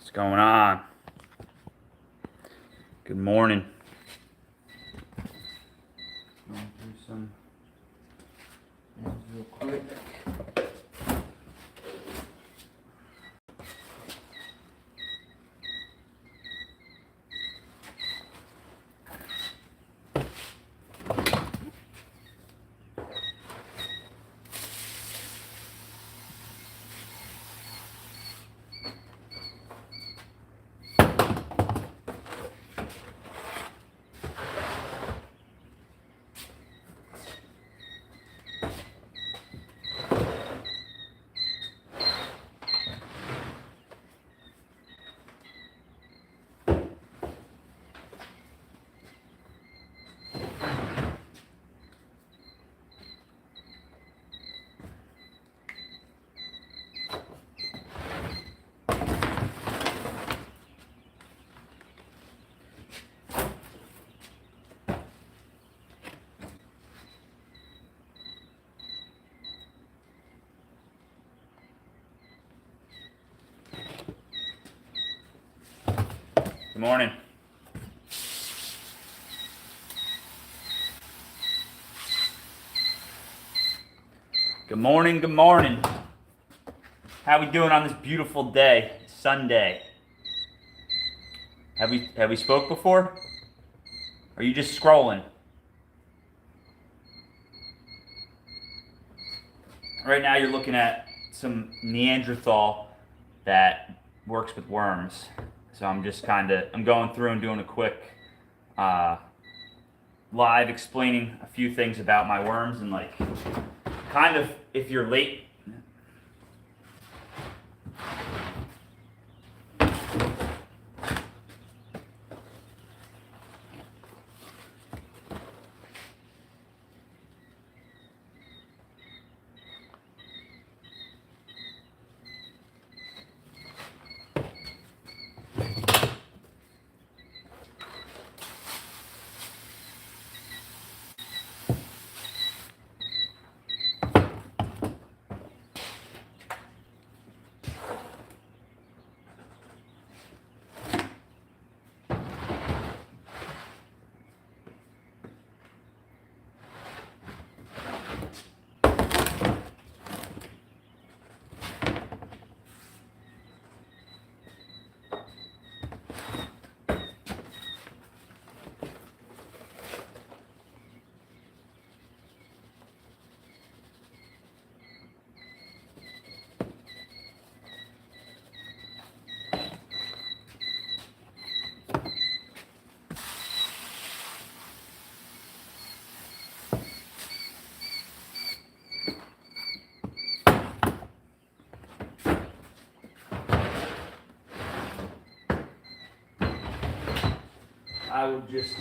What's going on? Good morning. Going through some things real quick. Good morning. Good morning, good morning. How we doing on this beautiful day, Sunday? Have we spoke before? Or are you just scrolling? Right now you're looking at some Neanderthal that works with worms. So I'm just I'm going through and doing a quick live explaining a few things about my worms and if you're late. I would just...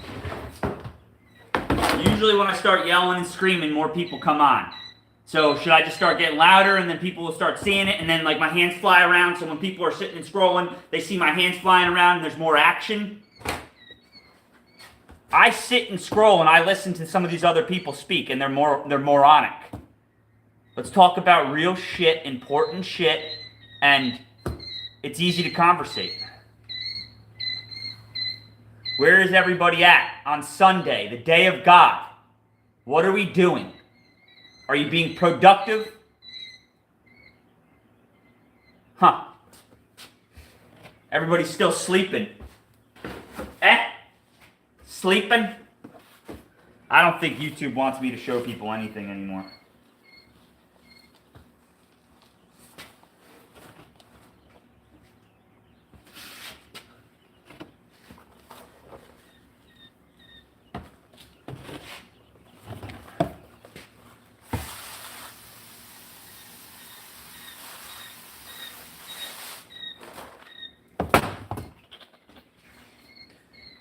Usually when I start yelling and screaming, more people come on. So should I just start getting louder and then people will start seeing it and then like my hands fly around, so when people are sitting and scrolling, they see my hands flying around and there's more action? I sit and scroll and I listen to some of these other people speak and they're moronic. Let's talk about real shit, important shit, and it's easy to conversate. Where is everybody at on Sunday, the day of God? What are we doing? Are you being productive? Huh. Everybody's still sleeping. Sleeping? I don't think YouTube wants me to show people anything anymore.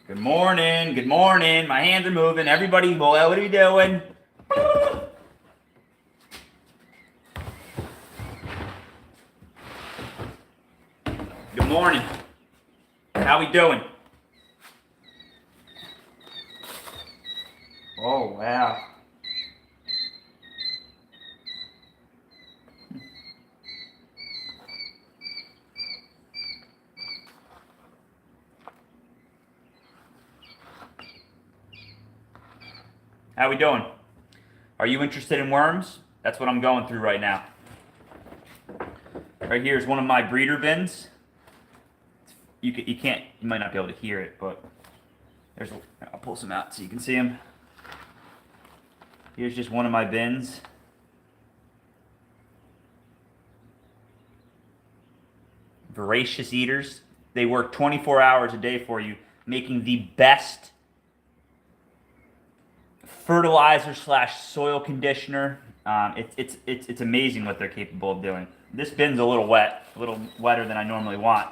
Good morning, good morning. My hands are moving. Everybody, boy, what are you doing? Good morning. How we doing? Oh, wow. How we doing? Are you interested in worms? That's what I'm going through right now. Right here is one of my breeder bins. You might not be able to hear it, but I'll pull some out so you can see them. Here's just one of my bins. Voracious eaters. They work 24 hours a day for you, making the best fertilizer / soil conditioner. It's amazing what they're capable of doing. This bin's a little wet, a little wetter than I normally want.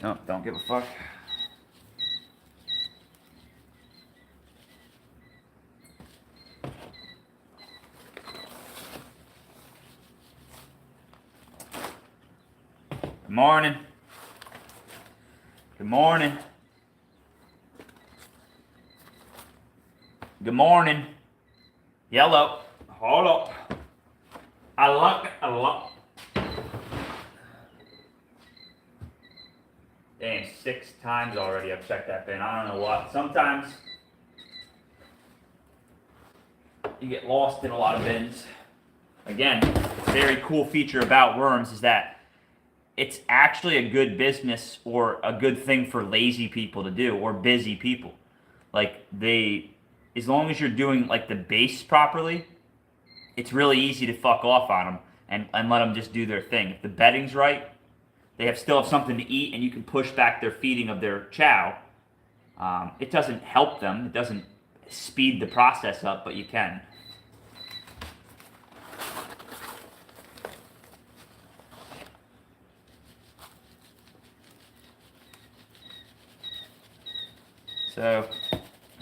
No, don't give a fuck. Good morning. Good morning. Good morning. Yellow. Hold up. I like it. Damn, 6 times already I've checked that bin. I don't know what. Sometimes you get lost in a lot of bins. Again, very cool feature about worms is that it's actually a good business or a good thing for lazy people to do or busy people. Like as long as you're doing like the base properly, it's really easy to fuck off on them and let them just do their thing. If the bedding's right, they still have something to eat and you can push back their feeding of their chow. It doesn't help them. It doesn't speed the process up, but you can. So,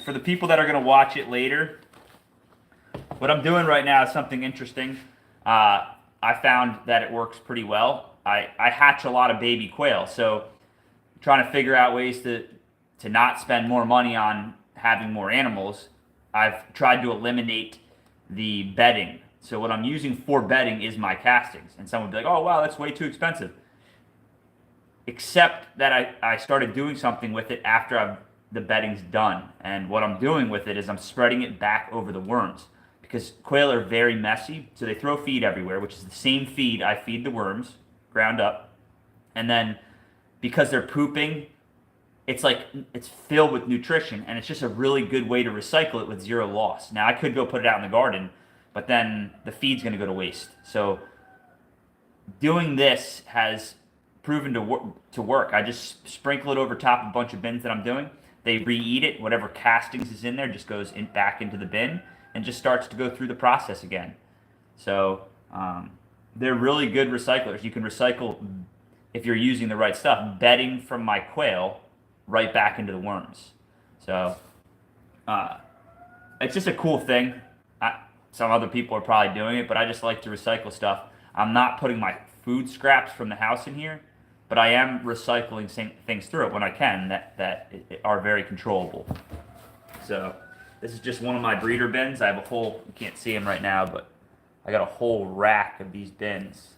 for the people that are going to watch it later, what I'm doing right now is something interesting. I found that it works pretty well. I hatch a lot of baby quail, so trying to figure out ways to not spend more money on having more animals, I've tried to eliminate the bedding. So what I'm using for bedding is my castings. And someone would be like, oh, wow, that's way too expensive. Except that I started doing something with it after the bedding's done. And what I'm doing with it is I'm spreading it back over the worms. Because quail are very messy, so they throw feed everywhere, which is the same feed I feed the worms, ground up. And then because they're pooping, it's filled with nutrition, and it's just a really good way to recycle it with zero loss. Now, I could go put it out in the garden, but then the feed's going to go to waste. So doing this has proven to work. I just sprinkle it over top of a bunch of bins that I'm doing. They re-eat it. Whatever castings is in there just goes back into the bin and just starts to go through the process again. So they're really good recyclers. You can recycle, if you're using the right stuff, bedding from my quail right back into the worms. So it's just a cool thing. Some other people are probably doing it, but I just like to recycle stuff. I'm not putting my food scraps from the house in here, but I am recycling things through it when I can that are very controllable. So this is just one of my breeder bins. I have a whole, you can't see them right now, but I got a whole rack of these bins.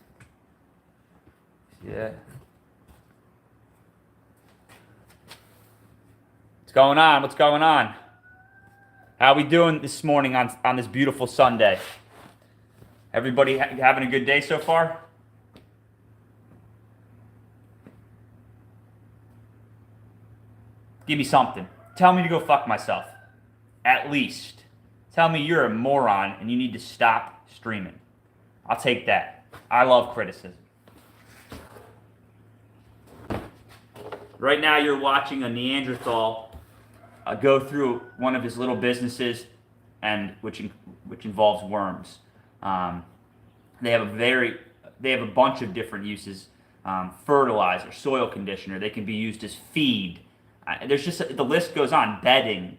Yeah. What's going on? What's going on? How we doing this morning on this beautiful Sunday? Everybody having a good day so far? Give me something. Tell me to go fuck myself. At least. Tell me you're a moron and you need to stop streaming. I'll take that. I love criticism. Right now you're watching a Neanderthal go through one of his little businesses, and which involves worms. They have a bunch of different uses. Fertilizer, soil conditioner. They can be used as feed. There's just the list goes on. Bedding.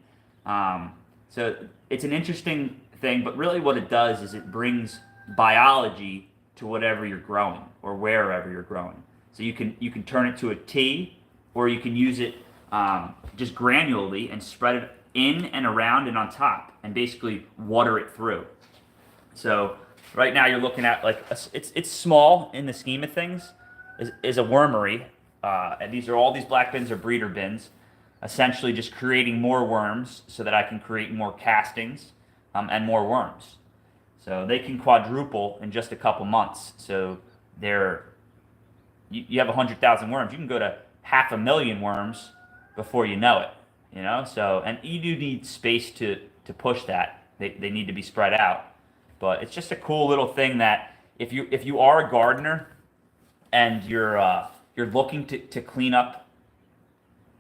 So it's an interesting thing, but really what it does is it brings biology to whatever you're growing or wherever you're growing. So you can turn it to a tea, or you can use it just granularly and spread it in and around and on top, and basically water it through. So right now you're looking at it's small in the scheme of things. Is a wormery, and all these black bins are breeder bins. essentially just creating more worms so that I can create more castings and more worms. So they can quadruple in just a couple months. So you have 100,000 worms. You can go to 500,000 worms before you know it. So and you do need space to push that. They need to be spread out. But it's just a cool little thing that if you are a gardener and you're looking to clean up,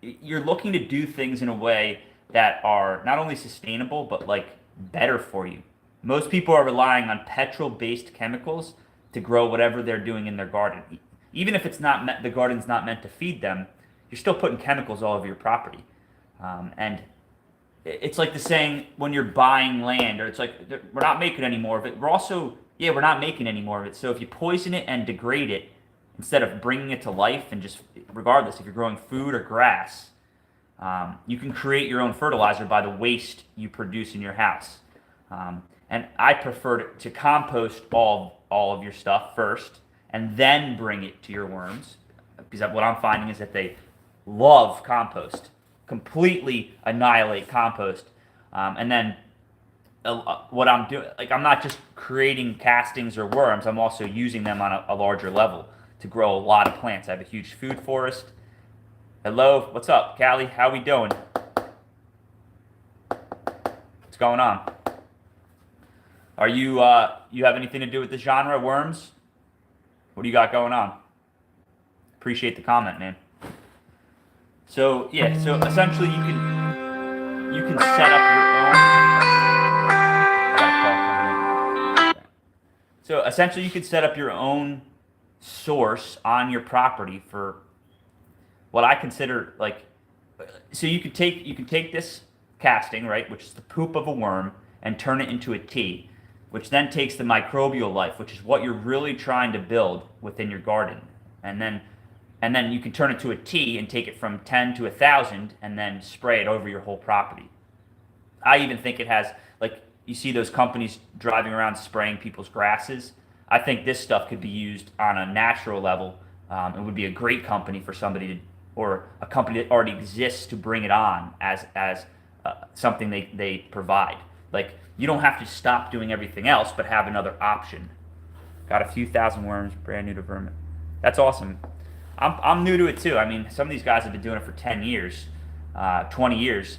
you're looking to do things in a way that are not only sustainable but like better for you. Most people are relying on petrol-based chemicals to grow whatever they're doing in their garden. Even if it's not the garden's not meant to feed them, you're still putting chemicals all over your property. And it's like the saying when you're buying land, or it's like we're not making any more of it. We're not making any more of it. So if you poison it and degrade it instead of bringing it to life, and just regardless if you're growing food or grass, you can create your own fertilizer by the waste you produce in your house. And I prefer to compost all of your stuff first and then bring it to your worms, because what I'm finding is that they love compost, completely annihilate compost. And then what I'm doing, like I'm not just creating castings or worms, I'm also using them on a larger level to grow a lot of plants. I have a huge food forest. Hello, what's up, Callie? How we doing? What's going on? Are you have anything to do with the genre worms? What do you got going on? Appreciate the comment, man. So yeah, so essentially you can set up your own. So essentially you can set up your own source on your property for what I consider like. So you can take this casting, right, which is the poop of a worm, and turn it into a tea, which then takes the microbial life, which is what you're really trying to build within your garden. And then you can turn it to a tea and take it from 10 to 1,000 and then spray it over your whole property. I even think it has, like, you see those companies driving around spraying people's grasses. I think this stuff could be used on a natural level. It would be a great company for somebody or a company that already exists to bring it on as something they provide. Like, you don't have to stop doing everything else, but have another option. Got a few thousand worms, brand new to vermin. That's awesome. I'm new to it too. I mean, some of these guys have been doing it for 10 years, 20 years,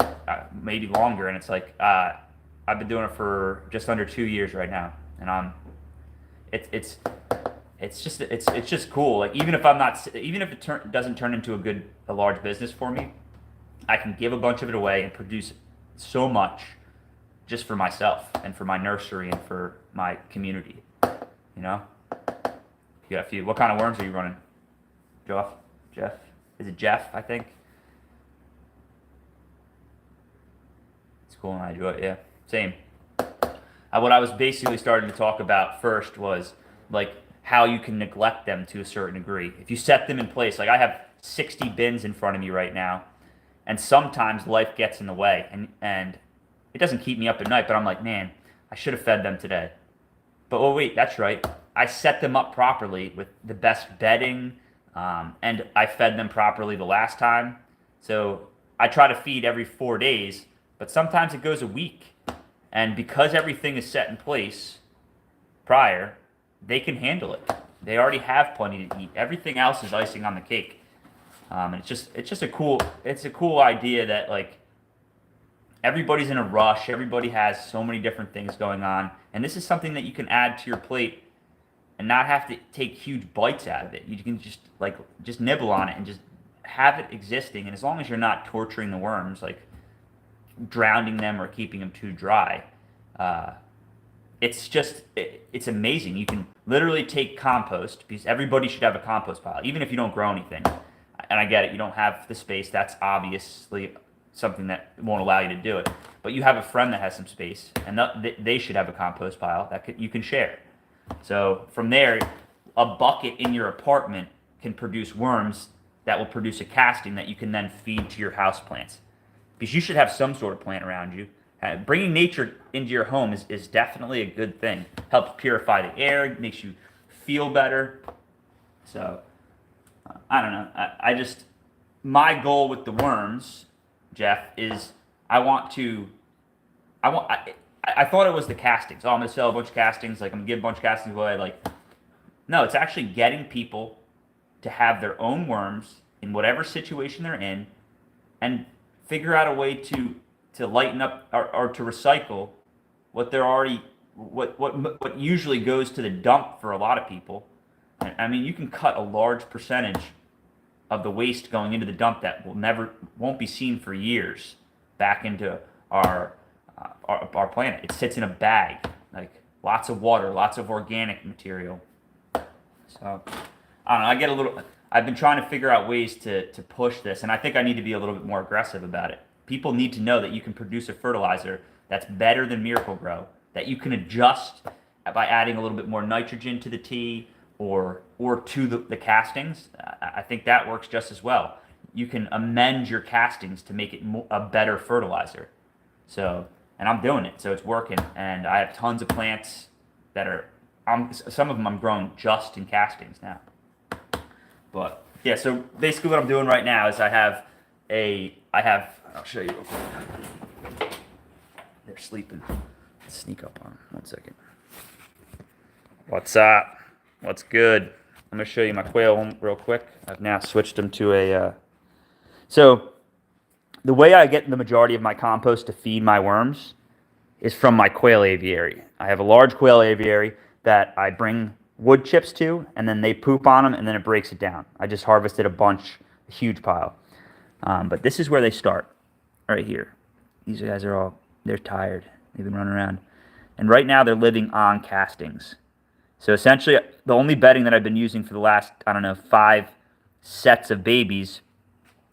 maybe longer, and it's like I've been doing it for just under 2 years right now, and it's just cool. Like even if it doesn't turn into a large business for me, I can give a bunch of it away and produce so much just for myself and for my nursery and for my community. You know, you got a few. What kind of worms are you running? Jeff? Is it Jeff, I think? It's cool and I do it, yeah. Same. What I was basically starting to talk about first was like how you can neglect them to a certain degree. If you set them in place, like I have 60 bins in front of me right now, and sometimes life gets in the way and it doesn't keep me up at night, but I'm like, man, I should have fed them today. But oh wait, that's right. I set them up properly with the best bedding, and I fed them properly the last time. So I try to feed every 4 days, but sometimes it goes a week. And because everything is set in place prior, they can handle it. They already have plenty to eat. Everything else is icing on the cake. And it's just a cool idea that like everybody's in a rush. Everybody has so many different things going on, and this is something that you can add to your plate and not have to take huge bites out of it. You can just nibble on it and just have it existing. And as long as you're not torturing the worms, like drowning them or keeping them too dry, it's amazing. You can literally take compost, because everybody should have a compost pile, even if you don't grow anything. And I get it, you don't have the space. That's obviously something that won't allow you to do it. But you have a friend that has some space, and they should have a compost pile that you can share. So from there, a bucket in your apartment can produce worms that will produce a casting that you can then feed to your houseplants. Because you should have some sort of plant around you. Bringing nature into your home is definitely a good thing. Helps purify the air, makes you feel better. So, I don't know. My goal with the worms Jeff, is I want to, I thought it was the castings. Oh, I'm gonna sell a bunch of castings. Like I'm gonna give a bunch of castings away. Like, no, it's actually getting people to have their own worms in whatever situation they're in, and figure out a way to lighten up or to recycle what they're already what usually goes to the dump for a lot of people. I mean, you can cut a large percentage of the waste going into the dump that won't be seen for years back into our planet. It sits in a bag, like lots of water, lots of organic material. So I don't know. I've been trying to figure out ways to push this, and I think I need to be a little bit more aggressive about it. People need to know that you can produce a fertilizer that's better than Miracle-Gro, that you can adjust by adding a little bit more nitrogen to the tea or to the castings. I think that works just as well. You can amend your castings to make it a better fertilizer. So, and I'm doing it, so it's working. And I have tons of plants that are, some of them I'm growing just in castings now. But yeah, so basically what I'm doing right now is I'll show you real quick. They're sleeping. Let's sneak up on them. 1 second. What's up? What's good? I'm going to show you my quail real quick. I've now switched them to a... So the way I get the majority of my compost to feed my worms is from my quail aviary. I have a large quail aviary that I bring wood chips to, and then they poop on them, and then it breaks it down. I just harvested a huge pile. But this is where they start, right here. These guys they're tired. They've been running around. And right now they're living on castings. So essentially, the only bedding that I've been using for the last, 5 sets of babies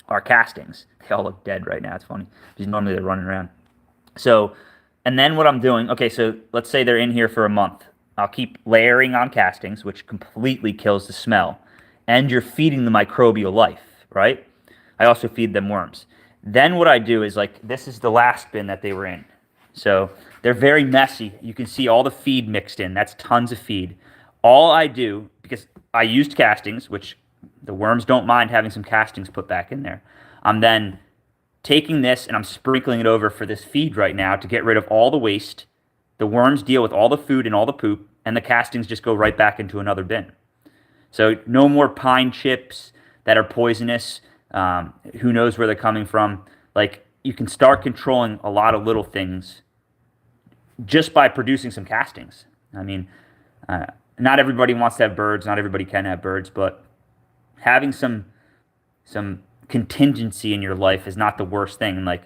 are castings. They all look dead right now. It's funny, because normally they're running around. So, and then what I'm doing, okay, so let's say they're in here for a month. I'll keep layering on castings, which completely kills the smell. And you're feeding the microbial life, right? I also feed them worms. Then what I do is, like, this is the last bin that they were in. So they're very messy. You can see all the feed mixed in. That's tons of feed. All I do, because I used castings, which the worms don't mind having some castings put back in there, I'm then taking this and I'm sprinkling it over for this feed right now to get rid of all the waste. The worms deal with all the food and all the poop, and the castings just go right back into another bin. So no more pine chips that are poisonous. Who knows where they're coming from? Like, you can start controlling a lot of little things just by producing some castings. I mean, not everybody wants to have birds. Not everybody can have birds, but having some contingency in your life is not the worst thing. And like,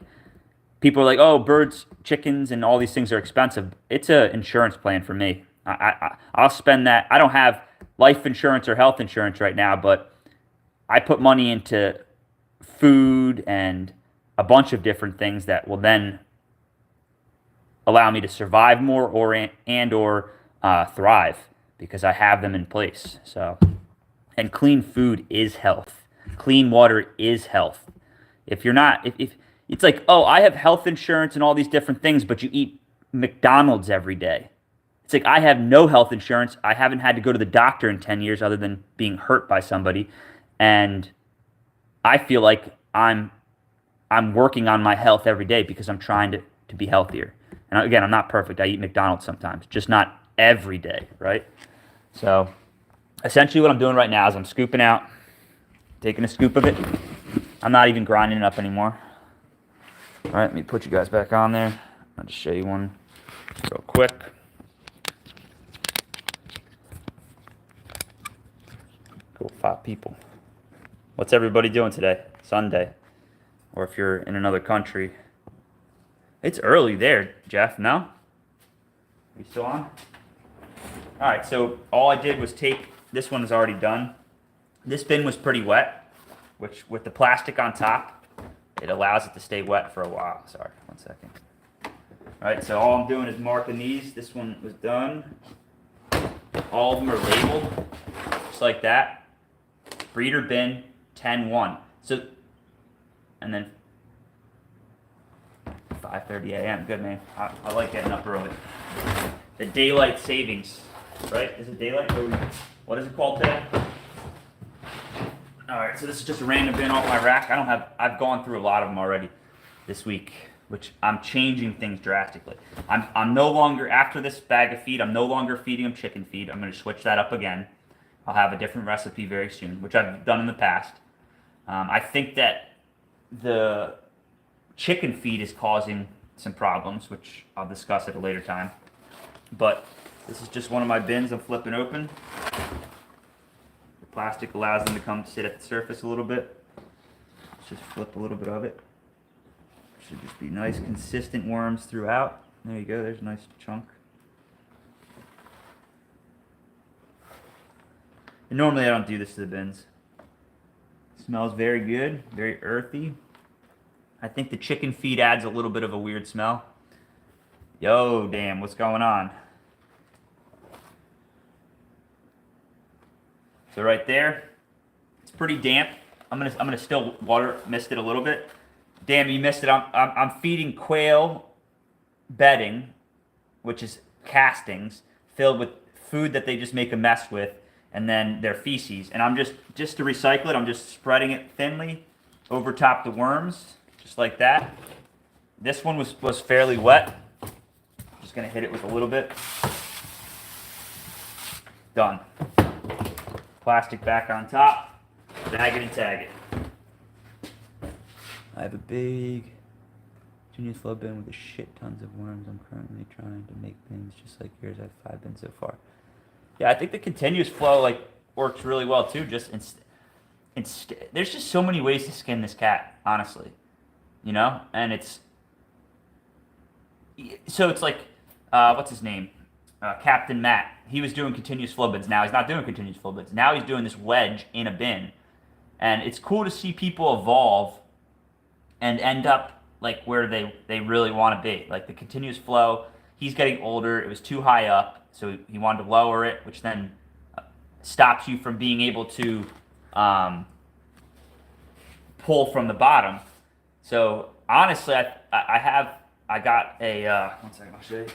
people are like, oh, birds, chickens, and all these things are expensive. It's an insurance plan for me. I'll spend that. I don't have life insurance or health insurance right now, but I put money into food and a bunch of different things that will then allow me to survive more or thrive, because I have them in place. So, and clean food is health. Clean water is health. If you're not, if it's like, oh, I have health insurance and all these different things, but you eat McDonald's every day. It's like, I have no health insurance. I haven't had to go to the doctor in 10 years other than being hurt by somebody. And I feel like I'm working on my health every day because I'm trying to be healthier. And again, I'm not perfect. I eat McDonald's sometimes, just not every day, right? So essentially what I'm doing right now is I'm scooping out, taking a scoop of it. I'm not even grinding it up anymore. All right, let me put you guys back on there. I'll just show you one real quick. Cool, 5 people. What's everybody doing today? Sunday. Or if you're in another country. It's early there, Jeff, no? Are you still on? All right, so all I did was this one is already done. This bin was pretty wet, which with the plastic on top, it allows it to stay wet for a while. Sorry, 1 second. All right, so all I'm doing is marking these. This one was done. All of them are labeled, just like that. Breeder bin 10-1. So, and then 5:30 a.m. Good, man. I like getting up early. The daylight savings, right? Is it daylight? What is it called today? All right, so this is just a random bin off my rack. I've gone through a lot of them already. this week, which I'm changing things drastically. I'm no longer, after this bag of feed, I'm no longer feeding them chicken feed. I'm going to switch that up again. I'll have a different recipe very soon, which I've done in the past. I think that the chicken feed is causing some problems, which I'll discuss at a later time. But this is just one of my bins I'm flipping open. The plastic allows them to come sit at the surface a little bit. Let's just flip a little bit of it. Should just be nice, consistent worms throughout. There you go, there's a nice chunk. And normally I don't do this to the bins. It smells very good, very earthy. I think the chicken feed adds a little bit of a weird smell. Yo, damn, what's going on? So right there, it's pretty damp. I'm gonna still water mist it a little bit. Damn, you missed it. I'm feeding quail bedding, which is castings filled with food that they just make a mess with, and then their feces. And I'm just to recycle it, I'm just spreading it thinly over top the worms. Just like that. This one was fairly wet. Just gonna hit it with a little bit. Done. Plastic back on top. Bag it and tag it. I have a big continuous flow bin with a shit tons of worms. I'm currently trying to make bins just like yours. I have 5 bins so far. Yeah, I think the continuous flow works really well too. There's just so many ways to skin this cat, honestly. You know, and it's like what's his name, Captain Matt. He was doing continuous flow bins. Now he's not doing continuous flow bins. Now he's doing this wedge in a bin, and it's cool to see people evolve and end up like where they really want to be. Like the continuous flow, he's getting older. It was too high up, so he wanted to lower it, which then stops you from being able to pull from the bottom. So honestly, I got a one second, I'll show you.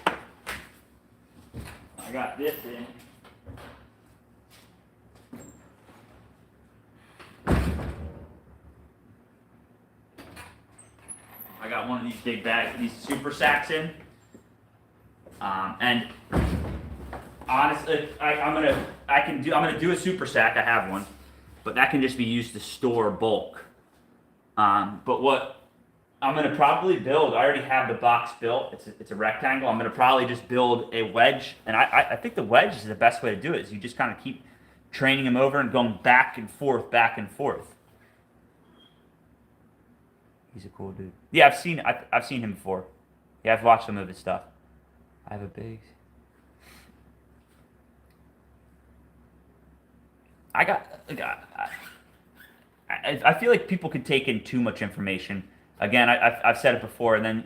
I got this in. I got one of these big bags, these super sacks in. And honestly, I'm gonna do a super sack. I have one, but that can just be used to store bulk. But what I'm going to probably build, I already have the box built. It's a rectangle. I'm going to probably just build a wedge. And I think the wedge is the best way to do it, is you just kind of keep training him over and going back and forth, back and forth. He's a cool dude. Yeah, I've seen him before. Yeah, I've watched some of his stuff. I have a big... I feel like people can take in too much information. Again, I've said it before, and then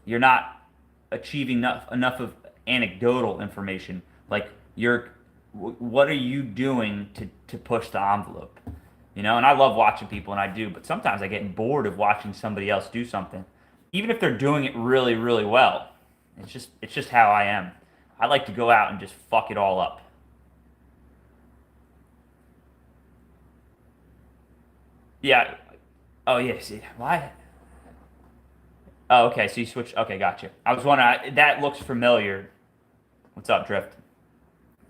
you're not achieving enough of anecdotal information. Like what are you doing to push the envelope? You know, and I love watching people, and I do, but sometimes I get bored of watching somebody else do something, even if they're doing it really, really well. It's just how I am. I like to go out and just fuck it all up. Yeah. Oh, yeah. See, why? Oh, okay. So you switch. Okay, gotcha. I was wondering. That looks familiar. What's up, Drift?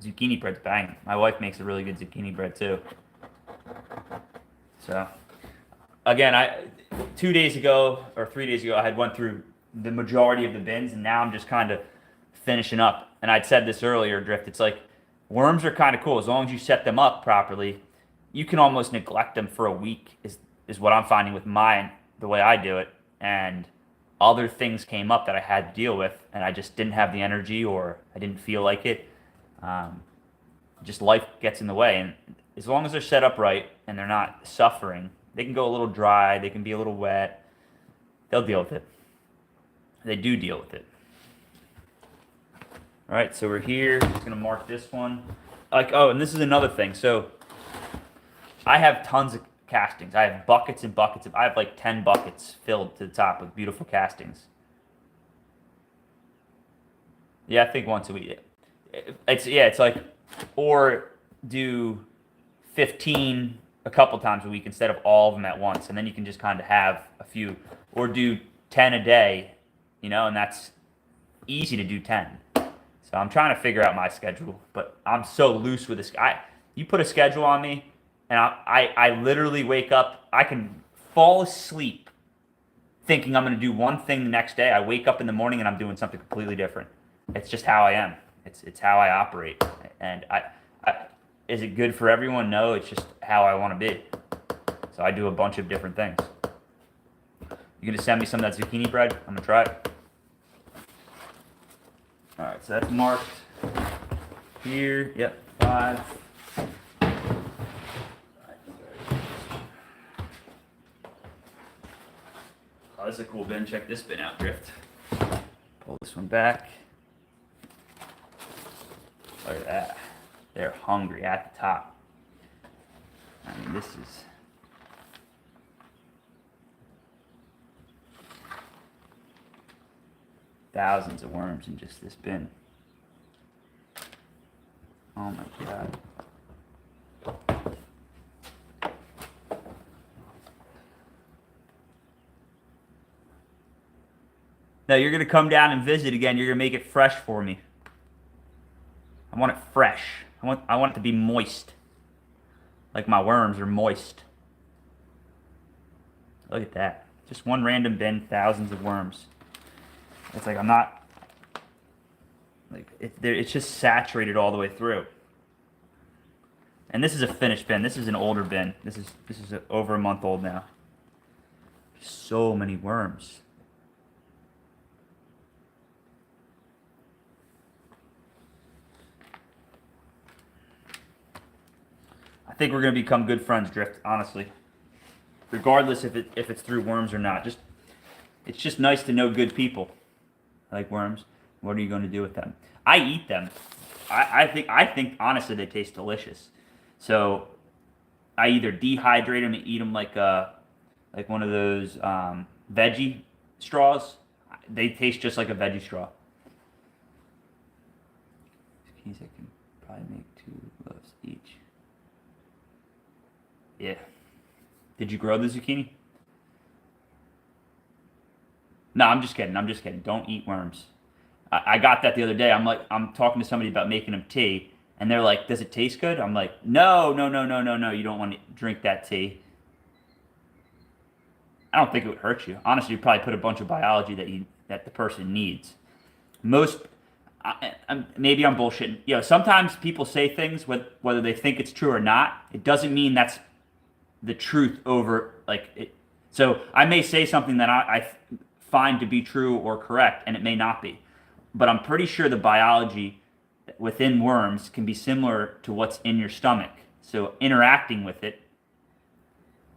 Zucchini bread's banging. My wife makes a really good zucchini bread too. So, again, 2 days ago or 3 days ago, I had went through the majority of the bins, and now I'm just kind of finishing up. And I'd said this earlier, Drift. It's like worms are kind of cool as long as you set them up properly. You can almost neglect them for a week. Is what I'm finding with mine, the way I do it. And other things came up that I had to deal with, and I just didn't have the energy, or I didn't feel like it. Just life gets in the way. And as long as they're set up right and they're not suffering, they can go a little dry, they can be a little wet. They'll deal with it. They do deal with it. All right, so we're here. Just going to mark this one. And this is another thing. So I have tons of castings. I have buckets and buckets I have like 10 buckets filled to the top with beautiful castings. Yeah, I think once a week. It's like, or do 15 a couple times a week instead of all of them at once, and then you can just kind of have a few, or do 10 a day, and that's easy to do 10. So I'm trying to figure out my schedule, but I'm so loose with this. You put a schedule on me, and I literally wake up. I can fall asleep thinking I'm going to do one thing the next day. I wake up in the morning and I'm doing something completely different. It's just how I am. It's how I operate. And is it good for everyone? No, it's just how I want to be. So I do a bunch of different things. You going to send me some of that zucchini bread? I'm going to try it. All right, so that's marked here. Yep, 5. Oh, this is a cool bin. Check this bin out, Drift. Pull this one back. Look at that. They're hungry at the top. I mean, this is... thousands of worms in just this bin. Oh my God. Now you're gonna come down and visit again. You're gonna make it fresh for me. I want it fresh. I want it to be moist. Like my worms are moist. Look at that. Just one random bin, thousands of worms. It's like I'm not, like, it's just saturated all the way through. And this is a finished bin. This is an older bin. This is over a month old now. So many worms. I think we're gonna become good friends, Drift. Honestly, regardless if it's through worms or not. It's just nice to know good people. I like worms. What are you going to do with them? I eat them. I think honestly they taste delicious. So I either dehydrate them and eat them like one of those veggie straws. They taste just like a veggie straw. These I can probably make 2 loaves each. Yeah. Did you grow the zucchini? No, I'm just kidding. Don't eat worms. I got that the other day. I'm talking to somebody about making them tea, and they're like, "Does it taste good?" I'm like, "No. You don't want to drink that tea." I don't think it would hurt you. Honestly, you probably put a bunch of biology that the person needs. Maybe I'm bullshitting. Sometimes people say things whether they think it's true or not. It doesn't mean that's the truth over it. So I may say something that I find to be true or correct, and it may not be. But I'm pretty sure the biology within worms can be similar to what's in your stomach. So interacting with it,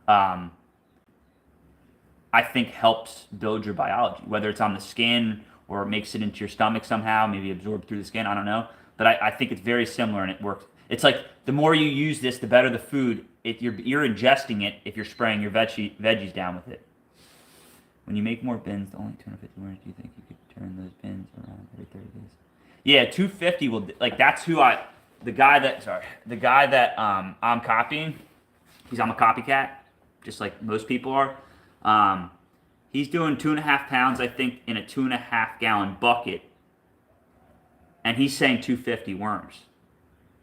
I think helps build your biology, whether it's on the skin or it makes it into your stomach somehow, maybe absorbed through the skin, I don't know. But I think it's very similar and it works. It's like the more you use this, the better the food. If you're ingesting it, if you're spraying your veggies down with it. When you make more bins, only 250 worms, do you think you could turn those bins around every 30 days? Yeah, 250 will, that's who the guy that I'm copying, I'm a copycat, just like most people are. He's doing 2.5 pounds, I think, in a 2.5 gallon bucket. And he's saying 250 worms.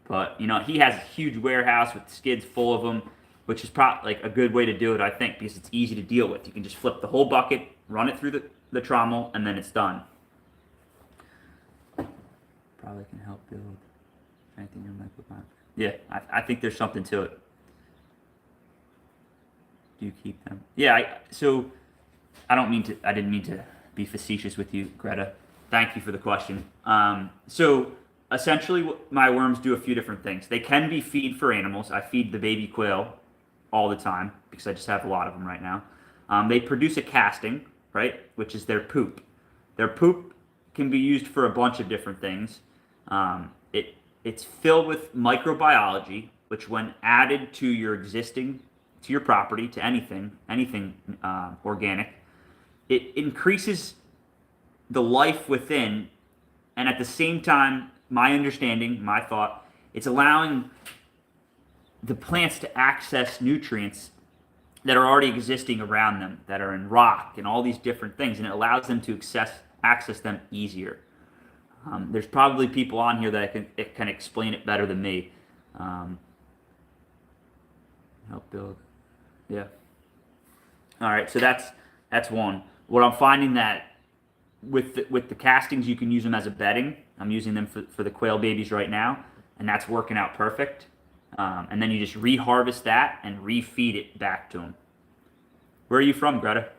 But, he has a huge warehouse with skids full of them, which is probably a good way to do it, I think, because it's easy to deal with. You can just flip the whole bucket, run it through the trommel, and then it's done. Probably can help build strengthen your microbiome. Yeah, I think there's something to it. Do you keep them? Yeah, I didn't mean to be facetious with you, Greta. Thank you for the question. So essentially, my worms do a few different things. They can be feed for animals. I feed the baby quail all the time because I just have a lot of them right now. They produce a casting, right, which is their poop. Their poop can be used for a bunch of different things. It's filled with microbiology, which when added to your property, to anything organic, it increases the life within, and at the same time, my understanding, my thought, it's allowing the plants to access nutrients that are already existing around them, that are in rock and all these different things, and it allows them to access them easier. There's probably people on here that can explain it better than me. Help build. Yeah. All right, so that's one. What I'm finding that with the castings, you can use them as a bedding. I'm using them for the quail babies right now, and that's working out perfect. And then you just reharvest that and refeed it back to them. Where are you from, Greta?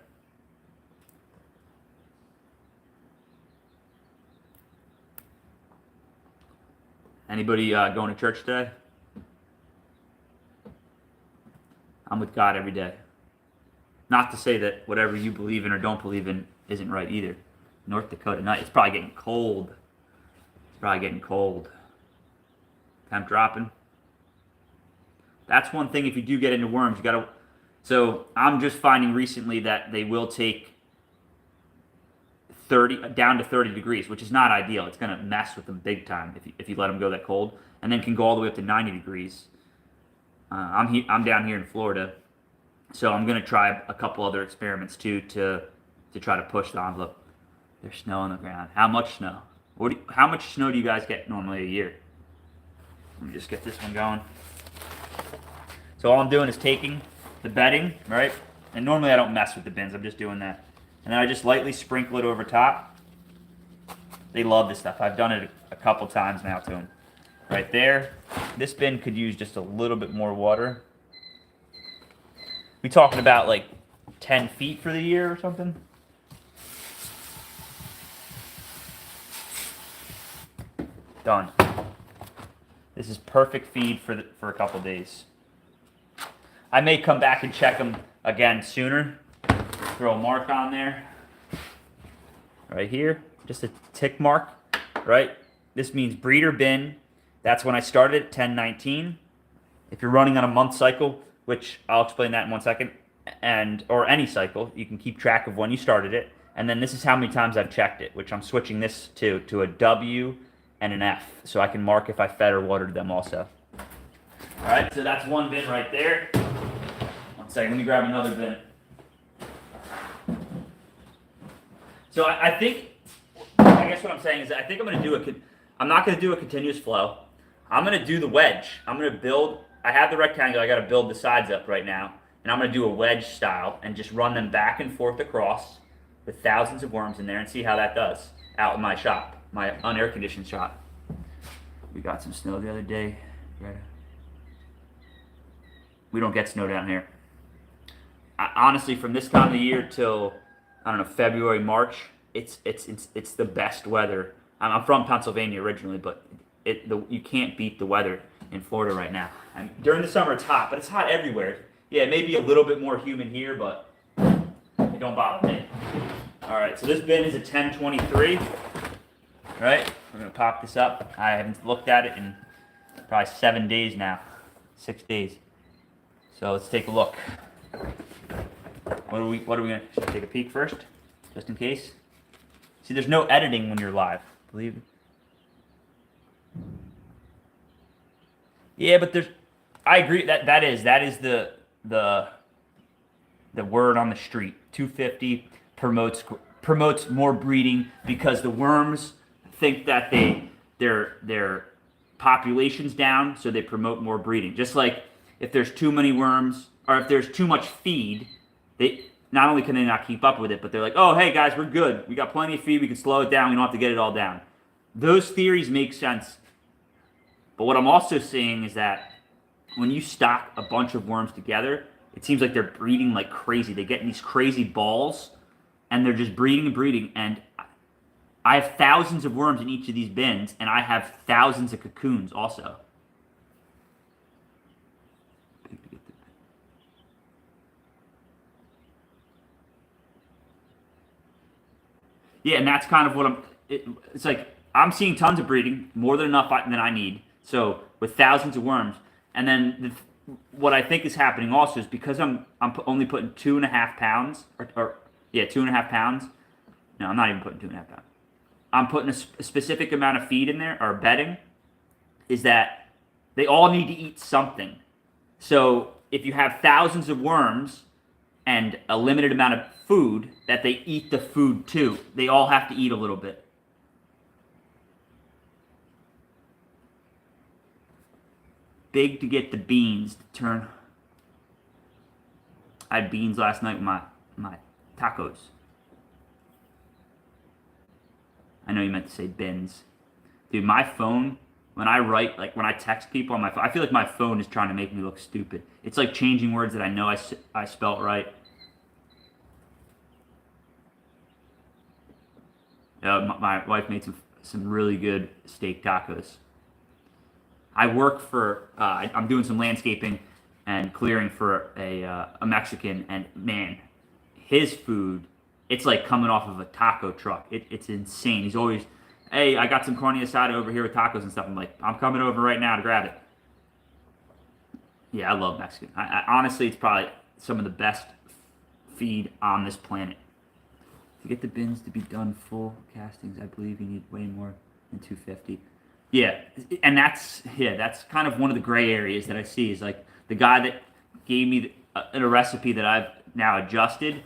Anybody going to church today? I'm with God every day. Not to say that whatever you believe in or don't believe in isn't right either. North Dakota night. It's probably getting cold. It's probably getting cold. Temp dropping. That's one thing. If you do get into worms, you gotta. So I'm just finding recently that they will take 30 down to 30 degrees, which is not ideal. It's gonna mess with them big time if you let them go that cold, and then can go all the way up to 90 degrees. I'm down here in Florida, so I'm gonna try a couple other experiments too to try to push the envelope. There's snow on the ground. How much snow? How much snow do you guys get normally a year? Let me just get this one going. So all I'm doing is taking the bedding, right? And normally I don't mess with the bins. I'm just doing that. And then I just lightly sprinkle it over top. They love this stuff. I've done it a couple times now to them. Right there. This bin could use just a little bit more water. We talking about like 10 feet for the year or something? Done. This is perfect feed for a couple days. I may come back and check them again sooner. Throw a mark on there. Right here, just a tick mark, right? This means breeder bin. That's when I started at 10/19. If you're running on a month cycle, which I'll explain that in 1 second, or any cycle, you can keep track of when you started it. And then this is how many times I've checked it, which I'm switching this to a W and an F, so I can mark if I fed or watered them also. All right, so that's one bin right there. 1 second, let me grab another bin. So I guess what I'm saying is I think I'm going to do I'm not going to do a continuous flow. I'm going to do the wedge. I'm going to build, I have the rectangle, I got to build the sides up right now, and I'm going to do a wedge style and just run them back and forth across with thousands of worms in there and see how that does out in my shop, my unair conditioned shop. We got some snow the other day. We don't get snow down here. Honestly, from this time of the year till, I don't know, February, March, it's the best weather. I'm from Pennsylvania originally, but you can't beat the weather in Florida right now. And during the summer, it's hot, but it's hot everywhere. Yeah, it may be a little bit more humid here, but it don't bother me. All right, so this bin is a 1023. All right, we're gonna pop this up. I haven't looked at it in probably 7 days now, 6 days. So let's take a look. What are we gonna, should I take a peek first, just in case? See, there's no editing when you're live, believe it. Yeah, but I agree that is the word on the street. 250 promotes more breeding because the worms think that their population's down, so they promote more breeding. Just like if there's too many worms or if there's too much feed, they not only can they not keep up with it, but they're like, oh, hey guys, we're good. We got plenty of feed. We can slow it down. We don't have to get it all down. Those theories make sense. But what I'm also seeing is that when you stock a bunch of worms together, it seems like they're breeding like crazy. They get in these crazy balls, and they're just breeding and breeding. And I have thousands of worms in each of these bins, and I have thousands of cocoons also. Yeah, and that's kind of what it's like I'm seeing tons of breeding, more than enough than I need. So with thousands of worms, and then what I think is happening also is because I'm only putting 2.5 pounds, or 2.5 pounds. No, I'm not even putting 2.5 pounds. I'm putting a specific amount of feed in there, or bedding, is that they all need to eat something. So if you have thousands of worms and a limited amount of food, that they eat the food too. They all have to eat a little bit. Big to get the beans to turn. I had beans last night with my tacos. I know you meant to say bins. Dude, my phone, when I write, like when I text people on my phone, I feel like my phone is trying to make me look stupid. It's like changing words that I know I spelt right. My wife made some really good steak tacos. I work for, I'm doing some landscaping and clearing for a Mexican, and man, his food, it's like coming off of a taco truck. It's insane. He's always, hey, I got some carne asada over here with tacos and stuff. I'm like, I'm coming over right now to grab it. Yeah, I love Mexican. Honestly, it's probably some of the best feed on this planet. To get the bins to be done full castings, I believe you need way more than 250. Yeah, and that's kind of one of the gray areas that I see is like the guy that gave me a recipe that I've now adjusted.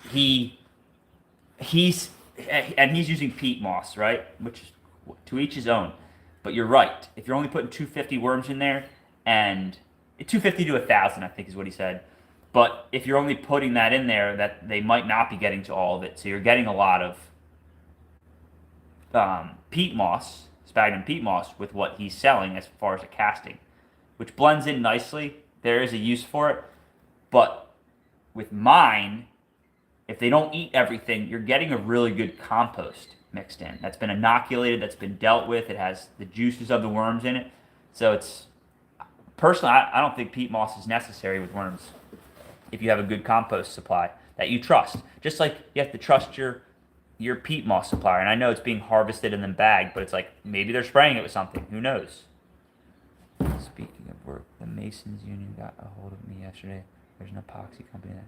He's using peat moss, right? Which is to each his own. But you're right. If you're only putting 250 worms in there, and 250 to 1,000, I think is what he said. But if you're only putting that in there, that they might not be getting to all of it. So you're getting a lot of peat moss, sphagnum peat moss, with what he's selling as far as a casting, which blends in nicely. There is a use for it. But with mine, if they don't eat everything, you're getting a really good compost mixed in. That's been inoculated, that's been dealt with. It has the juices of the worms in it. So it's, personally, I don't think peat moss is necessary with worms if you have a good compost supply that you trust. Just like you have to trust your peat moss supplier. And I know it's being harvested and then bagged, but it's like maybe they're spraying it with something. Who knows? Speaking of work, the Masons Union got a hold of me yesterday. There's an epoxy company that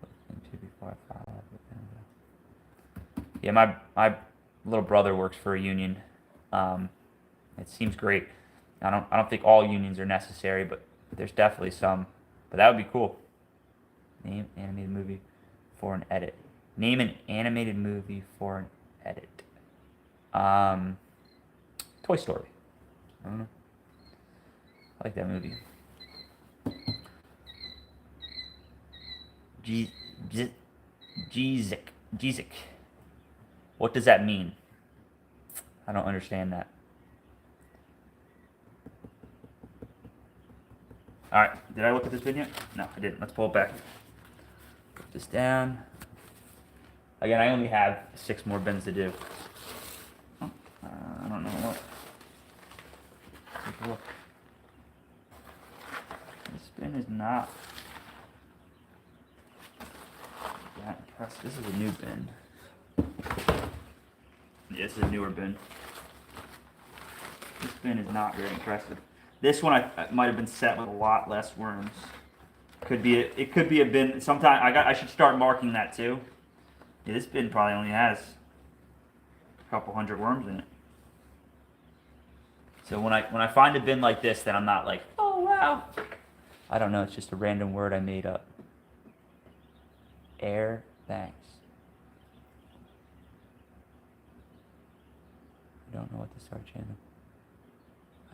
looked into before I filed with them. Yeah, my little brother works for a union. It seems great. I don't think all unions are necessary, but there's definitely some. But that would be cool. Name animated movie for an edit. Name an animated movie for an edit. Toy Story. I don't know. I like that movie. Jeezik. What does that mean? I don't understand that. Alright, did I look at this bin yet? No, I didn't. Let's pull it back. Put this down. Again, I only have 6 more bins to do. Oh, I don't know what. Take a look. This bin is not that impressive. This is a new bin. Yeah, this is a newer bin. This bin is not very impressive. This one I might have been set with a lot less worms. It could be a bin. Sometime I should start marking that too. Yeah, this bin probably only has a couple hundred worms in it. So when I find a bin like this, then I'm not like, oh wow. I don't know. It's just a random word I made up. Air, thanks. I don't know what to start a channel.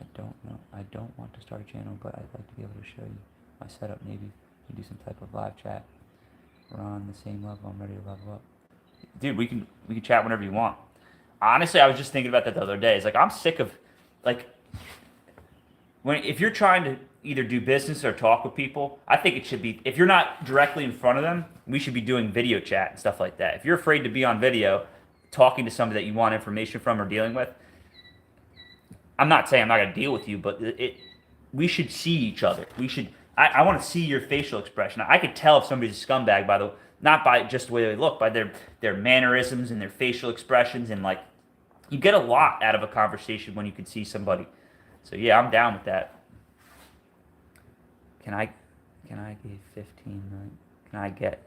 I don't know. I don't want to start a channel, but I'd like to be able to show you my setup. Maybe we do some type of live chat. We're on the same level. I'm ready to level up. Dude, we can chat whenever you want. Honestly, I was just thinking about that the other day. It's like I'm sick of if you're trying to either do business or talk with people, I think it should be, if you're not directly in front of them, we should be doing video chat and stuff like that. If you're afraid to be on video, talking to somebody that you want information from or dealing with, I'm not saying I'm not going to deal with you, but we should see each other. I want to see your facial expression. I could tell if somebody's a scumbag not by just the way they look, by their mannerisms and their facial expressions, and like, you get a lot out of a conversation when you can see somebody. So yeah, I'm down with that. Can I get 15 million? Can I get?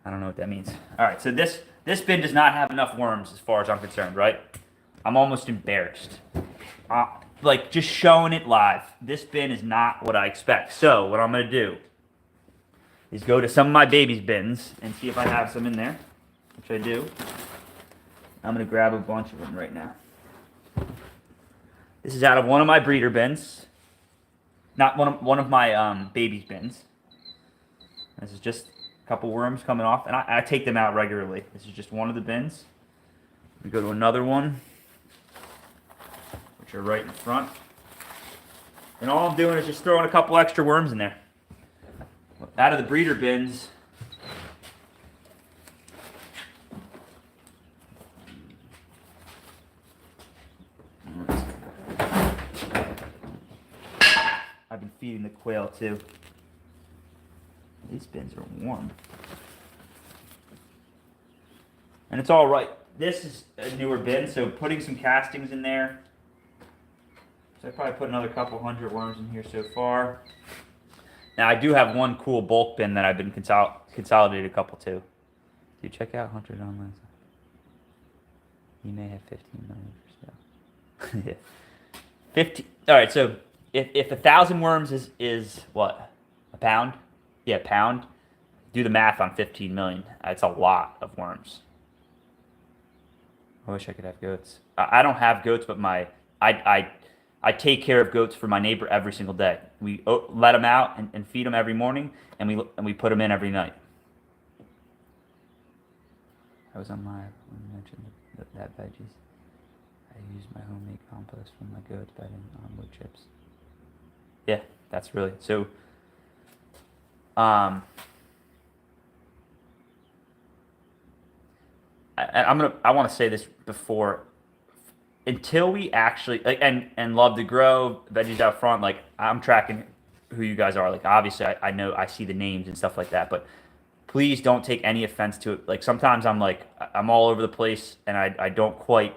I don't know what that means. All right, so this bin does not have enough worms as far as I'm concerned, right? I'm almost embarrassed. like just showing it live. This bin is not what I expect. So what I'm gonna do is go to some of my babies' bins and see if I have some in there, which I do. I'm gonna grab a bunch of them right now. This is out of one of my breeder bins, not one of my babies' bins. This is just a couple worms coming off, and I take them out regularly. This is just one of the bins. We go to another one, which are right in front. And all I'm doing is just throwing a couple extra worms in there. Out of the breeder bins, I've been feeding the quail too. These bins are warm. And it's all right. This is a newer bin, so putting some castings in there. So I probably put another couple hundred worms in here so far. Now I do have one cool bulk bin that I've been consolidated a couple too. Do you check out Hunter's online? He may have 15 million for sale. Yeah. 50. All right, so if 1,000 worms is what? A pound? Yeah, pound. Do the math on 15 million. That's a lot of worms. I wish I could have goats. I don't have goats, but I take care of goats for my neighbor every single day. We let them out and feed them every morning, and we put them in every night. I was on live when you mentioned that veggies. I used my homemade compost from my goats, but I didn't on wood chips. Yeah, that's really so. I want to say this before, until we actually and love to grow veggies out front. Like I'm tracking who you guys are. Like obviously I know I see the names and stuff like that, but please don't take any offense to it. Like sometimes I'm all over the place and I don't quite,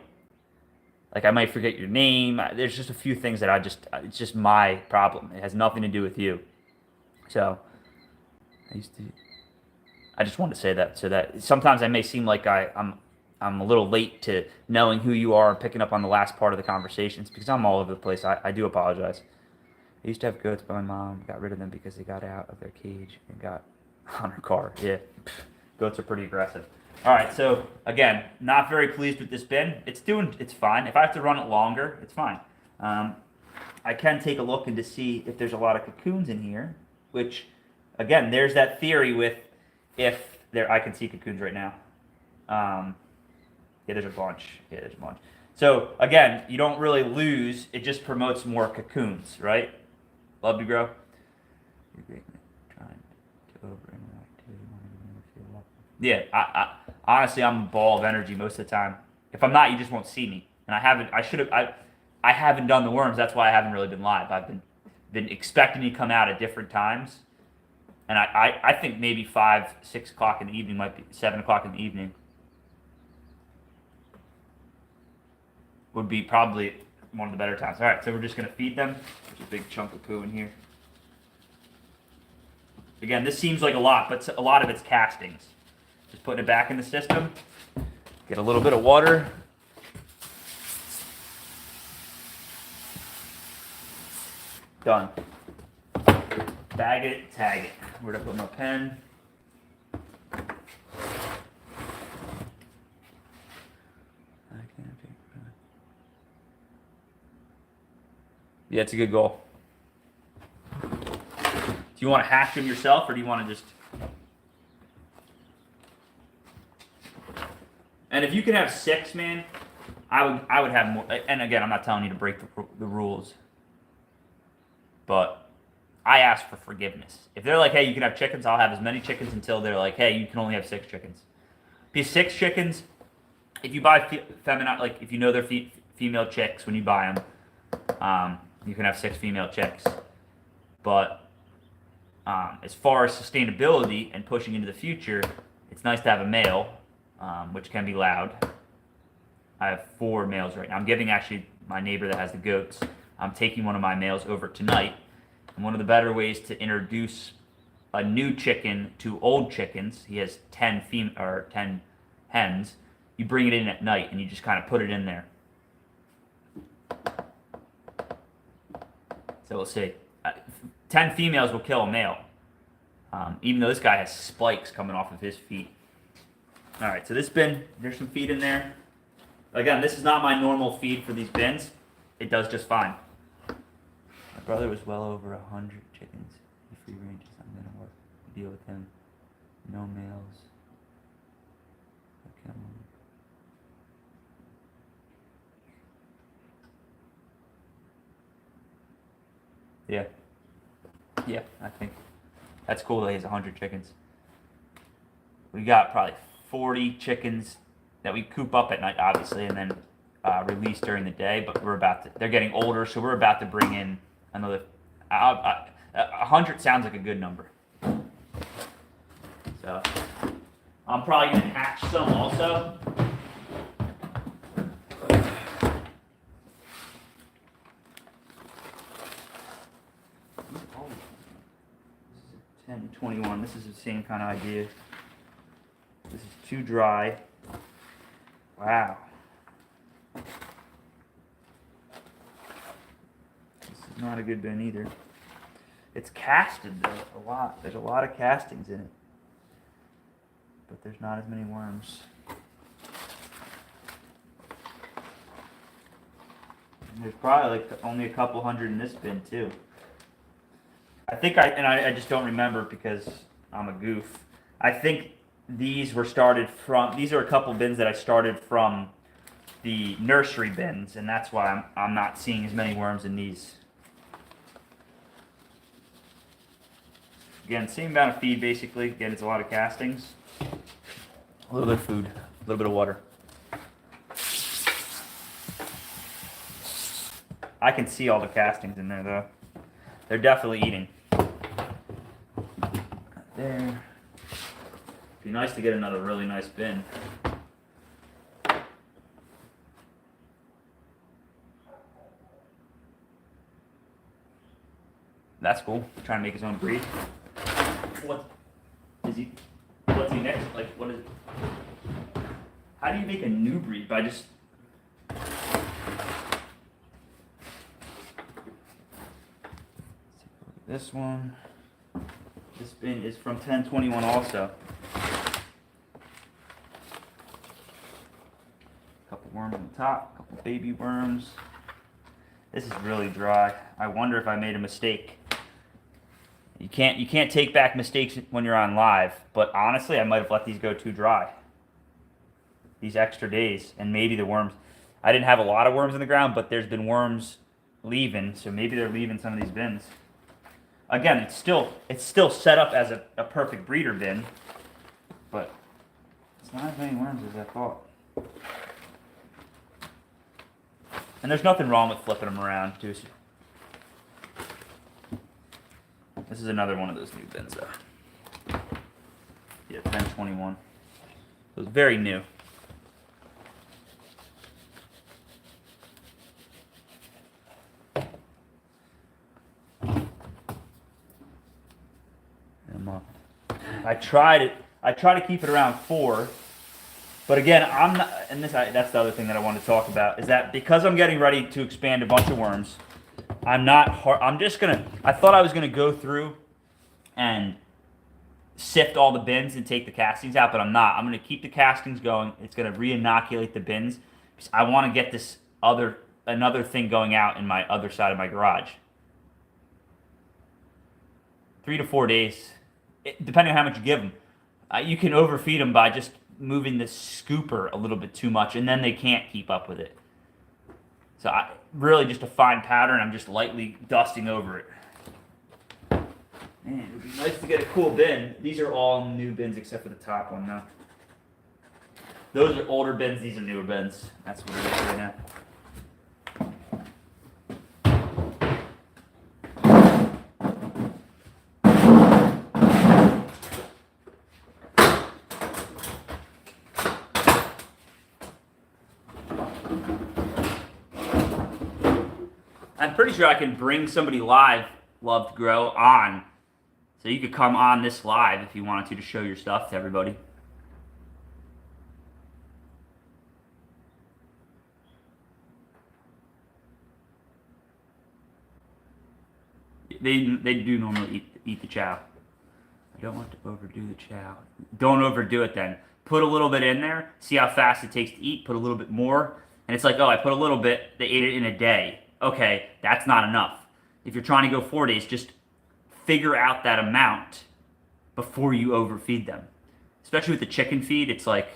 like I might forget your name. There's just a few things that it's just my problem. It has nothing to do with you. So I just wanted to say that so that sometimes I may seem like I'm a little late to knowing who you are and picking up on the last part of the conversations because I'm all over the place. I do apologize. I used to have goats, but my mom got rid of them because they got out of their cage and got on her car. Yeah, goats are pretty aggressive. All right, so again, not very pleased with this bin. It's fine. If I have to run it longer, it's fine. I can take a look and to see if there's a lot of cocoons in here, which, again, there's that theory with if there. I can see cocoons right now. Yeah, there's a bunch. Yeah, there's a bunch. So again, you don't really lose. It just promotes more cocoons, right? Love to grow. Yeah, I honestly, I'm a ball of energy most of the time. If I'm not, you just won't see me. And I haven't done the worms. That's why I haven't really been live. I've been expecting to come out at different times. And I think maybe 5, 6 o'clock in the evening might be 7 o'clock in the evening would be probably one of the better times. All right, so we're just going to feed them. There's a big chunk of poo in here. Again, this seems like a lot, but a lot of it's castings. Just putting it back in the system. Get a little bit of water. Done. Bag it, tag it. Where'd I put my pen? Yeah, it's a good goal. Do you want to hatch them yourself, or do you want to just... And if you could have 6, man, I would have more. And again, I'm not telling you to break the rules, but I ask for forgiveness. If they're like, hey, you can have chickens, I'll have as many chickens until they're like, hey, you can only have 6 chickens. Because 6 chickens, if you buy feminine, like if you know they're female chicks when you buy them, you can have 6 female chicks. But as far as sustainability and pushing into the future, it's nice to have a male, which can be loud. I have 4 males right now. I'm giving actually my neighbor that has the goats, I'm taking one of my males over tonight. And one of the better ways to introduce a new chicken to old chickens, he has 10 hens, you bring it in at night and you just kind of put it in there. So we'll see. 10 females will kill a male. Even though this guy has spikes coming off of his feet. All right, so this bin, there's some feed in there. Again, this is not my normal feed for these bins. It does just fine. My brother was well over 100 chickens. The free range is not gonna work. Deal with him. No males. Okay. Yeah. Yeah, I think. That's cool that he has 100 chickens. We got probably 40 chickens that we coop up at night, obviously, and then release during the day. But they're getting older, so we're about to bring in another. 100 sounds like a good number. So I'm probably gonna hatch some also. This is 10, 21. This is the same kind of idea. This is too dry. Wow. This is not a good bin either. It's casted though, a lot. There's a lot of castings in it. But there's not as many worms. And there's probably like only a couple hundred in this bin too. I just don't remember because I'm a goof. I think these are a couple bins that I started from the nursery bins, and that's why I'm not seeing as many worms in these. Again, same amount of feed basically. Again, it's a lot of castings. A little bit of food, a little bit of water. I can see all the castings in there though. They're definitely eating. There. Be nice to get another really nice bin. That's cool. Trying to make his own breed. What's he next? Like, what is? How do you make a new breed? By just. This one. This bin is from 1021 also. Couple worms on the top, couple baby worms. This is really dry. I wonder if I made a mistake. You can't take back mistakes when you're on live, but honestly, I might have let these go too dry. These extra days, and maybe the worms. I didn't have a lot of worms in the ground, but there's been worms leaving, so maybe they're leaving some of these bins. Again, it's still set up as a perfect breeder bin, but it's not as many worms as I thought. And there's nothing wrong with flipping them around, too. This is another one of those new bins, though. Yeah, 1021. It was very new. I try to keep it around 4, but again, I'm not. And that's the other thing that I want to talk about is that because I'm getting ready to expand a bunch of worms, I'm not hard. I thought I was gonna go through and sift all the bins and take the castings out, but I'm not. I'm gonna keep the castings going. It's gonna re-inoculate the bins because I want to get this another thing going out in my other side of my garage. 3 to 4 days. Depending on how much you give them. You can overfeed them by just moving the scooper a little bit too much, and then they can't keep up with it. So really just a fine pattern. I'm just lightly dusting over it. Man, it would be nice to get a cool bin. These are all new bins except for the top one now. Those are older bins. These are newer bins. That's what it is right now. I'm pretty sure I can bring somebody live, Love to Grow, on. So you could come on this live if you wanted to show your stuff to everybody. They do normally eat the chow. I don't want to overdo the chow. Don't overdo it then. Put a little bit in there. See how fast it takes to eat. Put a little bit more. And it's like, oh, I put a little bit. They ate it in a day. Okay, that's not enough. If you're trying to go 4 days, just figure out that amount before you overfeed them. Especially with the chicken feed, it's like,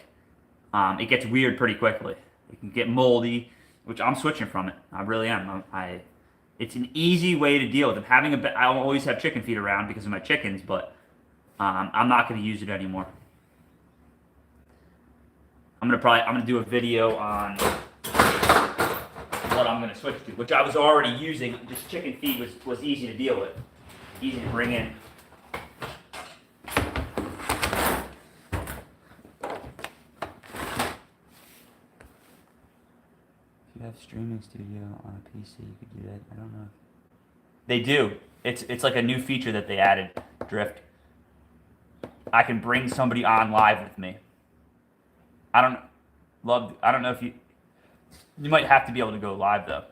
it gets weird pretty quickly. It can get moldy, which I'm switching from it. I really am. It's an easy way to deal with them. I always have chicken feed around because of my chickens, but I'm not going to use it anymore. I'm gonna do a video on what I'm gonna switch to, which I was already using. Just chicken feed was easy to deal with, easy to bring in. If you have streaming studio on a PC, you could do that. I don't know. They do. It's like a new feature that they added. Drift. I can bring somebody on live with me. I don't know if you might have to be able to go live though.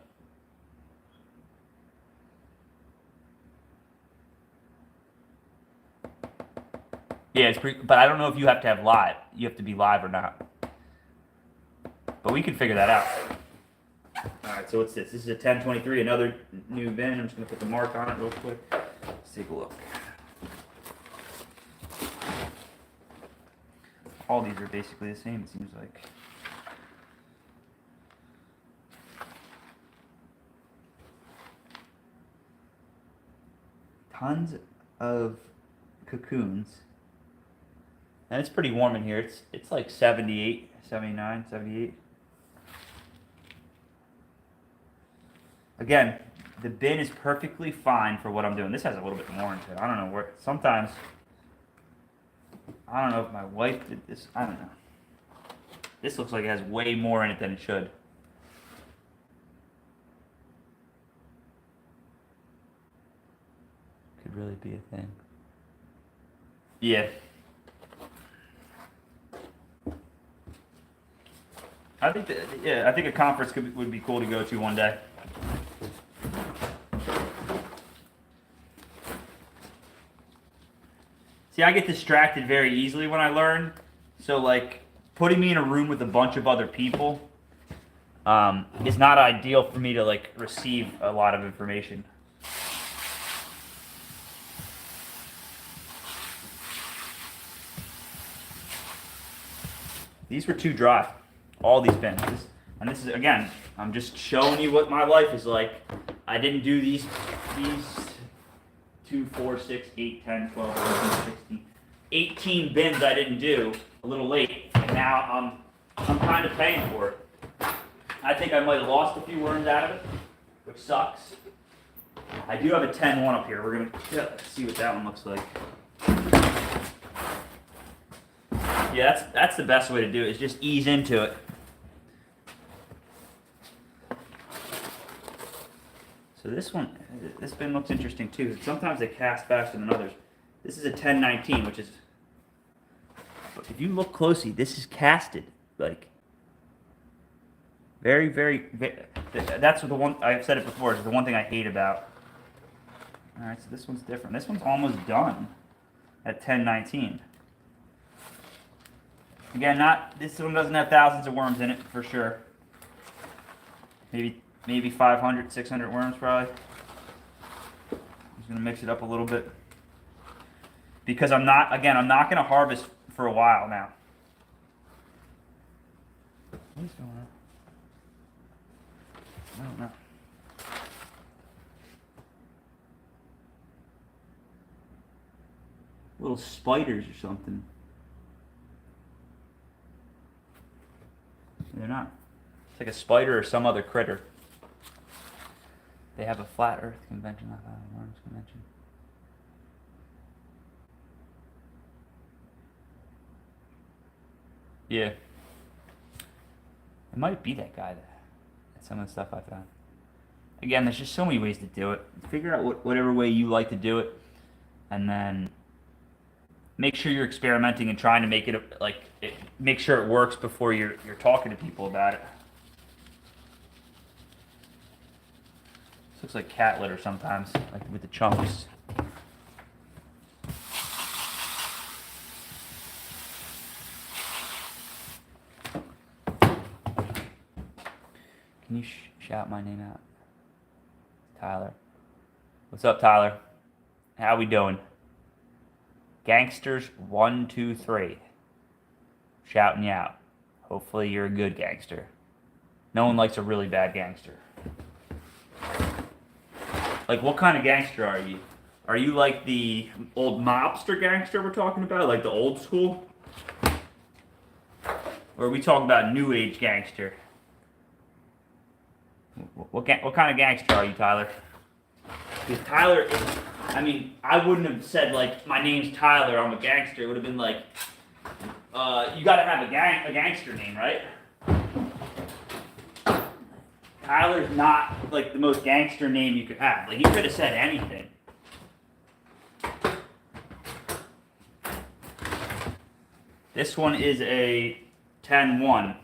Yeah, but I don't know if you have to have live. You have to be live or not. But we can figure that out. All right, so what's this? This is a 1023, another new bin. I'm just gonna put the mark on it real quick. Let's take a look. All these are basically the same, it seems like. Tons of cocoons. And it's pretty warm in here. It's like 78, 79, 78. Again, the bin is perfectly fine for what I'm doing. This has a little bit more into it. I don't know where. Sometimes, I don't know if my wife did this. I don't know. This looks like it has way more in it than it should. Could really be a thing. Yeah. I think I think a conference would be cool to go to one day. See, I get distracted very easily when I learn. So like putting me in a room with a bunch of other people is not ideal for me to like receive a lot of information. These were too dry. All these bins. And this is, again, I'm just showing you what my life is like. I didn't do these 2, 4, 6, 8, 10, 12, 13, 16, 18 bins I didn't do a little late. And now I'm kind of paying for it. I think I might have lost a few worms out of it, which sucks. I do have a 10-1 up here. We're going to see what that one looks like. Yeah, that's the best way to do it, is just ease into it. So this bin looks interesting too. Sometimes they cast faster than others. This is a 1019, which is, if you look closely, this is casted. Like, very, that's the one, I've said it before, is the one thing I hate about. Alright, so this one's different. This one's almost done at 1019. Again, this one doesn't have thousands of worms in it for sure. Maybe 500, 600 worms probably. I'm just gonna mix it up a little bit because I'm not gonna harvest for a while now. What is going on? I don't know. Little spiders or something. They're not. It's like a spider or some other critter. They have a flat Earth convention, not a worms convention. Yeah. It might be that guy that's some of the stuff I found. Again, there's just so many ways to do it. Figure out whatever way you like to do it, and then make sure you're experimenting and trying to make it make sure it works before you're talking to people about it. This looks like cat litter sometimes, like with the chunks. Can you shout my name out? Tyler. What's up, Tyler? How we doing? Gangsters 1, 2, 3. Shouting you out. Hopefully you're a good gangster. No one likes a really bad gangster. Like, what kind of gangster are you? Are you like the old mobster gangster we're talking about? Like the old school? Or are we talking about new age gangster? What kind of gangster are you, Tyler? Because Tyler, I mean, I wouldn't have said, like, my name's Tyler, I'm a gangster. It would have been like, you gotta have a gangster name, right? Tyler's not, like, the most gangster name you could have. Like, he could have said anything. This one is a 10-1.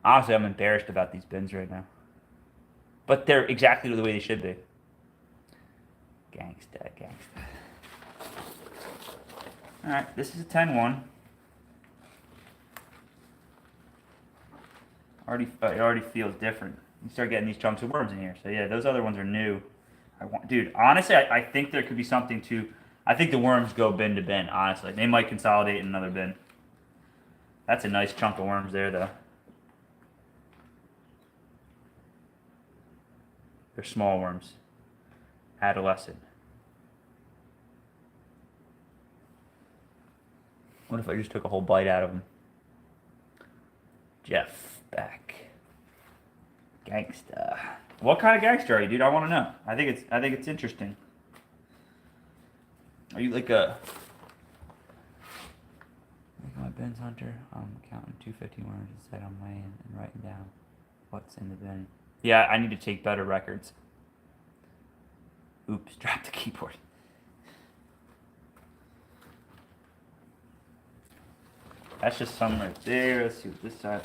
Honestly, I'm embarrassed about these bins right now. But they're exactly the way they should be. Gangsta. Alright, this is a 10-1. It already feels different. You start getting these chunks of worms in here. So yeah, those other ones are new. Dude, honestly, I think there could be something to... I think the worms go bin to bin, honestly. They might consolidate in another bin. That's a nice chunk of worms there, though. They're small worms. Adolescent. What if I just took a whole bite out of them? Jeff, back. Gangsta. What kind of gangster are you, dude? I want to know. I think it's interesting. Are you like a... Look at my bins, Hunter. I'm counting 250 worms instead. I'm weighing and writing down what's in the bin. Yeah, I need to take better records. Oops, dropped the keyboard. That's just some right there. Let's see what this side...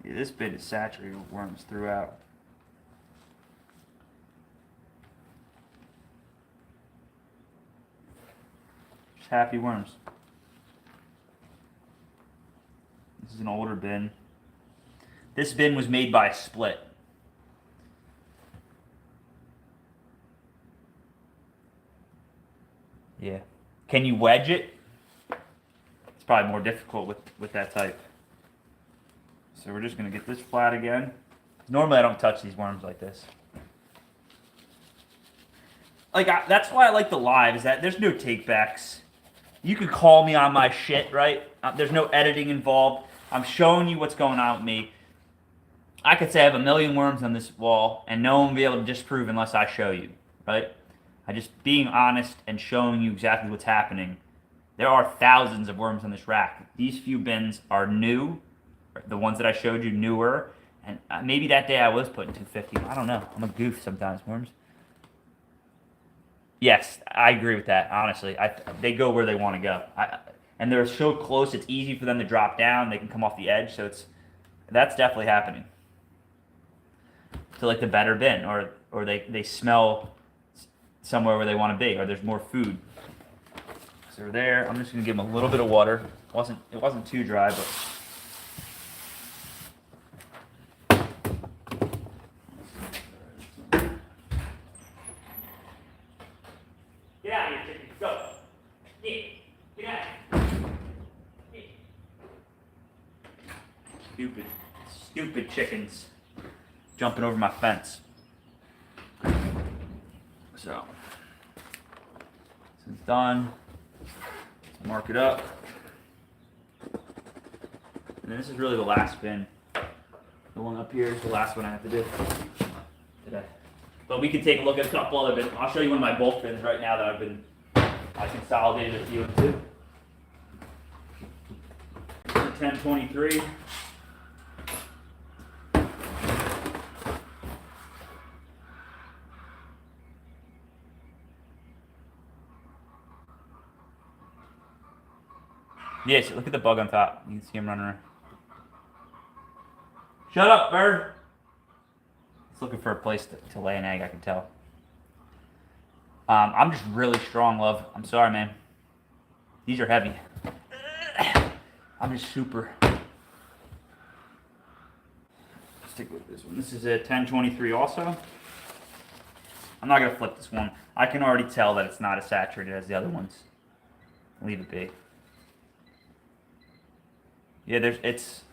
Yeah, this bit is saturated with worms throughout. Just happy worms. This is an older bin. This bin was made by Split. Yeah. Can you wedge it? It's probably more difficult with that type. So we're just going to get this flat again. Normally I don't touch these worms like this. Like, that's why I like the live, is that there's no takebacks. You could call me on my shit, right? There's no editing involved. I'm showing you what's going on with me. I could say I have 1 million worms on this wall, and no one will be able to disprove unless I show you, right? I just being honest and showing you exactly what's happening. There are thousands of worms on this rack. These few bins are new. The ones that I showed you, newer. And maybe that day I was putting 250. I don't know. I'm a goof sometimes, worms. Yes, I agree with that, honestly. They go where they want to go. And they're so close, it's easy for them to drop down. They can come off the edge, so that's definitely happening. To like the better bin, or they smell somewhere where they want to be, or there's more food. So they're there. I'm just going to give them a little bit of water. It wasn't too dry, but... Get out of here, chicken. Go. Get out. Stupid chickens jumping over my fence. So, this is done. Let's mark it up. And then this is really the last bin. The one up here is the last one I have to do today. But we can take a look at a couple other bins. I'll show you one of my bulk bins right now that I consolidated a few into. 1023. Yes, look at the bug on top. You can see him running around. Shut up, bird. It's looking for a place to lay an egg, I can tell. I'm just really strong, love. I'm sorry, man. These are heavy. I'm just super. Stick with this one. This is a 1023 also. I'm not going to flip this one. I can already tell that it's not as saturated as the other ones. Leave it be. Yeah, it's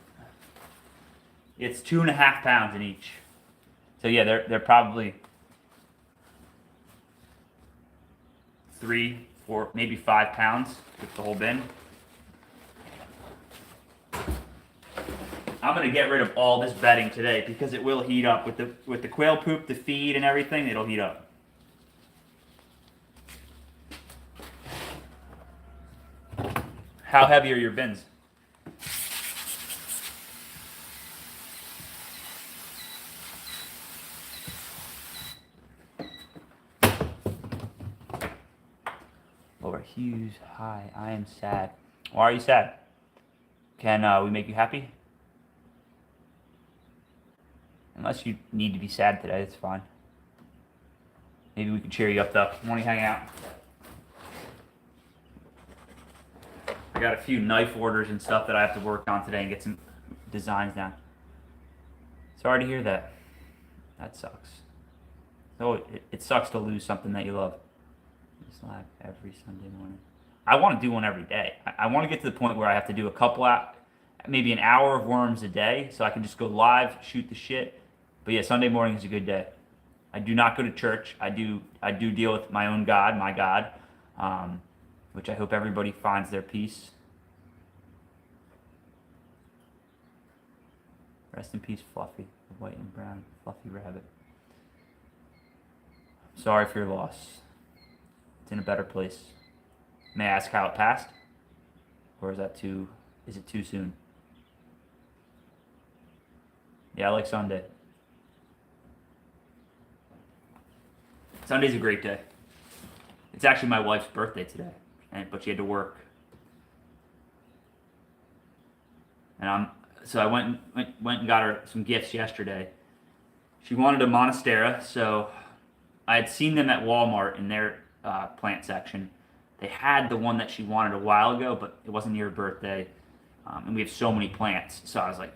2.5 pounds in each. So yeah, they're probably 3, 4, maybe 5 pounds with the whole bin. I'm gonna get rid of all this bedding today because it will heat up with the quail poop, the feed, and everything. It'll heat up. How heavy are your bins? Laura Hughes, hi, I am sad. Why are you sad? Can we make you happy? Unless you need to be sad today, it's fine. Maybe we can cheer you up though. Want to hang out? I got a few knife orders and stuff that I have to work on today and get some designs down. Sorry to hear that. That sucks. So it sucks to lose something that you love. Just live every Sunday morning. I want to do one every day. I want to get to the point where I have to do a couple maybe an hour of worms a day, so I can just go live, shoot the shit. But yeah, Sunday morning is a good day. I do not go to church. I do deal with my own God, my God, which I hope everybody finds their peace. Rest in peace, Fluffy, the white and brown fluffy rabbit. Sorry for your loss. It's in a better place. May I ask how it passed? Or is it too soon? Yeah, I like Sunday. Sunday's a great day. It's actually my wife's birthday today, but she had to work. And so I went and got her some gifts yesterday. She wanted a Monstera, so I had seen them at Walmart in their plant section. They had the one that she wanted a while ago, but it wasn't near her birthday. And we have so many plants, so I was like,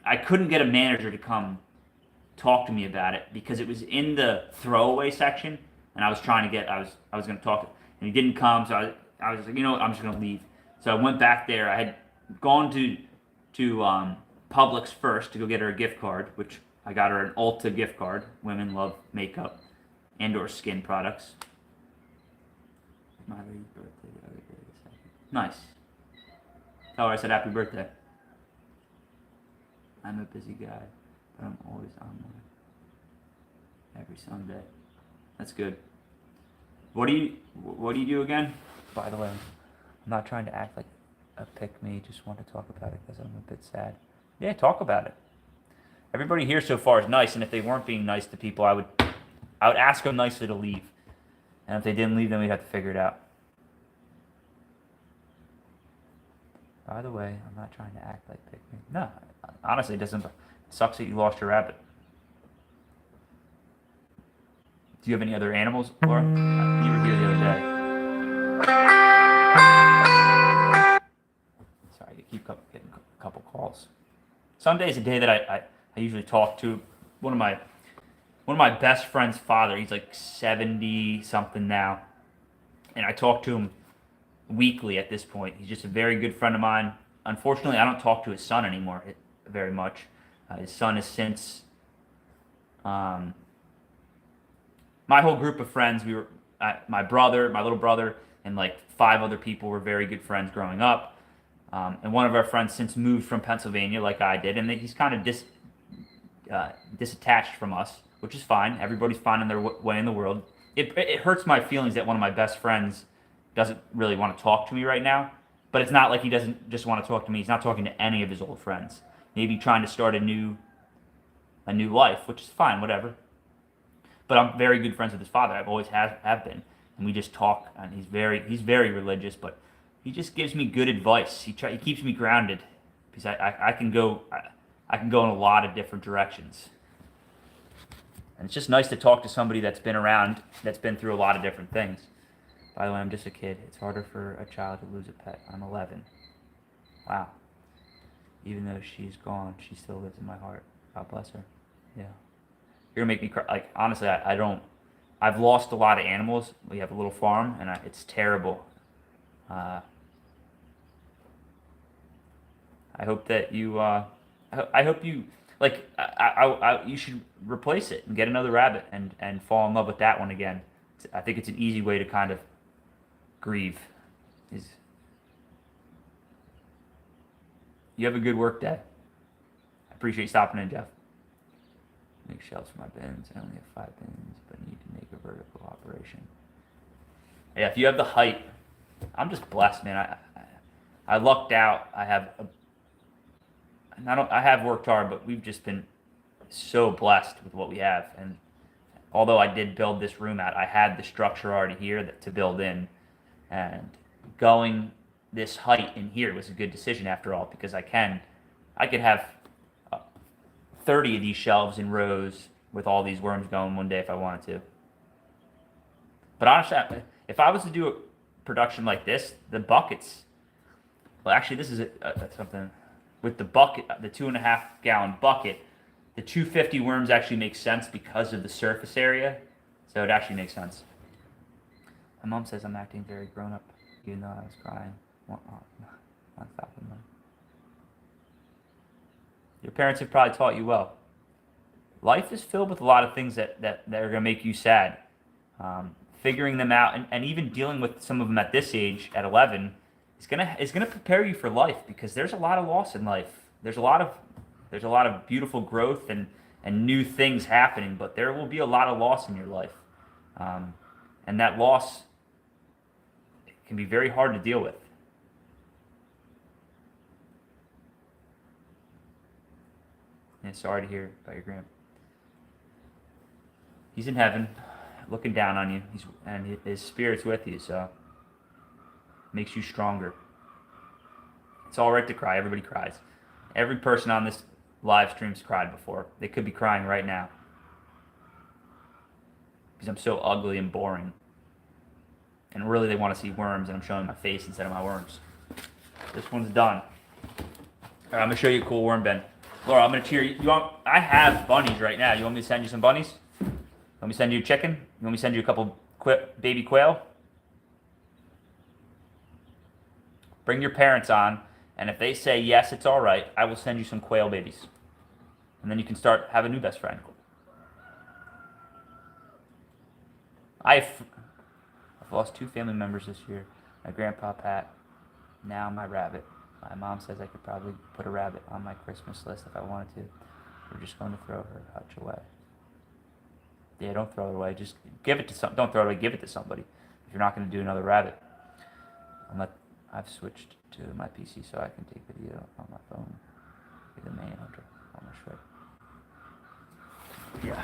I couldn't get a manager to come talk to me about it because it was in the throwaway section, and I was going to talk, and he didn't come, so I was like, you know what, I'm just going to leave. So I went back there. I had gone to Publix first to go get her a gift card, which I got her an Ulta gift card. Women love makeup and/or skin products. My birthday the other day. Nice. Tell her I said happy birthday. I'm a busy guy, but I'm always online. Every Sunday. That's good. What do you do again? By the way, I'm not trying to act like a pick-me. Just want to talk about it because I'm a bit sad. Yeah, talk about it. Everybody here so far is nice, and if they weren't being nice to people, I would ask them nicely to leave. And if they didn't leave, then we'd have to figure it out. By the way, I'm not trying to act like pick-me. No, honestly, it sucks that you lost your rabbit. Do you have any other animals, Laura? You were here the other day. Sorry, I keep getting a couple calls. Sunday is a day that I usually talk to one of my best friend's father. He's like 70 something now, and I talk to him weekly at this point. He's just a very good friend of mine. Unfortunately, I don't talk to his son anymore very much. His son has since my whole group of friends. We were my little brother, and like 5 other people were very good friends growing up. And one of our friends since moved from Pennsylvania, like I did, and he's kind of disattached from us, which is fine. Everybody's finding their way in the world. It hurts my feelings that one of my best friends doesn't really want to talk to me right now. But it's not like he doesn't just want to talk to me. He's not talking to any of his old friends. Maybe trying to start a new life, which is fine, whatever. But I'm very good friends with his father. I've always have been, and we just talk. And he's very religious, but he just gives me good advice. He keeps me grounded because I can go in a lot of different directions. And it's just nice to talk to somebody that's been around, that's been through a lot of different things. By the way, I'm just a kid. It's harder for a child to lose a pet. I'm 11. Wow. Even though she's gone, she still lives in my heart. God bless her. Yeah. You're gonna make me cry. Like, honestly, I don't. I've lost a lot of animals. We have a little farm, and it's terrible. I hope that you. I hope you like. You should replace it and get another rabbit and fall in love with that one again. I think it's an easy way to kind of grieve. Is you have a good work day. I appreciate you stopping in, Jeff. Make shelves for my bins. I only have 5 bins, but need to make a vertical operation. Yeah, if you have the height, I'm just blessed, man. I lucked out. I have worked hard, but we've just been so blessed with what we have. And although I did build this room out, I had the structure already here to build in, and going this height in here was a good decision after all, because I could have 30 of these shelves in rows with all these worms going one day if I wanted to. But honestly, if I was to do a production like this, the buckets, well, actually, this is something with the bucket, the 2.5 gallon bucket, the 250 worms actually make sense because of the surface area. So it actually makes sense. My mom says I'm acting very grown up, even though I was crying. Not stopping them. Your parents have probably taught you well. Life is filled with a lot of things that are going to make you sad. Figuring them out and even dealing with some of them at this age, at 11, is gonna prepare you for life, because there's a lot of loss in life. There's a lot of beautiful growth and new things happening, but there will be a lot of loss in your life, and that loss can be very hard to deal with. Yeah, sorry to hear about your grandpa. He's in heaven, looking down on you. And his spirit's with you, so makes you stronger. It's all right to cry. Everybody cries. Every person on this live stream's cried before. They could be crying right now because I'm so ugly and boring. And really, they want to see worms, and I'm showing my face instead of my worms. This one's done. All right, I'm gonna show you a cool worm bin. Laura, I'm gonna cheer you. I have bunnies right now. You want me to send you some bunnies? Want me to send you a chicken? You want me to send you a couple baby quail? Bring your parents on, and if they say yes, it's all right, I will send you some quail babies. And then you can have a new best friend. I've lost 2 family members this year. My grandpa, Pat, now my rabbit. My mom says I could probably put a rabbit on my Christmas list if I wanted to. We're just going to throw her hutch away. Yeah, don't throw it away. Just give it to don't throw it away. Give it to somebody. If you're not going to do another rabbit, I've switched to my PC so I can take video on my phone. Be the main hunter on my shred. Yeah,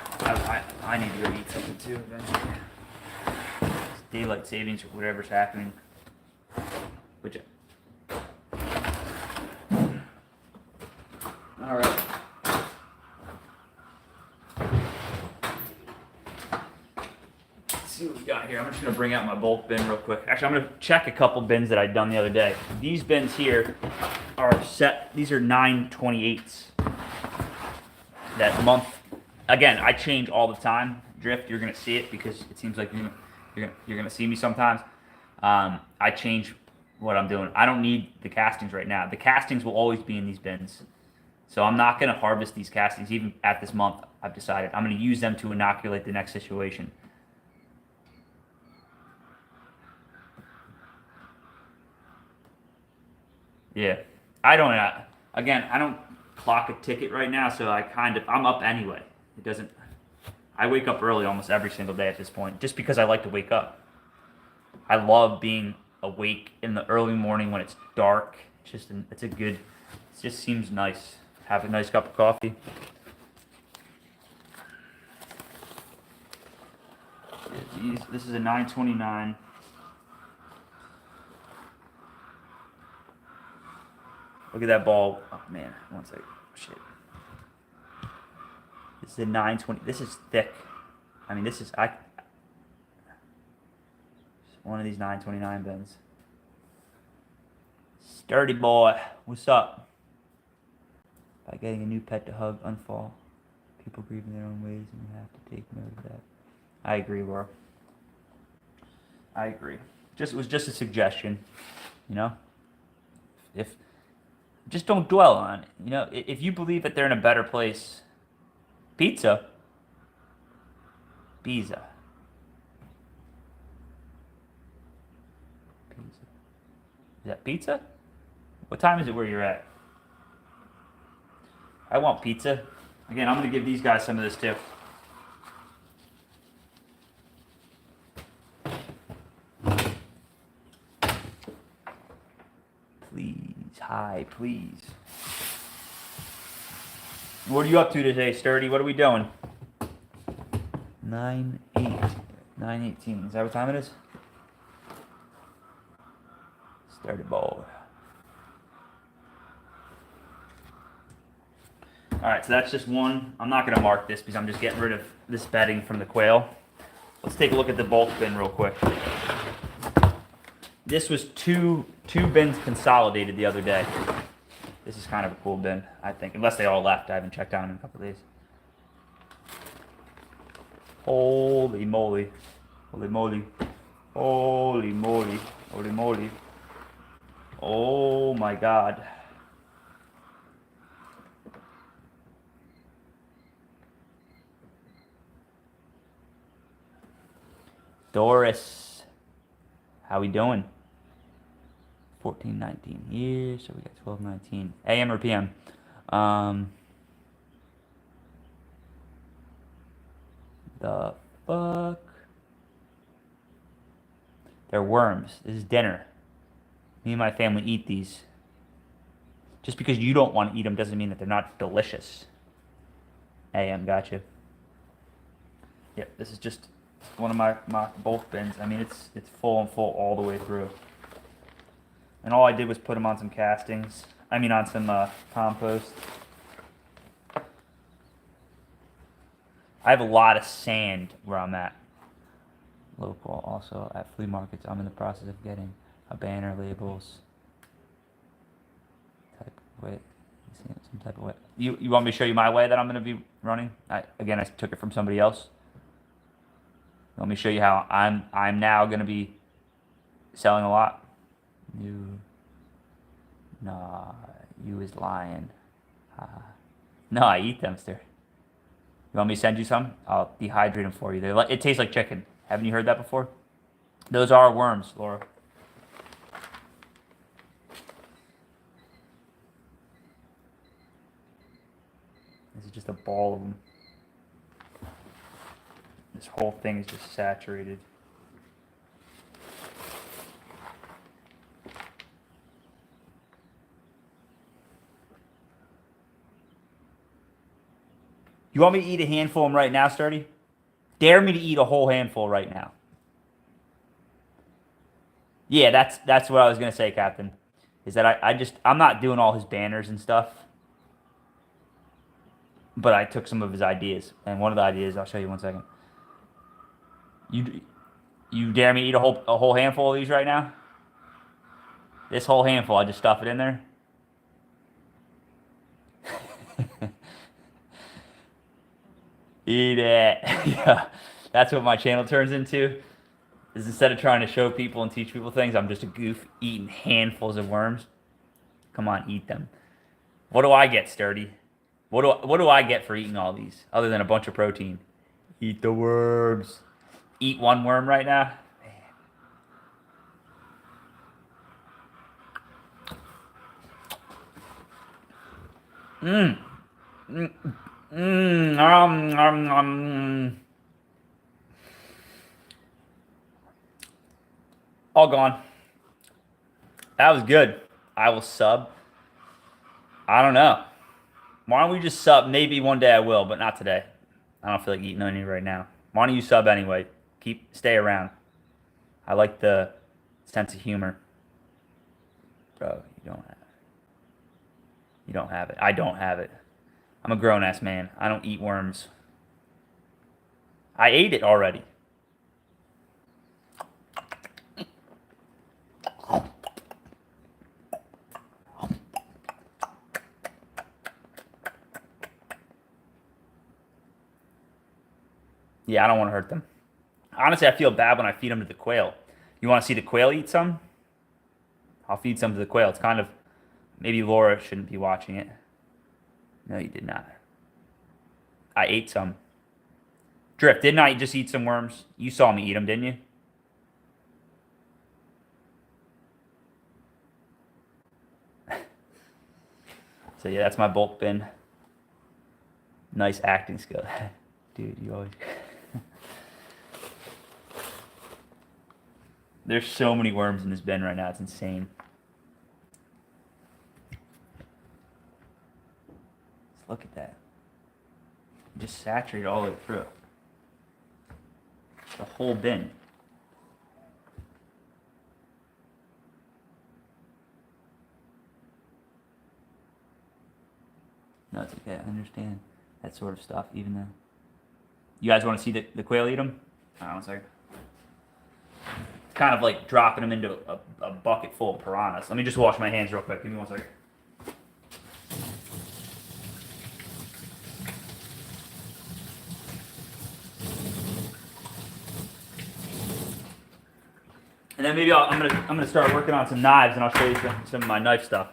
I need to go eat something too eventually. It's daylight savings or whatever's happening. Which. All right. See what we got here. I'm just going to bring out my bulk bin real quick. Actually, I'm going to check a couple bins that I'd done the other day. These bins here are set. These are 9/28. That month. Again, I change all the time. Drift, you're going to see it because it seems like you're going to see me sometimes. I change what I'm doing. I don't need the castings right now. The castings will always be in these bins. So I'm not going to harvest these castings even at this month. I've decided I'm going to use them to inoculate the next situation. Yeah, I don't clock a ticket right now, so I'm up anyway. It doesn't, I wake up early almost every single day at this point, just because I like to wake up. I love being awake in the early morning when it's dark. It just seems nice. Have a nice cup of coffee. This is a 9/29. Look at that ball. Oh man, one second. Shit. This is a 920. This is thick. I mean, this is one of these 929 bins. Sturdy boy, what's up? By getting a new pet to hug, unfall. People grieve in their own ways, and you have to take note of that. I agree, Laura. I agree. It was just a suggestion, you know. If just don't dwell on it, you know. If you believe that they're in a better place, pizza. Is that pizza? What time is it where you're at? I want pizza. Again, I'm going to give these guys some of this too. Please, hi, please. What are you up to today, Sturdy? What are we doing? 9:18. Is that what time it is? Sturdy ball. Alright, so that's just one. I'm not going to mark this because I'm just getting rid of this bedding from the quail. Let's take a look at the bulk bin real quick. This was two bins consolidated the other day. This is kind of a cool bin, I think. Unless they all left. I haven't checked on them in a couple of days. Holy moly. Holy moly. Holy moly. Holy moly. Oh my god. Doris, how we doing? 14:19 here, so we got 12:19. AM or PM? The fuck? They're worms. This is dinner. Me and my family eat these. Just because you don't want to eat them doesn't mean that they're not delicious. AM, gotcha. Yep, this is just one of my bulk bins. I mean, it's full and full all the way through. And all I did was put them on some castings. I mean, on some compost. I have a lot of sand where I'm at. Local, also at flea markets. I'm in the process of getting a banner, labels. Some type of way. You want me to show you my way that I'm going to be running? I took it from somebody else. Let me show you how I'm now going to be selling a lot. You is lying. No, I eat them, sir. You want me to send you some? I'll dehydrate them for you. It tastes like chicken. Haven't you heard that before? Those are worms, Laura. This is just a ball of them. This whole thing is just saturated. You want me to eat a handful of them right now, Sturdy? Dare me to eat a whole handful right now. Yeah, that's what I was gonna say, Captain. Is that I'm not doing all his banners and stuff. But I took some of his ideas. And one of the ideas, I'll show you 1 second. You dare me to eat a whole handful of these right now? This whole handful, I just stuff it in there. Eat it. Yeah, that's what my channel turns into. Is instead of trying to show people and teach people things, I'm just a goof eating handfuls of worms. Come on, eat them. What do I get, Sturdy? What do I get for eating all these, other than a bunch of protein? Eat the worms. Eat one worm right now. All gone. That was good. I will sub. I don't know. Why don't we just sub? Maybe one day I will, but not today. I don't feel like eating any right now. Why don't you sub anyway? Stay around. I like the sense of humor. Bro, you don't have it. I don't have it. I'm a grown-ass man. I don't eat worms. I ate it already. Yeah, I don't want to hurt them. Honestly, I feel bad when I feed them to the quail. You want to see the quail eat some? I'll feed some to the quail. It's kind of... Maybe Laura shouldn't be watching it. No, you did not. I ate some. Drift, didn't I just eat some worms? You saw me eat them, didn't you? So yeah, that's my bulk bin. Nice acting skill. Dude, you always... There's so many worms in this bin right now. It's insane. Let's look at that. Just saturate all the way through. The whole bin. No, it's okay. I understand that sort of stuff, even though... You guys want to see the quail eat them? Hold on one second. Kind of like dropping them into a bucket full of piranhas. Let me just wash my hands real quick. Give me one second. And then maybe I'm gonna start working on some knives, and I'll show you some of my knife stuff.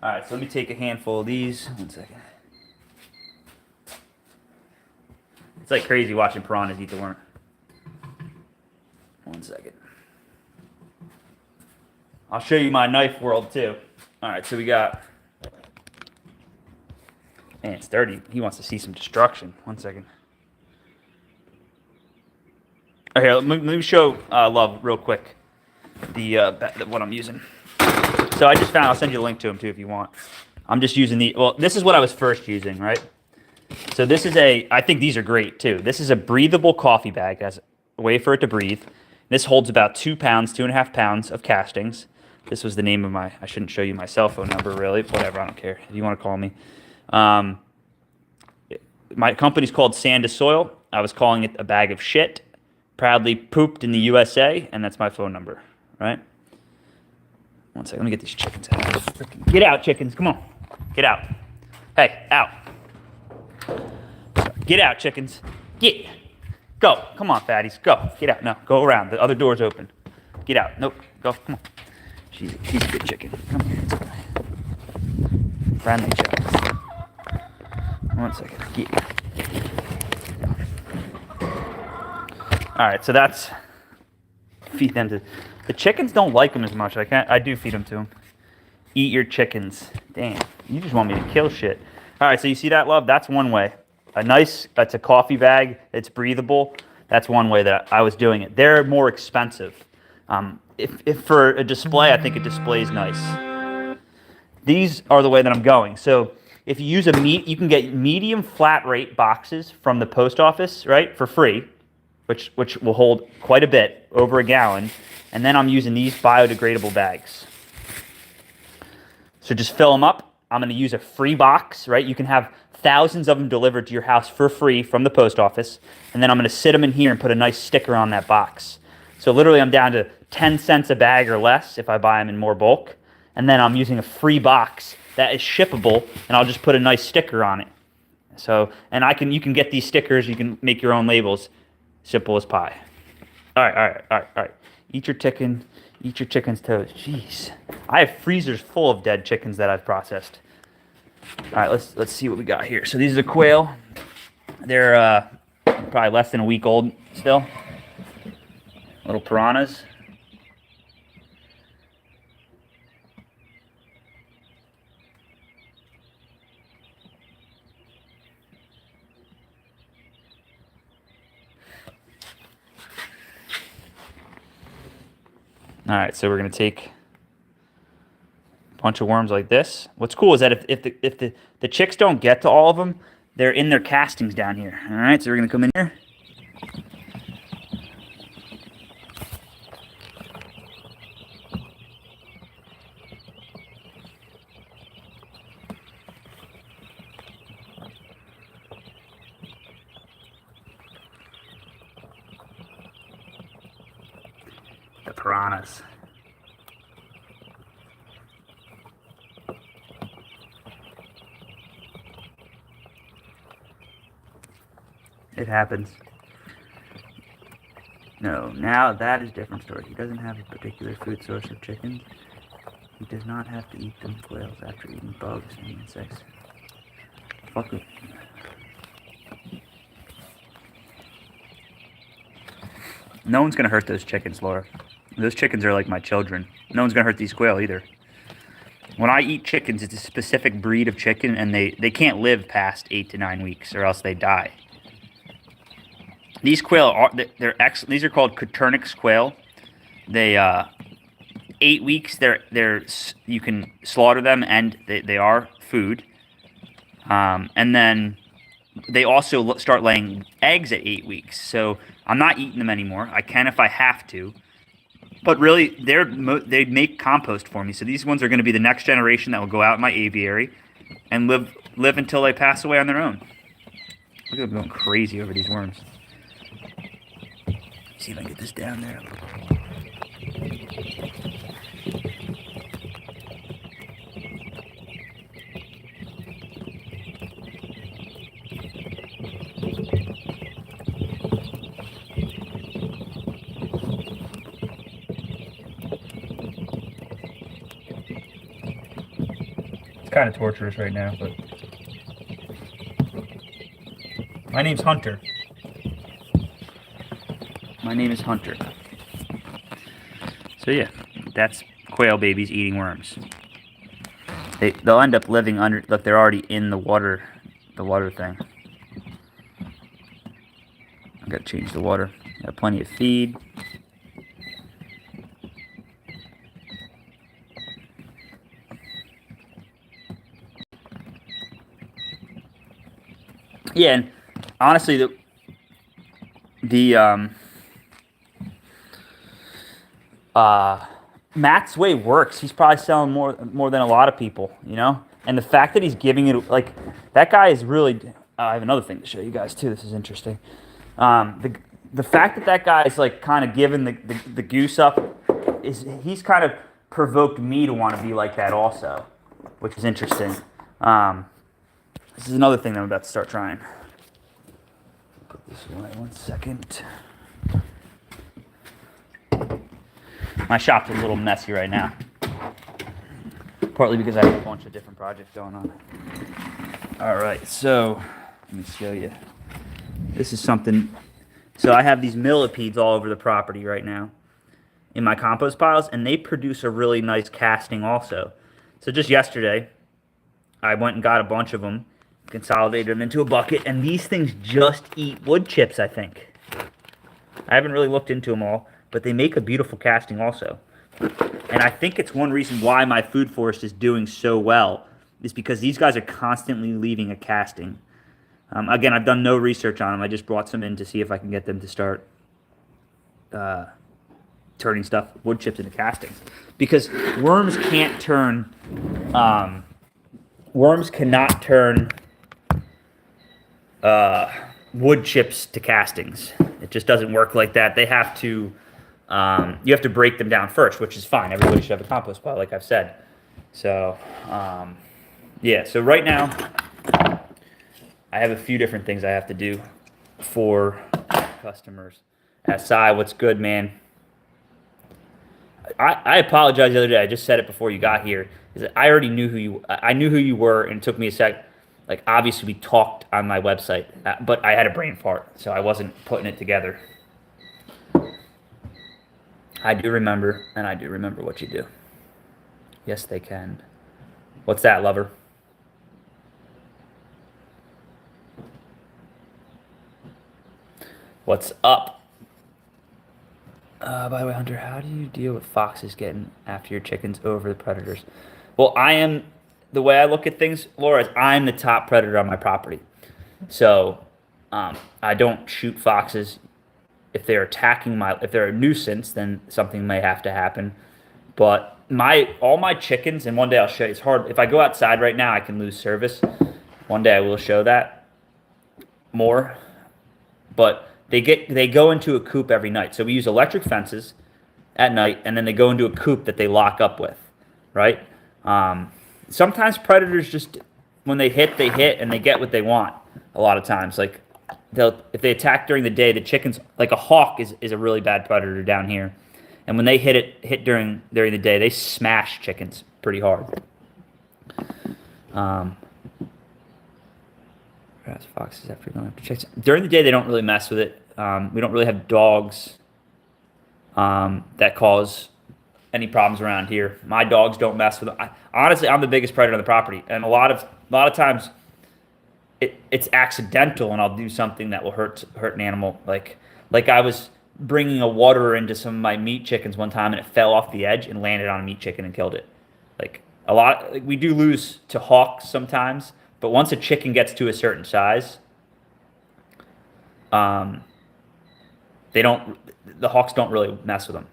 All right, so let me take a handful of these. One second. It's like crazy watching piranhas eat the worm. One second. I'll show you my knife world too. All right, so we got... Man, it's dirty. He wants to see some destruction. One second. All right, let me show Love real quick what I'm using. So I just found... I'll send you a link to them too if you want. I'm just using the... Well, this is what I was first using, right? So this is I think these are great too. This is a breathable coffee bag. It has a way for it to breathe. This holds about 2 pounds, 2.5 pounds of castings. This was the name of my... I shouldn't show you my cell phone number, really. Whatever, I don't care. If you want to call me. My company's called Sand to Soil. I was calling it a bag of shit. Proudly pooped in the USA, and that's my phone number, right? One second, let me get these chickens out. Get out, chickens. Come on. Get out. Hey, out. Get out, chickens. Get. Go. Come on, fatties. Go. Get out. No, go around. The other door's open. Get out. Nope. Go. Come on. She's a good chicken. Come here. Friendly chicken. One second. Get. All right, so that's... Feed them to... The chickens don't like them as much. I do feed them to them. Eat your chickens. Damn. You just want me to kill shit. All right, so you see that, Love? That's one way. That's a coffee bag. It's breathable. That's one way that I was doing it. They're more expensive. If for a display, I think a display is nice. These are the way that I'm going. So if you use you can get medium flat rate boxes from the post office, right, for free, which will hold quite a bit, over a gallon. And then I'm using these biodegradable bags. So just fill them up. I'm going to use a free box, right? You can have thousands of them delivered to your house for free from the post office. And then I'm going to sit them in here and put a nice sticker on that box. So literally I'm down to 10 cents a bag or less if I buy them in more bulk. And then I'm using a free box that is shippable, and I'll just put a nice sticker on it. So, and you can get these stickers, you can make your own labels. Simple as pie. All right. Eat your chicken's toes. Jeez. I have freezers full of dead chickens that I've processed. All right, let's see what we got here. So these are the quail. They're probably less than a week old still. Little piranhas. All right, so we're gonna take a bunch of worms like this. What's cool is that if the chicks don't get to all of them, they're in their castings down here. All right, so we're gonna come in here. the piranhas. It happens. No, now that is a different story. He doesn't have a particular food source of chickens. He does not have to eat them quails after eating bugs and insects. Fuck it. No one's gonna hurt those chickens, Laura. Those chickens are like my children. No one's gonna hurt these quail either. When I eat chickens, it's a specific breed of chicken, and they can't live past 8 to 9 weeks, or else they die. These quail are these are called Coturnix quail. They 8 weeks. You can slaughter them, and they are food. And then they also start laying eggs at 8 weeks. So I'm not eating them anymore. I can if I have to. But really, they make compost for me. So these ones are going to be the next generation that will go out in my aviary and live until they pass away on their own. Look at them going crazy over these worms. See if I can get this down there. It's kind of torturous right now, but my name's Hunter. My name is Hunter. So yeah, that's quail babies eating worms. They'll end up living under. Look, they're already in the water thing. I gotta change the water. Got plenty of feed. Yeah, and honestly, Matt's way works. He's probably selling more than a lot of people, you know? And the fact that he's giving it, like, that guy is really, I have another thing to show you guys too. This is interesting. The fact that guy is like kind of giving the goose up he's kind of provoked me to want to be like that also, which is interesting. This is another thing that I'm about to start trying. Put this away 1 second. My shop's a little messy right now. Partly because I have a bunch of different projects going on. Alright, so let me show you. This is something. So I have these millipedes all over the property right now in my compost piles, and they produce a really nice casting also. So just yesterday, I went and got a bunch of them, consolidated them into a bucket, and these things just eat wood chips, I think. I haven't really looked into them all, but they make a beautiful casting also. And I think it's one reason why my food forest is doing so well, is because these guys are constantly leaving a casting. Again, I've done no research on them. I just brought some in to see if I can get them to start turning wood chips into castings. Because worms can't turn, worms cannot turn wood chips to castings. It just doesn't work like that. They have to, you have to break them down first, which is fine. Everybody should have a compost pile, like I've said. So, yeah, so right now, I have a few different things I have to do for customers. SI, what's good, man? I apologize the other day. I just said it before you got here. Is that I already knew I knew who you were, and it took me a sec. Like, obviously, we talked on my website, but I had a brain fart, so I wasn't putting it together. I do remember, and I do remember what you do. Yes, they can. What's that, lover? What's up? By the way, Hunter, how do you deal with foxes getting after your chickens over the predators? Well, the way I look at things, Laura, is I'm the top predator on my property. So, I don't shoot foxes. If they're if they're a nuisance, then something may have to happen. But all my chickens, and one day I'll show you, it's hard. If I go outside right now, I can lose service. One day I will show that more. But they go into a coop every night. So we use electric fences, at night, and then they go into a coop that they lock up with, right? Sometimes predators just, when they hit, and they get what they want. A lot of times, like if they attack during the day, the chickens, like a hawk is a really bad predator down here, and when they hit during the day, they smash chickens pretty hard. Grass foxes after going after chicks. During the day, they don't really mess with it. We don't really have dogs that cause any problems around here. My dogs don't mess with them. Honestly, I'm the biggest predator on the property, and a lot of times it's accidental, and I'll do something that will hurt an animal. Like I was bringing a waterer into some of my meat chickens one time, and it fell off the edge and landed on a meat chicken and killed it. Like we do lose to hawks sometimes, but once a chicken gets to a certain size, the hawks don't really mess with them.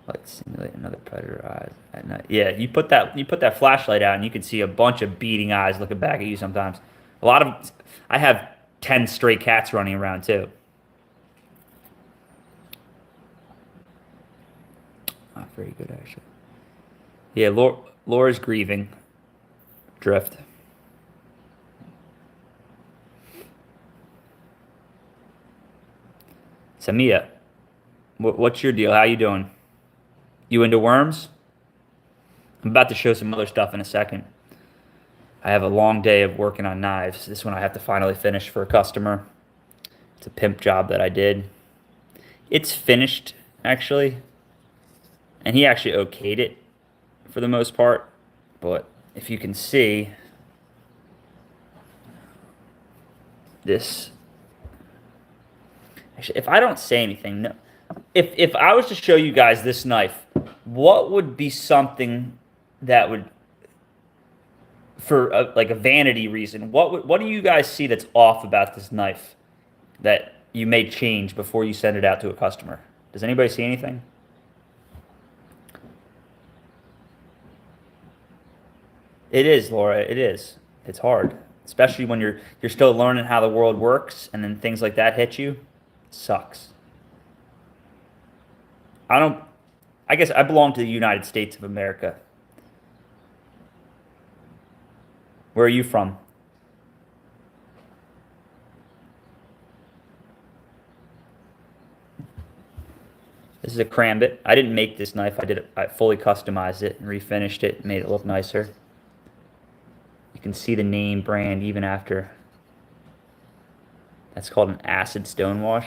Let's simulate another predator eyes at night. Yeah, you put that flashlight out, and you can see a bunch of beating eyes looking back at you sometimes. I have 10 stray cats running around too. Not very good, actually. Yeah, Laura's grieving. Drift. Samia, what's your deal? How you doing? You into worms? I'm about to show some other stuff in a second. I have a long day of working on knives. This one I have to finally finish for a customer. It's a pimp job that I did. It's finished, actually. And he actually okayed it for the most part. But if you can see, this... Actually, if I don't say anything, no. If I was to show you guys this knife, what would be something that would, for like a vanity reason, what do you guys see that's off about this knife that you may change before you send it out to a customer? Does anybody see anything? It is, Laura. It is. It's hard, especially when you're still learning how the world works, and then things like that hit you. It sucks. I guess I belong to the United States of America. Where are you from? This is a crambit. I didn't make this knife. I fully customized it and refinished it and made it look nicer. You can see the name brand even after. That's called an acid stonewash.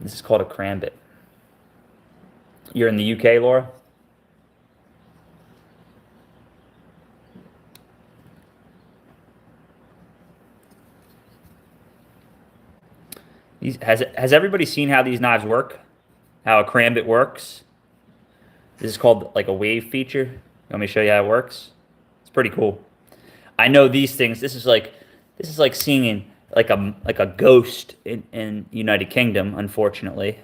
This is called a crambit. You're in the UK, Laura? Has everybody seen how these knives work? How a crambit works? This is called like a wave feature. You want me to show you how it works? It's pretty cool. I know these things. This is like seeing like a ghost in United Kingdom, unfortunately.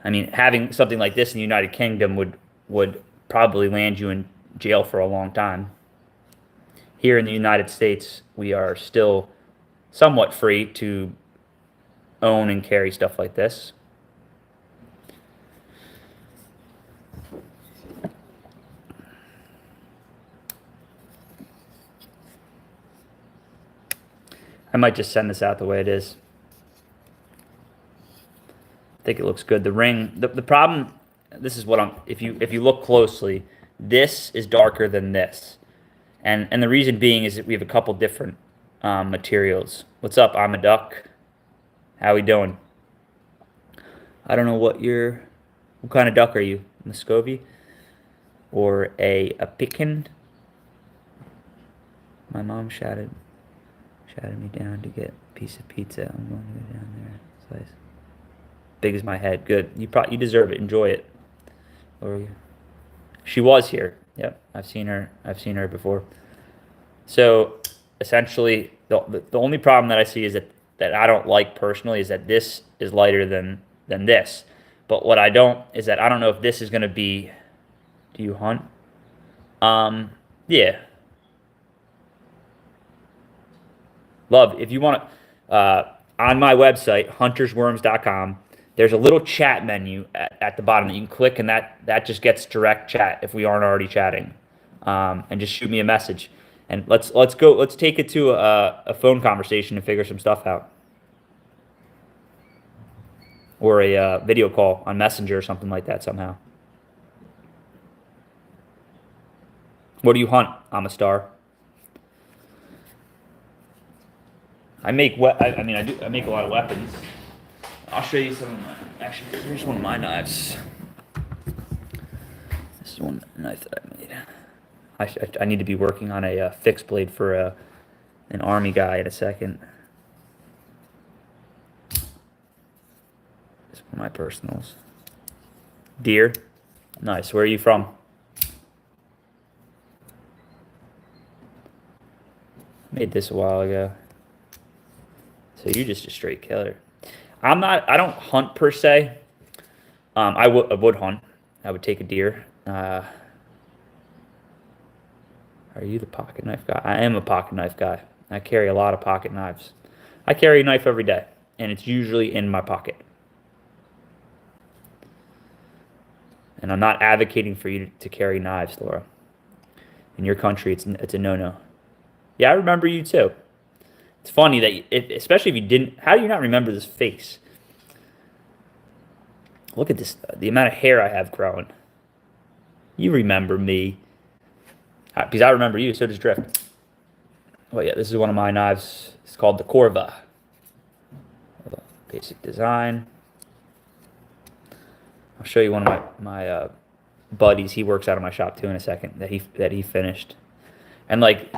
I mean, having something like this in the United Kingdom would probably land you in jail for a long time. Here in the United States, we are still somewhat free to own and carry stuff like this. I might just send this out the way it is. I think it looks good. The ring, the problem, this is what if you look closely, this is darker than this. And the reason being is that we have a couple different materials. What's up, I'm a duck? How we doing? I don't know what kind of duck are you? Muscovy? Or a pikin? My mom shouted me down to get a piece of pizza. I'm going to go down there. Slice. Big as my head. Good. You deserve it. Enjoy it. Or she was here. Yep. I've seen her before. So essentially, the only problem that I see is that I don't like personally is that this is lighter than this. But what I don't is that I don't know if this is going to be. Do you hunt? Yeah. Love, if you want to, on my website, HuntersWorms.com, there's a little chat menu at the bottom that you can click, and that just gets direct chat if we aren't already chatting, and just shoot me a message, and let's take it to a phone conversation and figure some stuff out, or a video call on Messenger or something like that somehow. What do you hunt? I'm a star. I make I mean I make a lot of weapons. I'll show you some of my, actually, here's one of my knives. This is one knife that I made. I need to be working on a fixed blade for an army guy in a second. This is one of my personals. Deer. Nice. Where are you from? Made this a while ago. So you're just a straight killer. I don't hunt per se. I would hunt. I would take a deer. Are you the pocket knife guy? I am a pocket knife guy. I carry a lot of pocket knives. I carry a knife every day, and it's usually in my pocket. And I'm not advocating for you to carry knives, Laura. In your country, it's a no-no. Yeah, I remember you too. It's funny that, especially if you didn't, how do you not remember this face? Look at this, the amount of hair I have growing. You remember me. Because I remember you, so does Drift. Oh yeah, this is one of my knives. It's called the Corva. Basic design. I'll show you one of my buddies. He works out of my shop too in a second that he finished. And like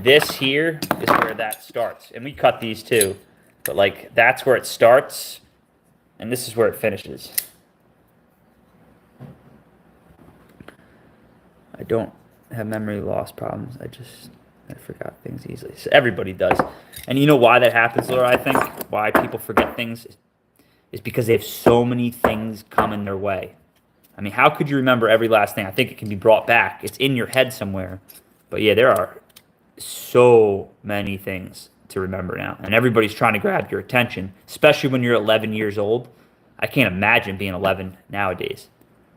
this here is where that starts. And we cut these too. But like that's where it starts. And this is where it finishes. I don't have memory loss problems. I forgot things easily. So everybody does. And you know why that happens, Laura, I think? Why people forget things is because they have so many things coming their way. I mean, how could you remember every last thing? I think it can be brought back. It's in your head somewhere. But yeah, there are so many things to remember now. And everybody's trying to grab your attention, especially when you're 11 years old. I can't imagine being 11 nowadays.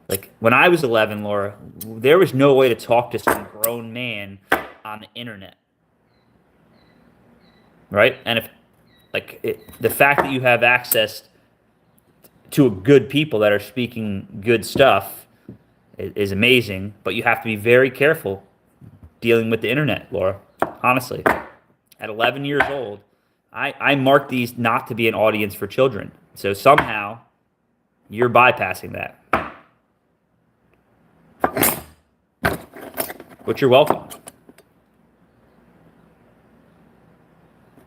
Like, when I was 11, Laura, there was no way to talk to some grown man on the internet. Right? And the fact that you have access to good people that are speaking good stuff is amazing, but you have to be very careful dealing with the internet, Laura. Honestly, at 11 years old, I marked these not to be an audience for children. So somehow, you're bypassing that. But you're welcome.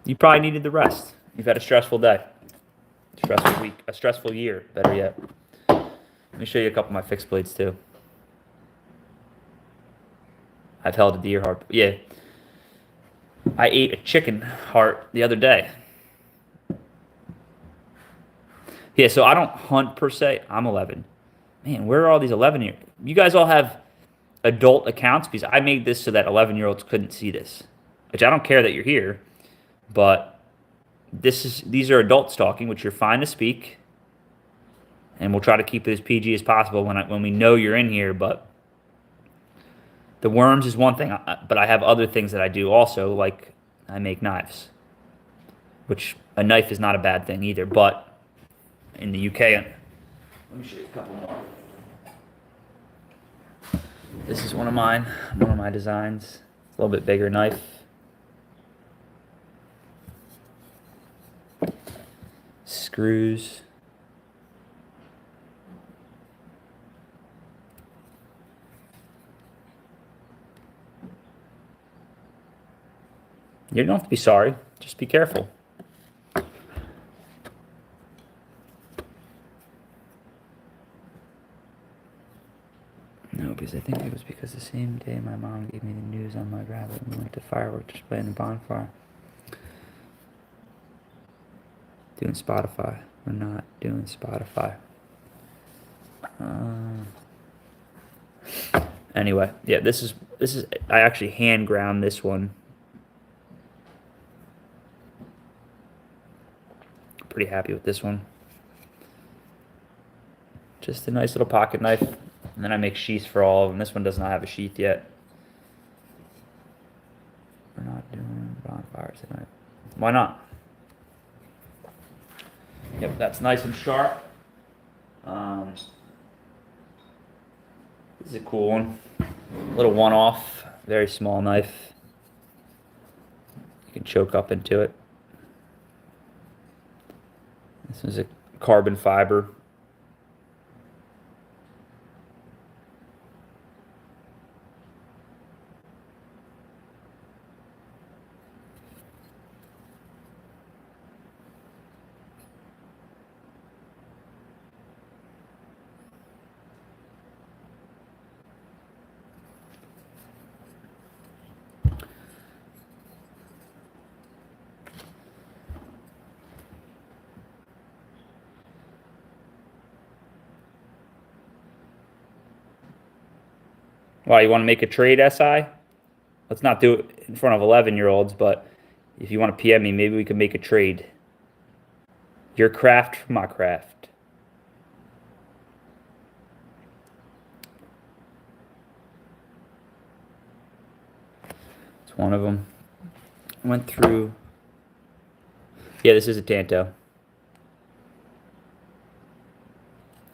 You probably needed the rest. You've had a stressful day, stressful week, a stressful year, better yet. Let me show you a couple of my fixed blades too. I've held a deer heart. Yeah. I ate a chicken heart the other day. Yeah, so I don't hunt per se. I'm 11. Man, where are all these 11-year? You guys all have adult accounts? Because I made this so that 11-year-olds couldn't see this. Which I don't care that you're here, but these are adults talking, which you're fine to speak. And we'll try to keep it as PG as possible when we know you're in here, but the worms is one thing, but I have other things that I do also, like I make knives, which a knife is not a bad thing either, but in the UK, let me show you a couple more. This is one of my designs. It's a little bit bigger knife. Screws. You don't have to be sorry. Just be careful. No, because I think it was because the same day my mom gave me the news on my rabbit and we went to fireworks display in the bonfire. Doing Spotify. We're not doing Spotify. Anyway, yeah, this is I actually hand ground this one. pretty happy with this one. Just a nice little pocket knife. And then I make sheaths for all of them. This one does not have a sheath yet. We're not doing bonfires tonight. Why not? Yep, that's nice and sharp. This is a cool one. A little one-off, very small knife. You can choke up into it. This is a carbon fiber. Well, you want to make a trade, SI? Let's not do it in front of 11-year-olds, but if you want to PM me, maybe we can make a trade. Your craft for my craft. It's one of them. I went through. Yeah, this is a Tanto.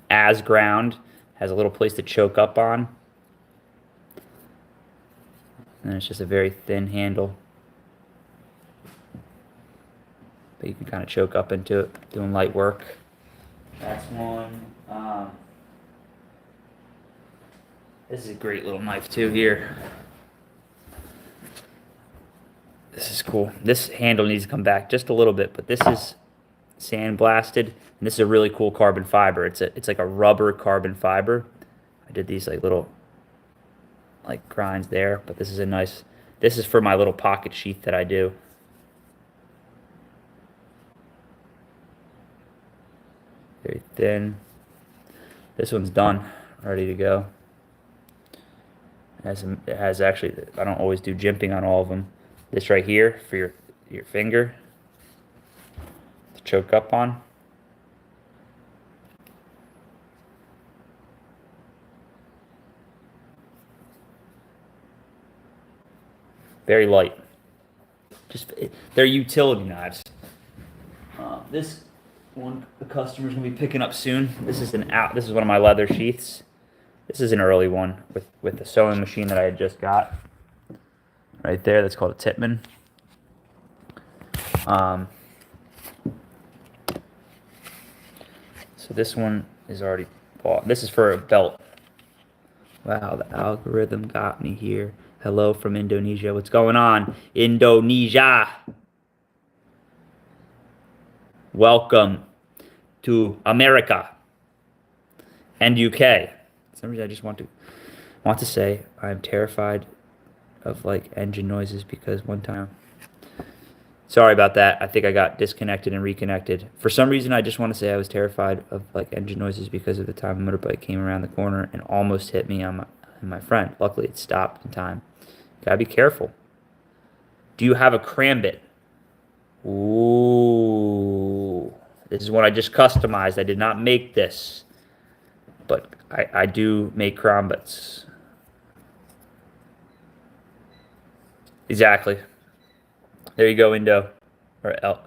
As ground, has a little place to choke up on. And it's just a very thin handle. But you can kind of choke up into it, doing light work. That's one. This is a great little knife too here. This is cool. This handle needs to come back just a little bit, but this is sandblasted, and this is a really cool carbon fiber. It's like a rubber carbon fiber. I did these like little grinds there, but this is a nice. This is for my little pocket sheath that I do. Very thin. This one's done, ready to go. It has actually. I don't always do jimping on all of them. This right here for your finger to choke up on. Very light. They're utility knives. This one the customer's gonna be picking up soon. This is This is one of my leather sheaths. This is an early one with the sewing machine that I had just got. Right there, that's called a Titman. So this one is already bought. This is for a belt. Wow, the algorithm got me here. Hello from Indonesia. What's going on? Indonesia. Welcome to America and UK. For some reason, I just want to say I'm terrified of engine noises because one time. Sorry about that. I think I got disconnected and reconnected. For some reason, I just want to say I was terrified of engine noises because of the time a motorbike came around the corner and almost hit me on my friend. Luckily, it stopped in time. Gotta be careful. Do you have a crambit? Ooh. This is one I just customized. I did not make this. But I do make crambits. Exactly. There you go, Indo. Or L.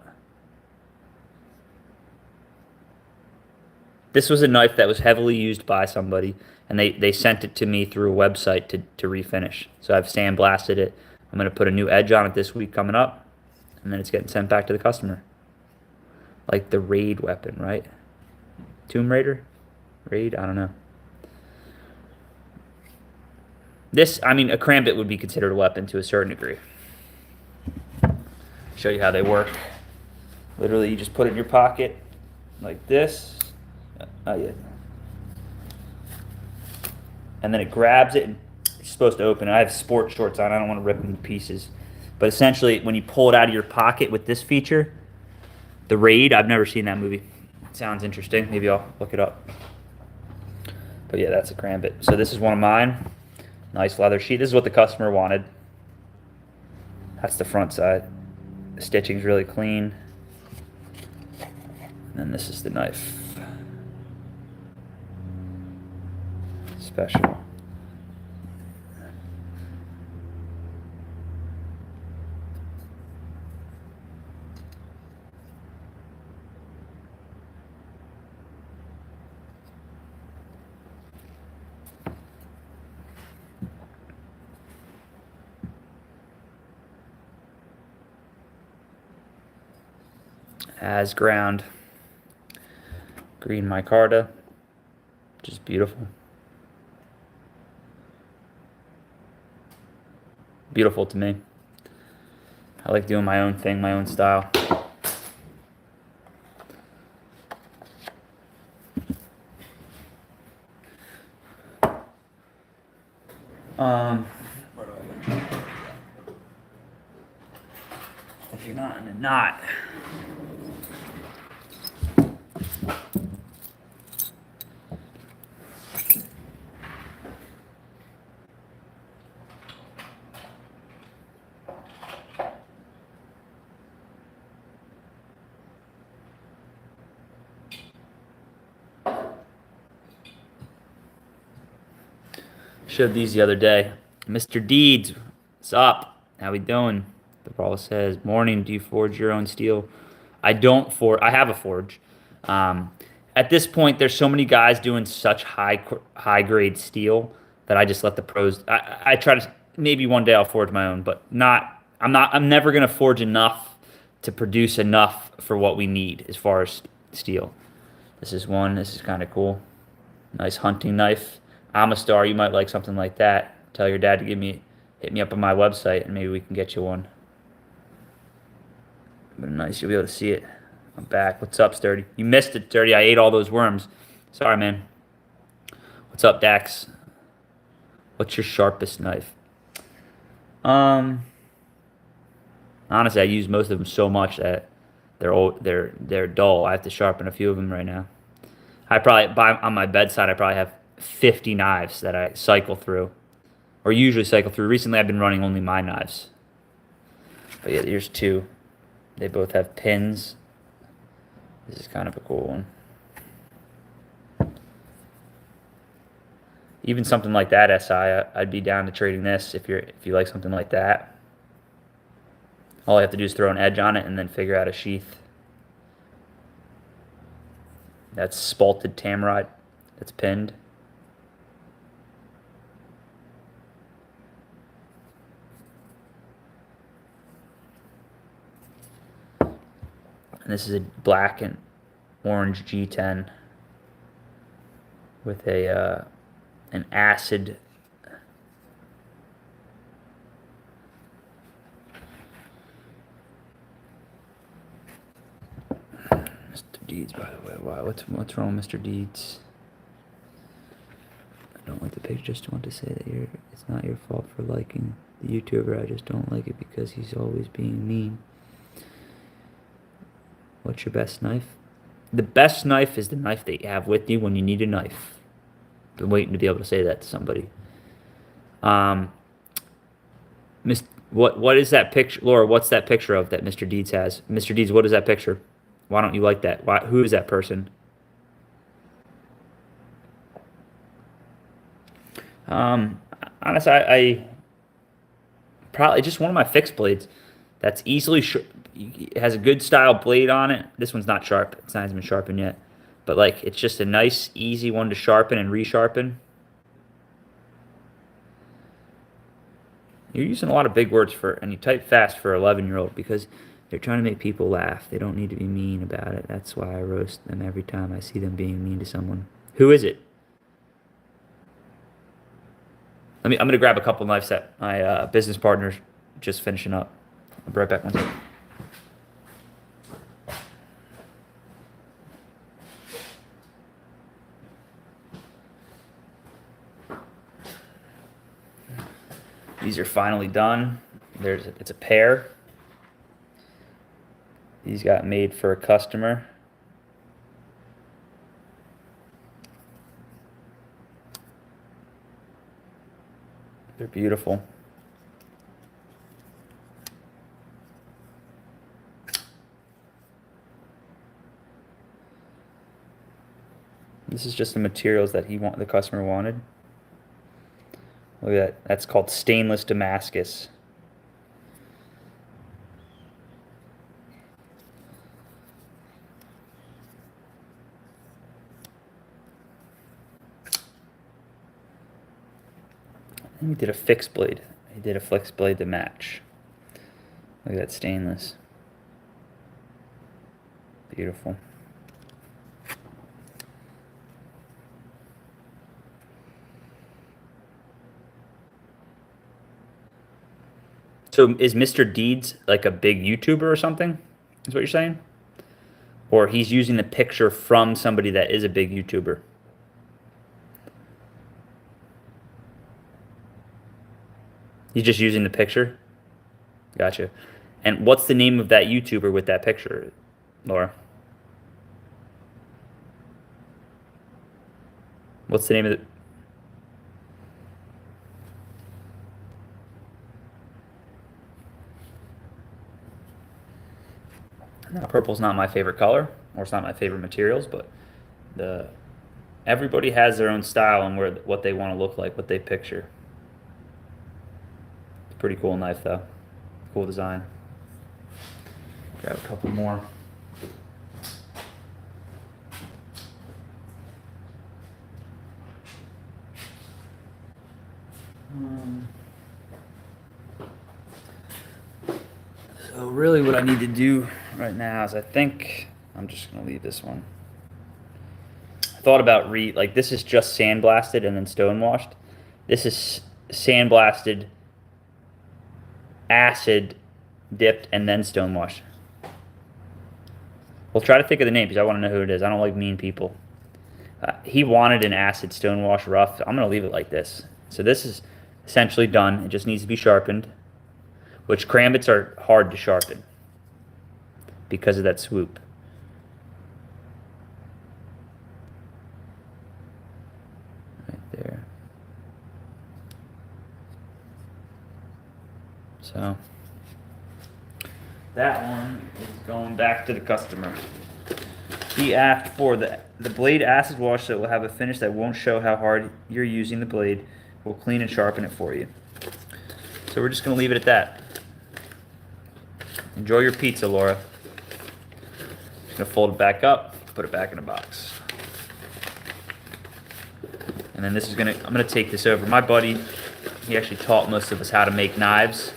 This was a knife that was heavily used by somebody, and they sent it to me through a website to refinish. So I've sandblasted it. I'm going to put a new edge on it this week coming up, and then it's getting sent back to the customer. Like the raid weapon, right? Tomb Raider? Raid? I don't know. This, I mean, a crambit would be considered a weapon to a certain degree. Show you how they work. Literally, you just put it in your pocket like this. Oh, yeah. And then it grabs it, and you're supposed to open it. I have sports shorts on. I don't want to rip them to pieces. But essentially, when you pull it out of your pocket with this feature, the Raid, I've never seen that movie. It sounds interesting. Maybe I'll look it up. But yeah, that's a crambit. So this is one of mine. Nice leather sheet. This is what the customer wanted. That's the front side. The stitching's really clean. And then this is the knife. Special. As ground. Green micarta. Just beautiful. Beautiful to me. I like doing my own thing, my own style. If you're not in a knot. Showed these the other day. Mr. Deeds, what's up? How we doing? The brawl says, morning, do you forge your own steel? I don't forge. I have a forge. At this point, there's so many guys doing such high grade steel that I just let the pros. I try to, maybe one day I'll forge my own, but not. I'm never gonna forge enough to produce enough for what we need as far as steel. This is one. This is kind of cool. Nice hunting knife. I'm a star. You might like something like that. Tell your dad to hit me up on my website, and maybe we can get you one. But nice, you'll be able to see it. I'm back. What's up, Sturdy? You missed it, Sturdy. I ate all those worms. Sorry, man. What's up, Dax? What's your sharpest knife? Honestly, I use most of them so much that they're dull. I have to sharpen a few of them right now. I probably on my bedside. I probably have 50 knives that I cycle through, or usually cycle through. Recently, I've been running only my knives. But yeah, here's two. They both have pins. This is kind of a cool one. Even something like that, SI, I'd be down to trading this if you like something like that. All I have to do is throw an edge on it and then figure out a sheath. That's spalted tamarite. That's pinned. And this is a black and orange G10 with a an acid Mr. Deeds, by the way. Wow, what's wrong with Mr. Deeds? I don't like the picture. Just want to say that it's not your fault for liking the YouTuber. I just don't like it because he's always being mean. What's your best knife? The best knife is the knife that you have with you when you need a knife. Been waiting to be able to say that to somebody. What is that picture, Laura? What's that picture of that Mr. Deeds has? Mr. Deeds, what is that picture? Why don't you like that? Who is that person? Honestly, I probably just one of my fixed blades. That's easily it has a good style blade on it. This one's not sharp. It's not even sharpened yet. But like, it's just a nice, easy one to sharpen and resharpen. You're using a lot of big words and you type fast for an 11-year-old because they're trying to make people laugh. They don't need to be mean about it. That's why I roast them every time I see them being mean to someone. Who is it? I'm going to grab a couple knives that my business partner's just finishing up. I'll be right back. One second. These are finally done. It's a pair. These got made for a customer. They're beautiful. This is just the materials that the customer wanted. Look at that. That's called stainless Damascus. And we did a fixed blade. He did a fixed blade to match. Look at that stainless. Beautiful. So is Mr. Deeds like a big YouTuber or something? Is what you're saying? Or he's using the picture from somebody that is a big YouTuber? He's just using the picture? Gotcha. And what's the name of that YouTuber with that picture, Laura? What's the name of it? Now, purple's not my favorite color, or it's not my favorite materials, but everybody has their own style and what they want to look like, what they picture. It's a pretty cool knife, though. Cool design. Grab a couple more. So really what I need to do right now is I think I'm just going to leave this one. I thought about like this is just sandblasted and then stonewashed. This is sandblasted, acid dipped, and then stonewashed. We'll try to think of the name because I want to know who it is. I don't like mean people. He wanted an acid stonewash rough. I'm going to leave it like this. So this is essentially done. It just needs to be sharpened, which karambits are hard to sharpen because of that swoop. Right there. So that one is going back to the customer. He asked for the blade acid wash that will have a finish that won't show how hard you're using the blade. We'll clean and sharpen it for you. So we're just going to leave it at that. Enjoy your pizza, Laura. Just going to fold it back up, put it back in a box. And then this is I'm going to take this over. My buddy, he actually taught most of us how to make knives.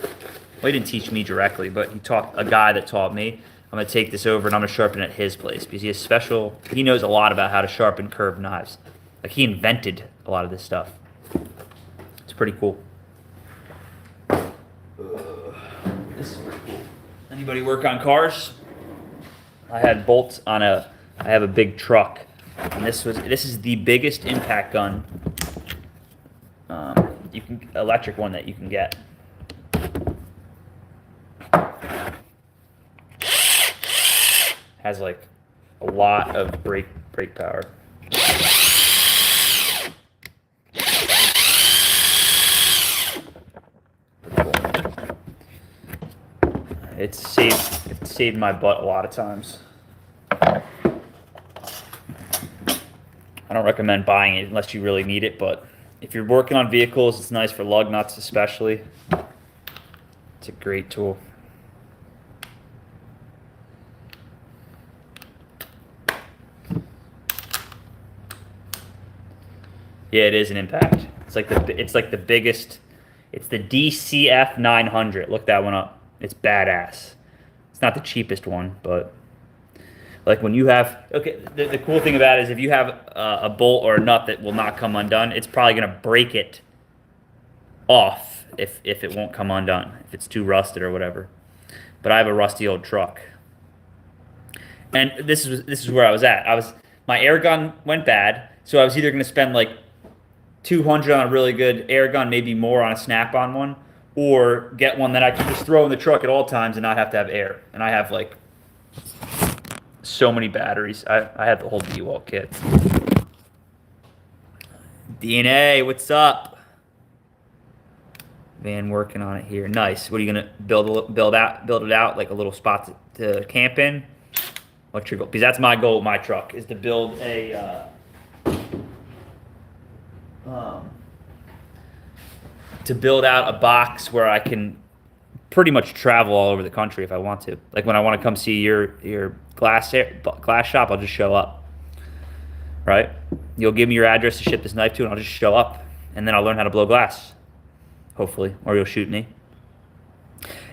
Well, he didn't teach me directly, but he taught a guy that taught me. I'm going to take this over and I'm going to sharpen it at his place because he knows a lot about how to sharpen curved knives. Like he invented a lot of this stuff. It's pretty cool. This is pretty cool. Anybody work on cars? I had bolts on I have a big truck, and this is the biggest impact gun, electric one that you can get. Has like a lot of brake power. It's saved my butt a lot of times. I don't recommend buying it unless you really need it, but if you're working on vehicles, it's nice for lug nuts especially. It's a great tool. Yeah, it is an impact. It's like the biggest. It's the DCF 900. Look that one up. It's badass. It's not the cheapest one, but like when you have the cool thing about it is if you have a bolt or a nut that will not come undone, it's probably gonna break it off if it won't come undone, if it's too rusted or whatever. But I have a rusty old truck, and this is where I was at. My air gun went bad, so I was either gonna spend like $200 on a really good air gun, maybe more on a snap-on one, or get one that I can just throw in the truck at all times and not have to have air. And I have like so many batteries. I have the whole DeWalt kit. DNA, what's up? Van working on it here. Nice. What are you gonna build it out like a little spot to camp in? What's your goal? Because that's my goal with my truck is to build a um, to build out a box where I can pretty much travel all over the country if I want to. Like when I want to come see your glass shop, I'll just show up, right? You'll give me your address to ship this knife to, and I'll just show up, and then I'll learn how to blow glass, hopefully, or you'll shoot me.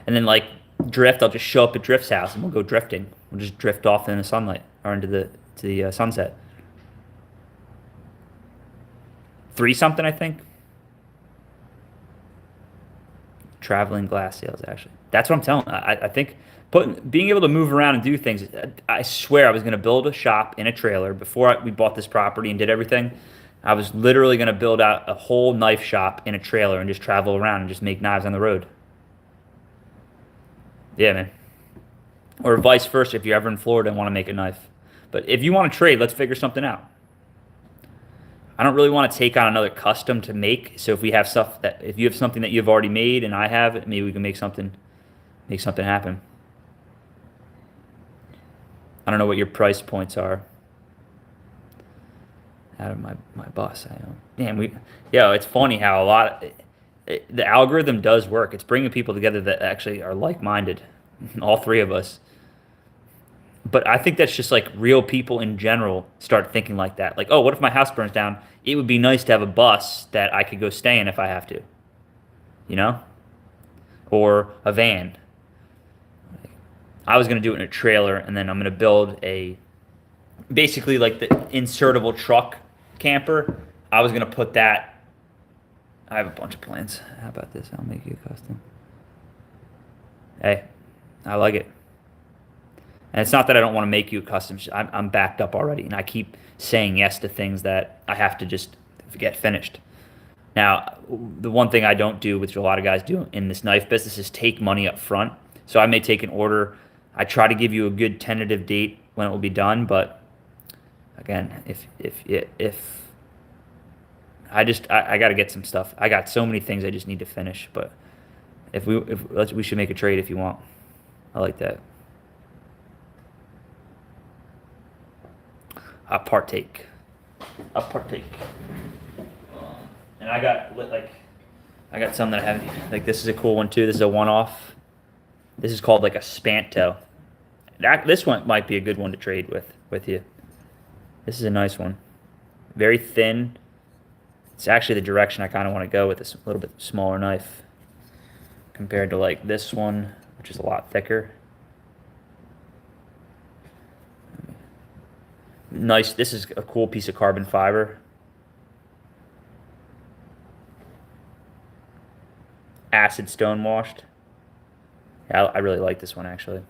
And then like drift, I'll just show up at Drift's house, and we'll go drifting. We'll just drift off in the sunlight or into the sunset. 3 something, I think. Traveling glass sales, actually. That's what I'm telling. I think being able to move around and do things. I swear I was going to build a shop in a trailer before we bought this property and did everything. I was literally going to build out a whole knife shop in a trailer and just travel around and just make knives on the road. Yeah, man. Or vice versa if you're ever in Florida and want to make a knife. But if you want to trade, let's figure something out. I don't really want to take on another custom to make. So if we have stuff that, if you have something that you've already made and I have it, maybe we can make something happen. I don't know what your price points are. Out of my bus, I know. Damn, it's funny how the algorithm does work. It's bringing people together that actually are like-minded, all three of us. But I think that's just like real people in general start thinking like that. Like, oh, what if my house burns down? It would be nice to have a bus that I could go stay in if I have to, you know? Or a van. I was going to do it in a trailer, and then I'm going to build basically like the insertable truck camper. I was going to put that. I have a bunch of plans. How about this? I'll make you a custom. Hey, I like it. And it's not that I don't want to make you a custom. I'm backed up already, and I keep saying yes to things that I have to just get finished. Now, the one thing I don't do, which a lot of guys do in this knife business, is take money up front. So I may take an order. I try to give you a good tentative date when it will be done, but again, if I got to get some stuff. I got so many things I just need to finish. But we should make a trade if you want. I like that. I partake. And I got some that I haven't. Like this is a cool one too. This is a one-off. This is called like a Spanto. This one might be a good one to trade with you. This is a nice one. Very thin. It's actually the direction I kind of want to go with this little bit smaller knife compared to like this one, which is a lot thicker. Nice. This is a cool piece of carbon fiber. Acid stone washed. Yeah, I really like this one actually.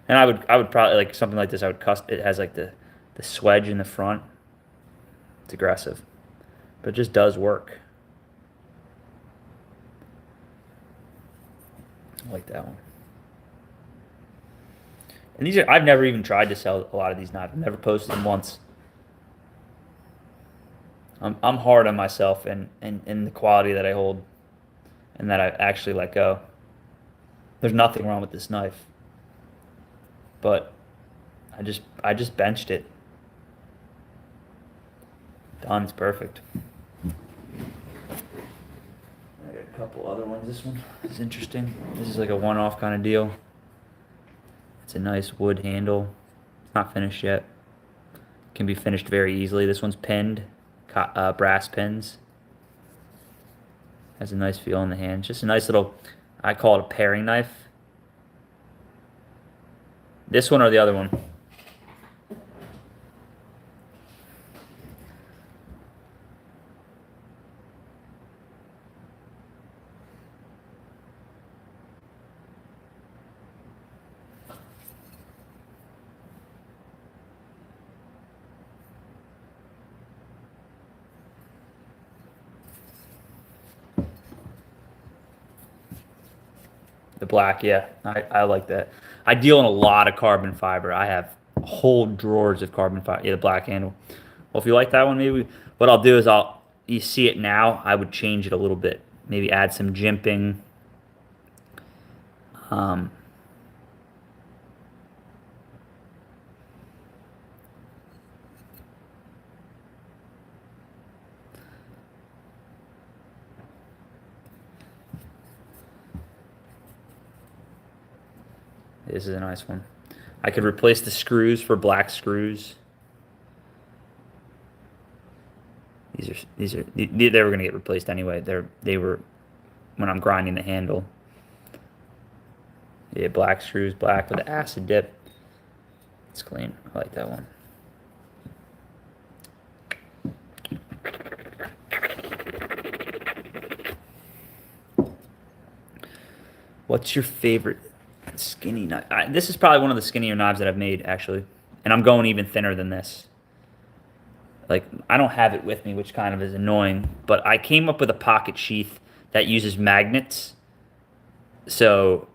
And I would probably like something like this. I would it has like the swedge in the front. It's aggressive, but it just does work. I like that one. And I've never even tried to sell a lot of these knives. I've never posted them once. I'm hard on myself and the quality that I hold and that I actually let go. There's nothing wrong with this knife. But I just benched it. Done, it's perfect. I got a couple other ones. This one is interesting. This is like a one-off kind of deal. It's a nice wood handle. It's not finished yet. Can be finished very easily. This one's pinned, brass pins. Has a nice feel in the hand. Just a nice little, I call it a paring knife. This one or the other one? The black, yeah. I like that. I deal in a lot of carbon fiber. I have whole drawers of carbon fiber. Yeah, the black handle. Well, if you like that one, maybe what I'll do is you see it now, I would change it a little bit. Maybe add some jimping. This is a nice one. I could replace the screws for black screws. They were gonna get replaced anyway. They were when I'm grinding the handle. Yeah, black screws, black with acid dip. It's clean. I like that one. What's your favorite skinny knife? This is probably one of the skinnier knives that I've made, actually. And I'm going even thinner than this. Like, I don't have it with me, which kind of is annoying. But I came up with a pocket sheath that uses magnets. So,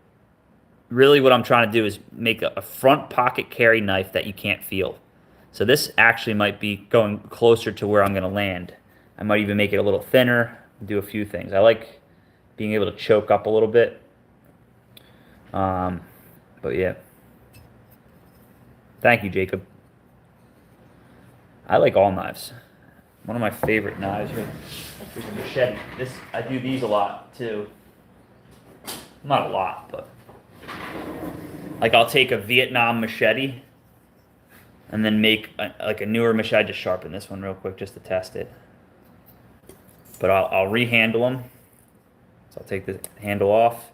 really what I'm trying to do is make a front pocket carry knife that you can't feel. So this actually might be going closer to where I'm going to land. I might even make it a little thinner, do a few things. I like being able to choke up a little bit. But yeah. Thank you, Jacob. I like all knives. One of my favorite knives is a machete. I do these a lot too. Not a lot, but like I'll take a Vietnam machete and then make like a newer machete. I just sharpen this one real quick just to test it. But I'll rehandle them. So I'll take the handle off.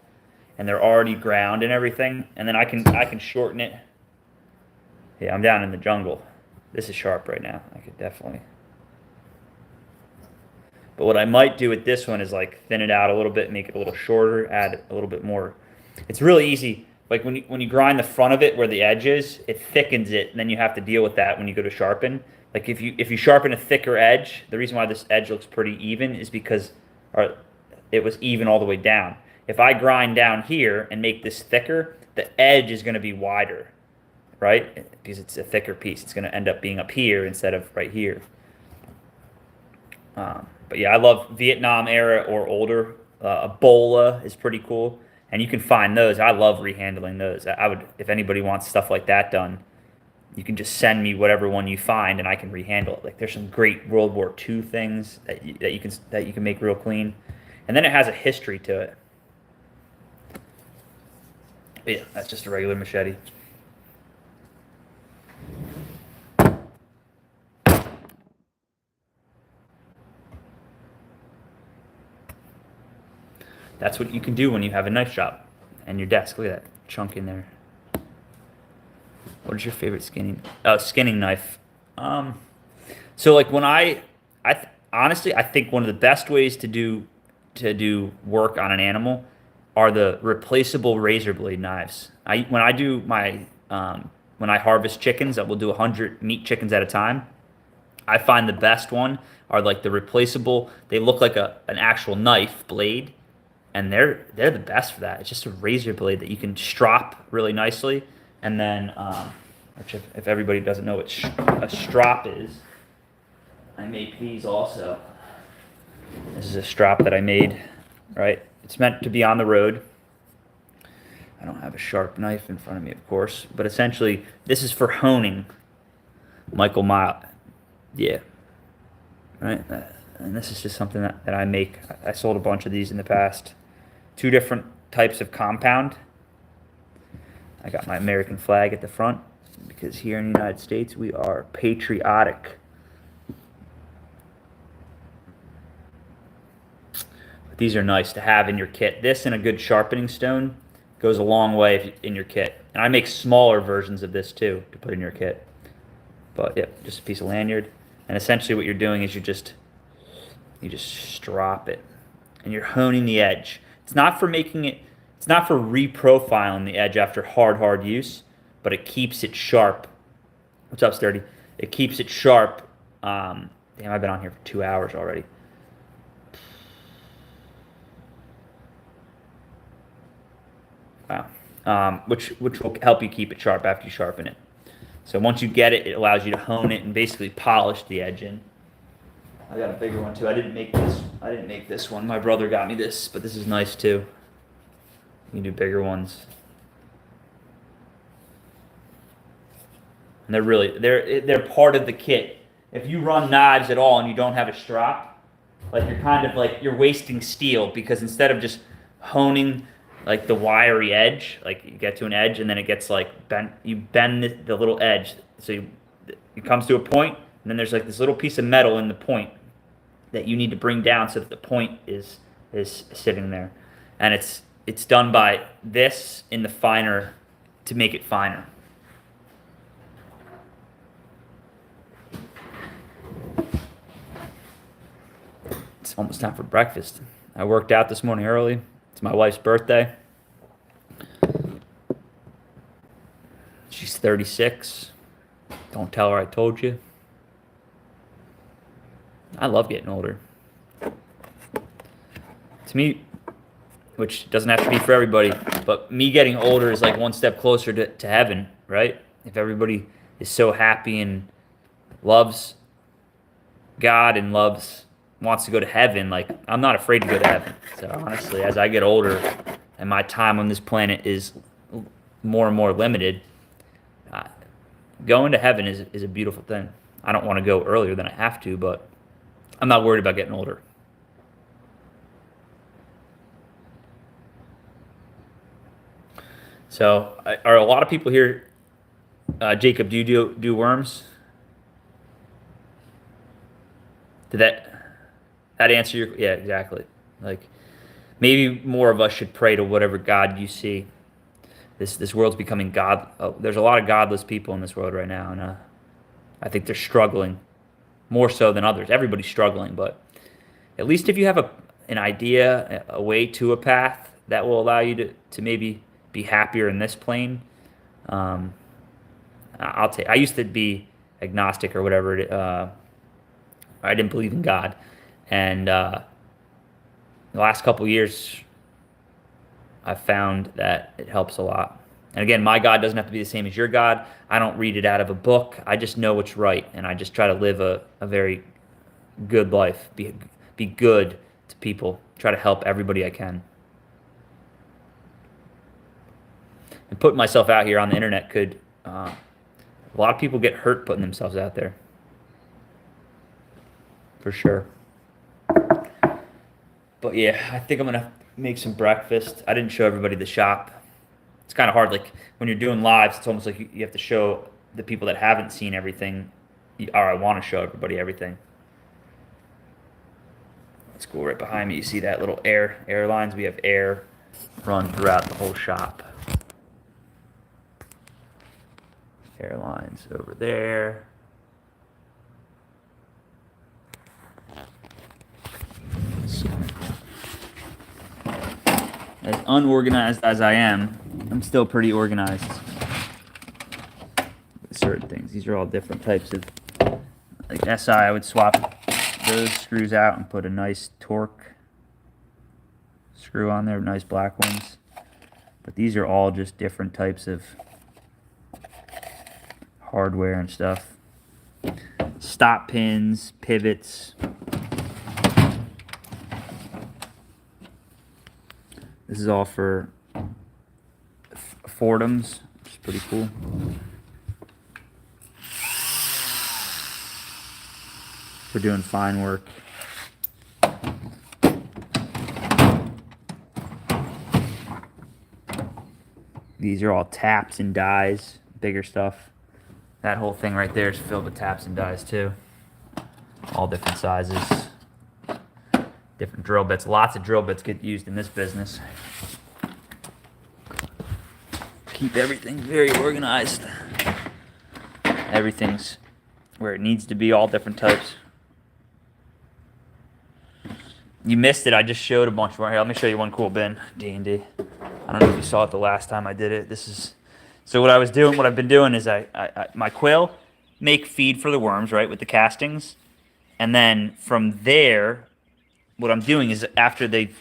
And they're already ground and everything, and then I can shorten it. Yeah, I'm down in the jungle. This is sharp right now. I could definitely. But what I might do with this one is like thin it out a little bit, make it a little shorter, add a little bit more. It's really easy. Like when you grind the front of it where the edge is, it thickens it, and then you have to deal with that when you go to sharpen. Like if you sharpen a thicker edge, the reason why this edge looks pretty even is because it was even all the way down. If I grind down here and make this thicker, the edge is going to be wider, right? Because it's a thicker piece. It's going to end up being up here instead of right here. But yeah, I love Vietnam era or older. Ebola is pretty cool. And you can find those. I love rehandling those. I would, if anybody wants stuff like that done, you can just send me whatever one you find and I can rehandle it. Like there's some great World War II things that you can make real clean. And then it has a history to it. Yeah, that's just a regular machete. That's what you can do when you have a knife shop and your desk. Look at that chunk in there. What is your favorite skinning knife? So like when honestly, I think one of the best ways to do work on an animal are the replaceable razor blade knives. When I harvest chickens, I will do 100 meat chickens at a time. I find the best one are like the replaceable. They look like an actual knife blade, and they're the best for that. It's just a razor blade that you can strop really nicely, and then which if everybody doesn't know what a strop is, I make these also. This is a strop that I made, right? It's meant to be on the road. I don't have a sharp knife in front of me, of course, but essentially this is for honing. Michael Mile, yeah, right? And this is just something that I make. I sold a bunch of these in the past. 2 different types of compound. I got my American flag at the front because here in the United States we are patriotic. These are nice to have in your kit. This and a good sharpening stone goes a long way in your kit. And I make smaller versions of this too to put in your kit. But yeah, just a piece of lanyard. And essentially what you're doing is you just strop it. And you're honing the edge. It's not for reprofiling the edge after hard use, but it keeps it sharp. What's up, Sturdy? It keeps it sharp. Damn, I've been on here for 2 hours already. Wow. Which will help you keep it sharp after you sharpen it. So once you get it, it allows you to hone it and basically polish the edge in. I got a bigger one too. I didn't make this one. My brother got me this, but this is nice too. You can do bigger ones. And they're part of the kit. If you run knives at all and you don't have a strop, like you're wasting steel, because instead of just honing like the wiry edge, like you get to an edge and then it gets like bent. You bend the little edge, so it comes to a point, and then there's like this little piece of metal in the point that you need to bring down so that the point is sitting there, and it's done by this in the finer to make it finer. It's almost time for breakfast. I worked out this morning early. It's my wife's birthday. She's 36. Don't tell her I told you. I love getting older. To me, which doesn't have to be for everybody, but me getting older is like one step closer to heaven, right? If everybody is so happy and loves God and wants to go to heaven, like I'm not afraid to go to heaven. So honestly, as I get older and my time on this planet is more and more limited, going to heaven is a beautiful thing. I don't want to go earlier than I have to, but I'm not worried about getting older. So, are a lot of people here? Jacob, do you do worms? Did that answer your? Yeah, exactly. Like maybe more of us should pray to whatever God you see. This world's becoming God. There's a lot of godless people in this world right now, and I think they're struggling more so than others. Everybody's struggling, but at least if you have an idea, a way to a path that will allow you to maybe be happier in this plane. I'll take. I used to be agnostic or whatever. I didn't believe in God, and the last couple of years, I've found that it helps a lot. And again, my God doesn't have to be the same as your God. I don't read it out of a book. I just know what's right, and I just try to live a very good life. Be good to people. Try to help everybody I can. And putting myself out here on the internet could. A lot of people get hurt putting themselves out there. For sure. But yeah, I think I'm gonna make some breakfast. I didn't show everybody the shop. It's kind of hard. Like when you're doing lives, it's almost like you have to show the people that haven't seen everything, or I want to show everybody everything. Let's go right behind me. You see that little air lines? We have air run throughout the whole shop. Airlines over there. So, as unorganized as I am, I'm still pretty organized with certain things. These are all different types of, like SI, I would swap those screws out and put a nice torque screw on there, nice black ones. But these are all just different types of hardware and stuff. Stop pins, pivots. This is all for Fordhams, which is pretty cool. For doing fine work. These are all taps and dies, bigger stuff. That whole thing right there is filled with taps and dies too. All different sizes. Different drill bits. Lots of drill bits get used in this business. Keep everything very organized. Everything's where it needs to be, all different types. You missed it. I just showed a bunch more. Here, let me show you one cool bin. D&D. I don't know if you saw it the last time I did it. This is so what I've been doing is my quill make feed for the worms, right, with the castings, and then from there, what I'm doing is after they've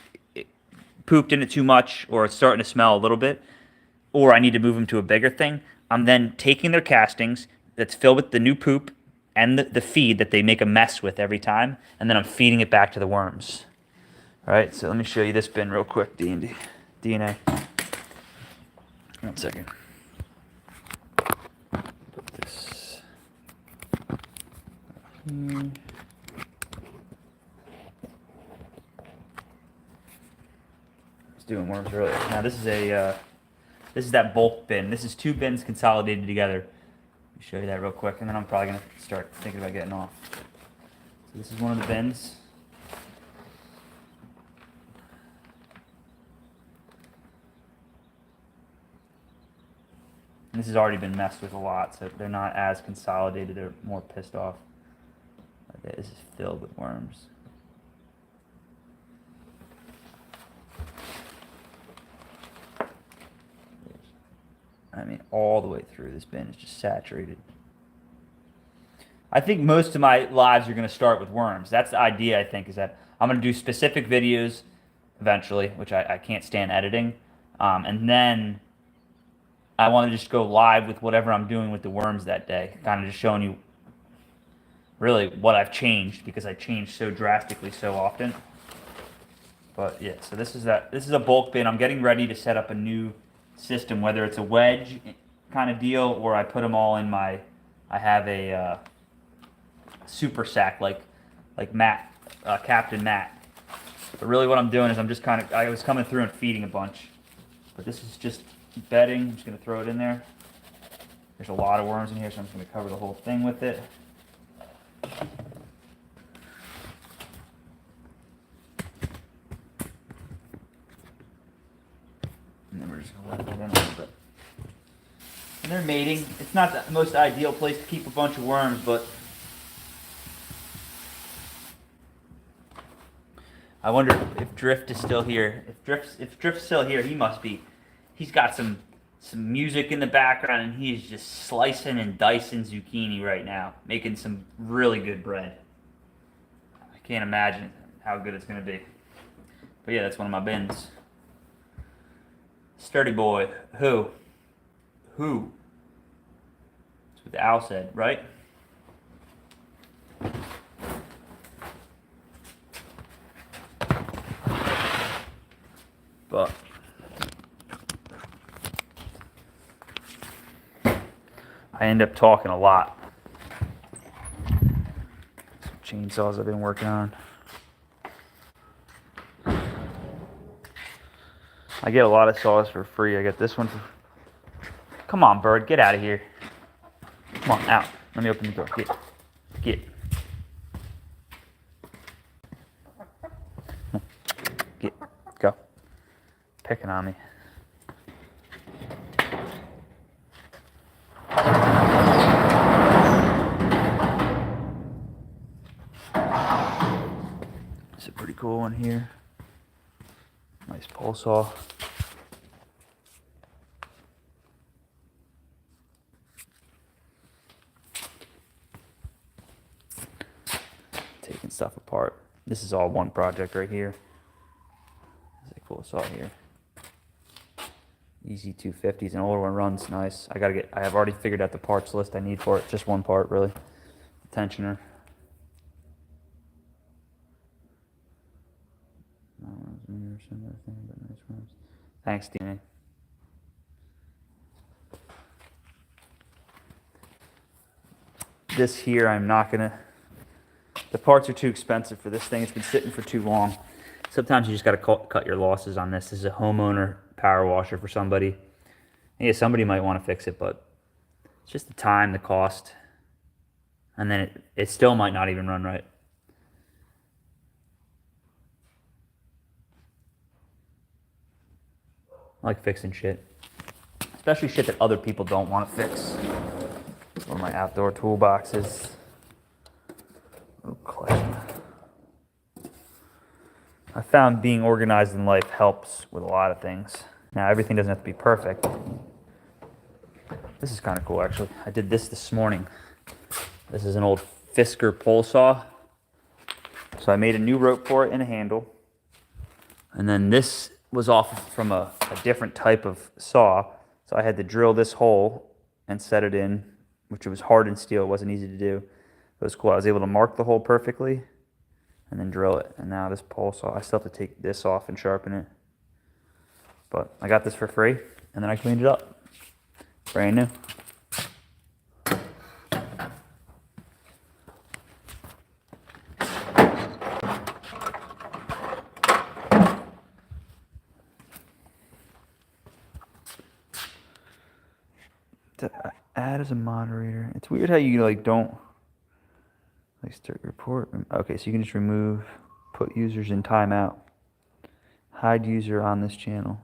pooped in it too much or it's starting to smell a little bit, or I need to move them to a bigger thing, I'm then taking their castings that's filled with the new poop and the feed that they make a mess with every time, and then I'm feeding it back to the worms. All right, so let me show you this bin real quick, DNA. 1 second. Put this here. doing worms earlier. Now this is that bulk bin. This is 2 bins consolidated together. Let me show you that real quick, and then I'm probably gonna start thinking about getting off. So this is one of the bins. And this has already been messed with a lot, so they're not as consolidated. They're more pissed off. Okay, this is filled with worms. I mean, all the way through this bin is just saturated. I think most of my lives are going to start with worms. That's the idea, I think, is that I'm going to do specific videos eventually, which I can't stand editing. And then I want to just go live with whatever I'm doing with the worms that day, kind of just showing you really what I've changed, because I change so drastically so often. But yeah, so this is a bulk bin. I'm getting ready to set up a new system, whether it's a wedge kind of deal or I put them all in I have a super sack like Matt, Captain Matt. But really what I'm doing is I was coming through and feeding a bunch. But this is just bedding. I'm just going to throw it in there. There's a lot of worms in here, so I'm just going to cover the whole thing with it. And then we're just going to let it in a little bit. And they're mating. It's not the most ideal place to keep a bunch of worms, but I wonder if Drift is still here. If Drift's still here, he must be. He's got some music in the background, and he's just slicing and dicing zucchini right now, making some really good bread. I can't imagine how good it's going to be. But yeah, that's one of my bins. Sturdy boy. Who? That's what the owl said, right? But I end up talking a lot. Some chainsaws I've been working on. I get a lot of saws for free. I get this one for... Come on, bird, get out of here. Come on, out. Let me open the door. Get. Get. Go. Picking on me. It's a pretty cool one here. Nice pole saw. Taking stuff apart. This is all one project right here. There's a cool saw here. Easy 250s, an older one runs nice. I have already figured out the parts list I need for it. Just one part really. The tensioner. Thanks, DNA. This here, I'm not gonna. The parts are too expensive for this thing. It's been sitting for too long. Sometimes you just gotta cut your losses on this. This is a homeowner power washer for somebody. Yeah, somebody might want to fix it, but it's just the time, the cost, and then it still might not even run right. I like fixing shit, especially shit that other people don't want to fix. One of my outdoor toolboxes. Oh, clay. I found being organized in life helps with a lot of things. Now, everything doesn't have to be perfect. This is kind of cool, actually. I did this morning. This is an old Fisker pole saw. So I made a new rope for it and a handle. And then this was off from a different type of saw. So I had to drill this hole and set it in, which was hardened steel. It wasn't easy to do. It was cool. I was able to mark the hole perfectly and then drill it. And now this pole saw, I still have to take this off and sharpen it. But I got this for free, and then I cleaned it up. Brand new. Add as a moderator. It's weird how you like don't like start report. Okay, so you can just remove, put users in timeout, hide user on this channel.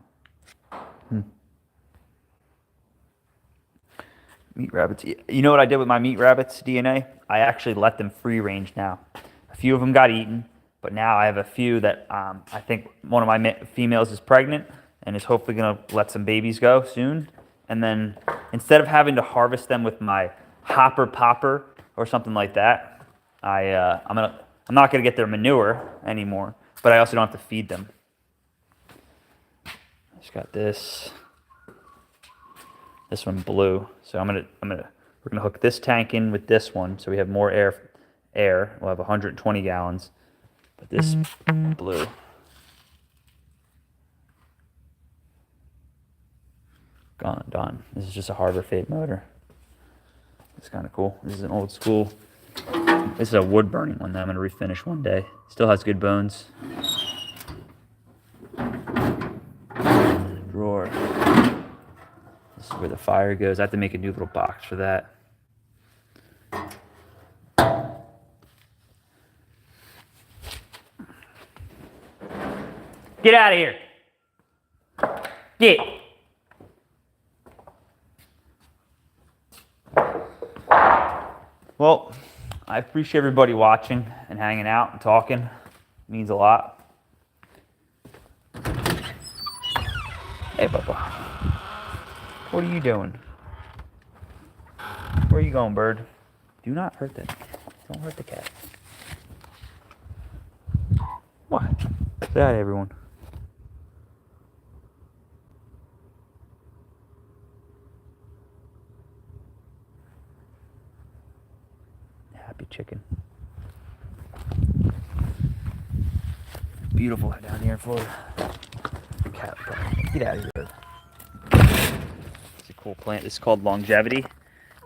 Meat rabbits. You know what I did with my meat rabbits DNA? I actually let them free range now. A few of them got eaten, but now I have a few that I think one of my females is pregnant and is hopefully going to let some babies go soon. And then instead of having to harvest them with my hopper popper or something like that, I'm not gonna get their manure anymore, but I also don't have to feed them. Just got this one blue, so we're gonna hook this tank in with this one, so we have more air. We'll have 120 gallons, but this blue. Done. This is just a Harbor Freight motor. It's kind of cool. This is an old school. This is a wood burning one that I'm going to refinish one day. Still has good bones. Drawer. This is where the fire goes. I have to make a new little box for that. Get out of here. Get. Well, I appreciate everybody watching and hanging out and talking. It means a lot. Hey, Bubba. What are you doing? Where are you going, bird? Do not hurt that. Don't hurt the cat. What? Say hi, everyone. Happy chicken. Beautiful down here in Florida. Cat, get out of here. It's a cool plant. This is called longevity.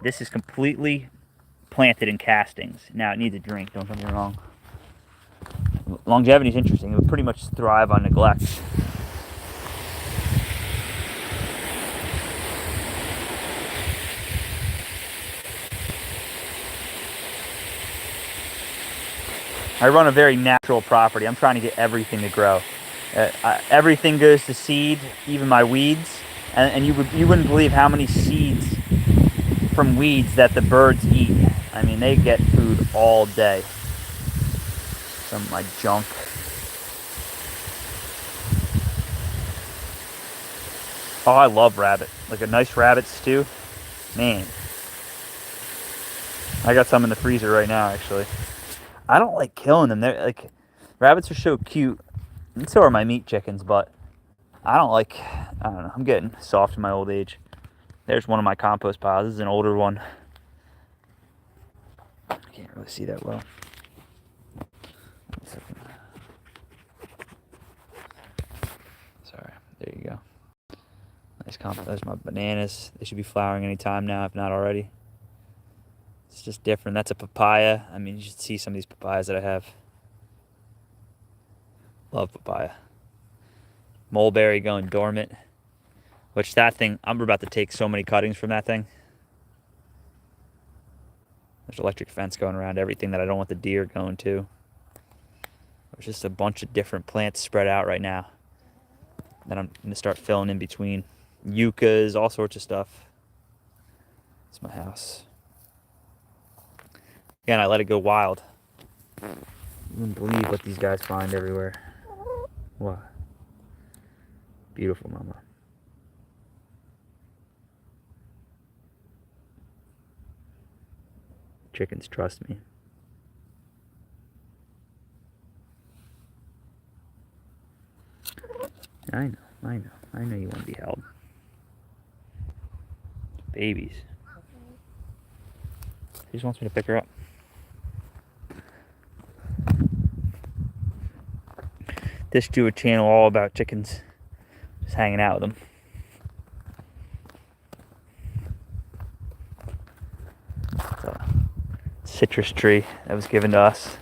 This is completely planted in castings. Now it needs a drink, don't get me wrong. Longevity is interesting. It would pretty much thrive on neglect. I run a very natural property. I'm trying to get everything to grow. Everything goes to seed, even my weeds. And you wouldn't believe how many seeds from weeds that the birds eat. I mean, they get food all day. Some of my junk. Oh, I love rabbit. Like a nice rabbit stew. Man. I got some in the freezer right now, actually. I don't like killing them. They're like, rabbits are so cute, and so are my meat chickens, but I don't know, I'm getting soft in my old age. There's one of my compost piles. This is an older one. I can't really see that well. Sorry, there you go. Nice compost. There's my bananas. They should be flowering any time now, if not already. It's just different. That's a papaya. I mean, you should see some of these papayas that I have. Love papaya. Mulberry going dormant. Which that thing, I'm about to take so many cuttings from that thing. There's electric fence going around everything that I don't want the deer going to. There's just a bunch of different plants spread out right now that I'm going to start filling in between. Yuccas, all sorts of stuff. It's my house. Again, I let it go wild. You wouldn't believe what these guys find everywhere. What? Beautiful, mama. Chickens trust me. I know you want to be held. Babies. She just wants me to pick her up. This do a channel all about chickens. Just hanging out with them. It's a citrus tree that was given to us.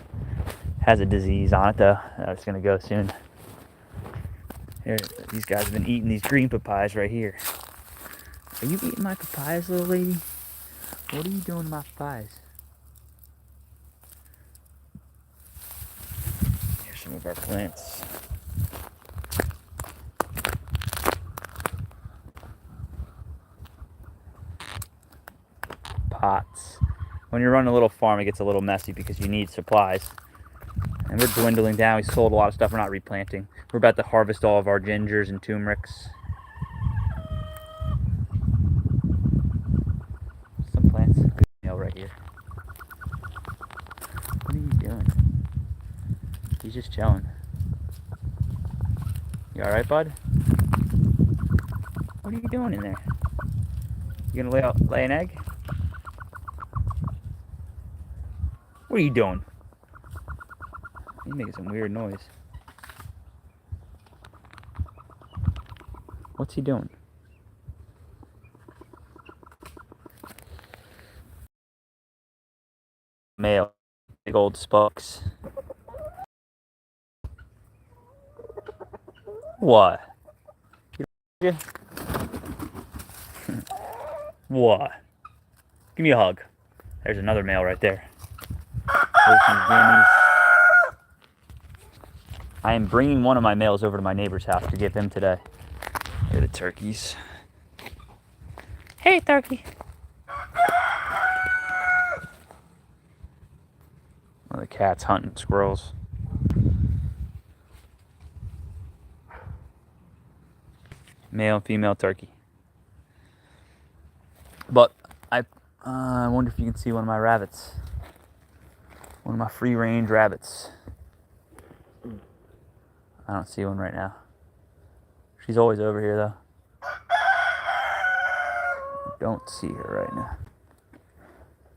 Has a disease on it though. It's gonna go soon. Here, these guys have been eating these green papayas right here. Are you eating my papayas, little lady? What are you doing to my flies? Here's some of our plants. Pots. When you're running a little farm, it gets a little messy because you need supplies. And we're dwindling down. We sold a lot of stuff. We're not replanting. We're about to harvest all of our gingers and turmerics. Some plants. Good meal right here. What are you doing? He's just chilling. You alright, bud? What are you doing in there? You gonna lay an egg? What are you doing? You're making some weird noise. What's he doing? Male. Big old spucks. What? What? Give me a hug. There's another male right there. There's some guineas. I am bringing one of my males over to my neighbor's house to give him today. Here are the turkeys. Hey, turkey. One of the cats hunting squirrels. Male and female turkey. But I wonder if you can see one of my rabbits. One of my free-range rabbits. I don't see one right now. She's always over here, though. I don't see her right now.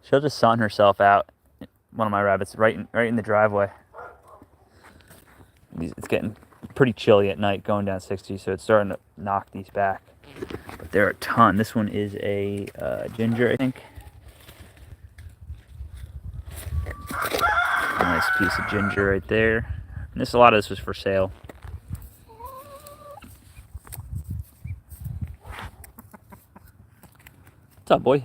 She'll just sun herself out. One of my rabbits right in the driveway. It's getting pretty chilly at night, going down 60, so it's starting to knock these back. But there are a ton. This one is a ginger, I think. A nice piece of ginger right there. And a lot of this was for sale. What's up, boy?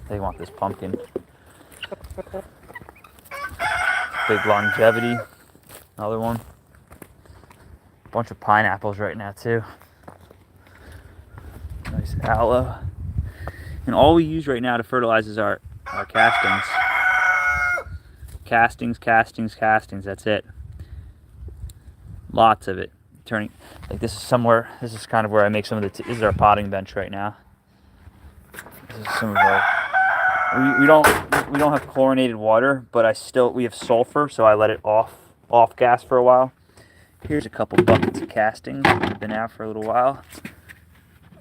They want this pumpkin. Big longevity. Another one. Bunch of pineapples right now, too. Nice aloe. And all we use right now to fertilize is our castings. Castings. That's it. Lots of it. Turning. Like this is kind of where I make some of the. This is our potting bench right now. This is some of our. We don't have chlorinated water, but we have sulfur, so I let it off gas for a while. Here's a couple buckets of castings. They've been out for a little while.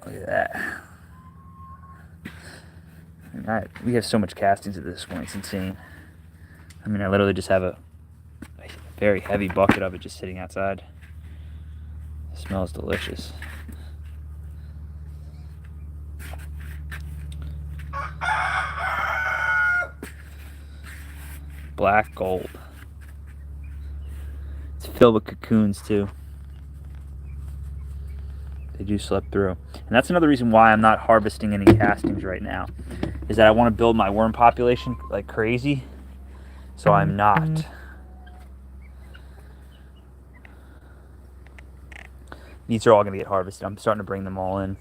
Look at that. We have so much castings at this point, it's insane. I mean, I literally just have a very heavy bucket of it just sitting outside. It smells delicious. Black gold. It's filled with cocoons too. They do slip through. And that's another reason why I'm not harvesting any castings right now. Is that I want to build my worm population like crazy. So I'm not. These are all going to get harvested. I'm starting to bring them all in.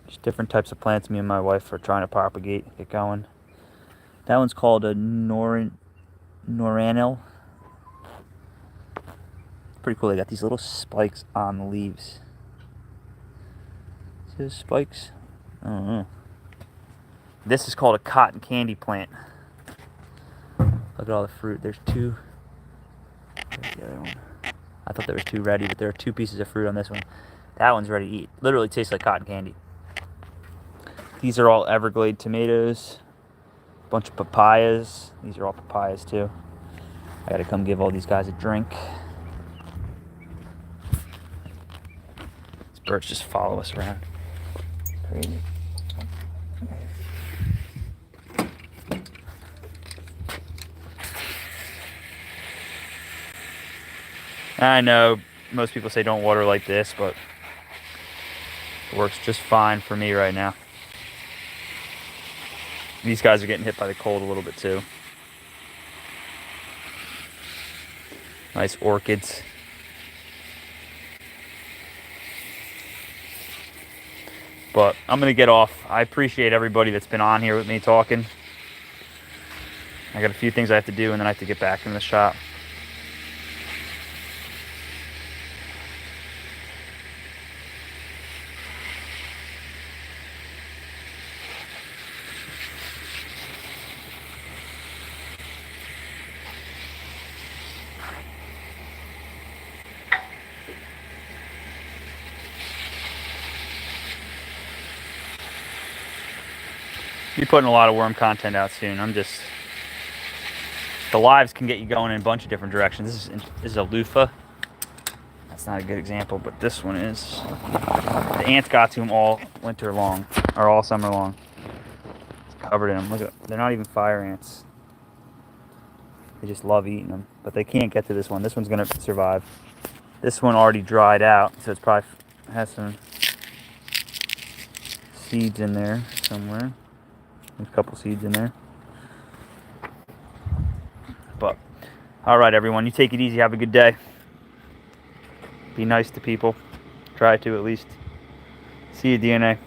Just different types of plants me and my wife are trying to propagate, get going. That one's called a noranil. Pretty cool. They got these little spikes on the leaves. See those spikes? I don't know. This is called a cotton candy plant. Look at all the fruit. There's two. There's the other one. I thought there was two ready, but there are two pieces of fruit on this one. That one's ready to eat. Literally tastes like cotton candy. These are all Everglade tomatoes. Bunch of papayas. These are all papayas too. I gotta come give all these guys a drink. These birds just follow us around. Crazy. I know most people say don't water like this, but It works just fine for me right now. These guys are getting hit by the cold a little bit too. Nice orchids. But I'm going to get off. I appreciate everybody that's been on here with me talking. I got a few things I have to do, and then I have to get back in the shop. Be putting a lot of worm content out soon. The lives can get you going in a bunch of different directions. This is a loofah. That's not a good example, but this one is. The ants got to them all winter long, or all summer long. It's covered in them. Look at, they're not even fire ants. They just love eating them, but they can't get to this one. This one's gonna survive. This one already dried out, so it's probably has some seeds in there somewhere. There's a couple seeds in there. But, all right, everyone, you take it easy. Have a good day. Be nice to people. Try to, at least. See you, DNA.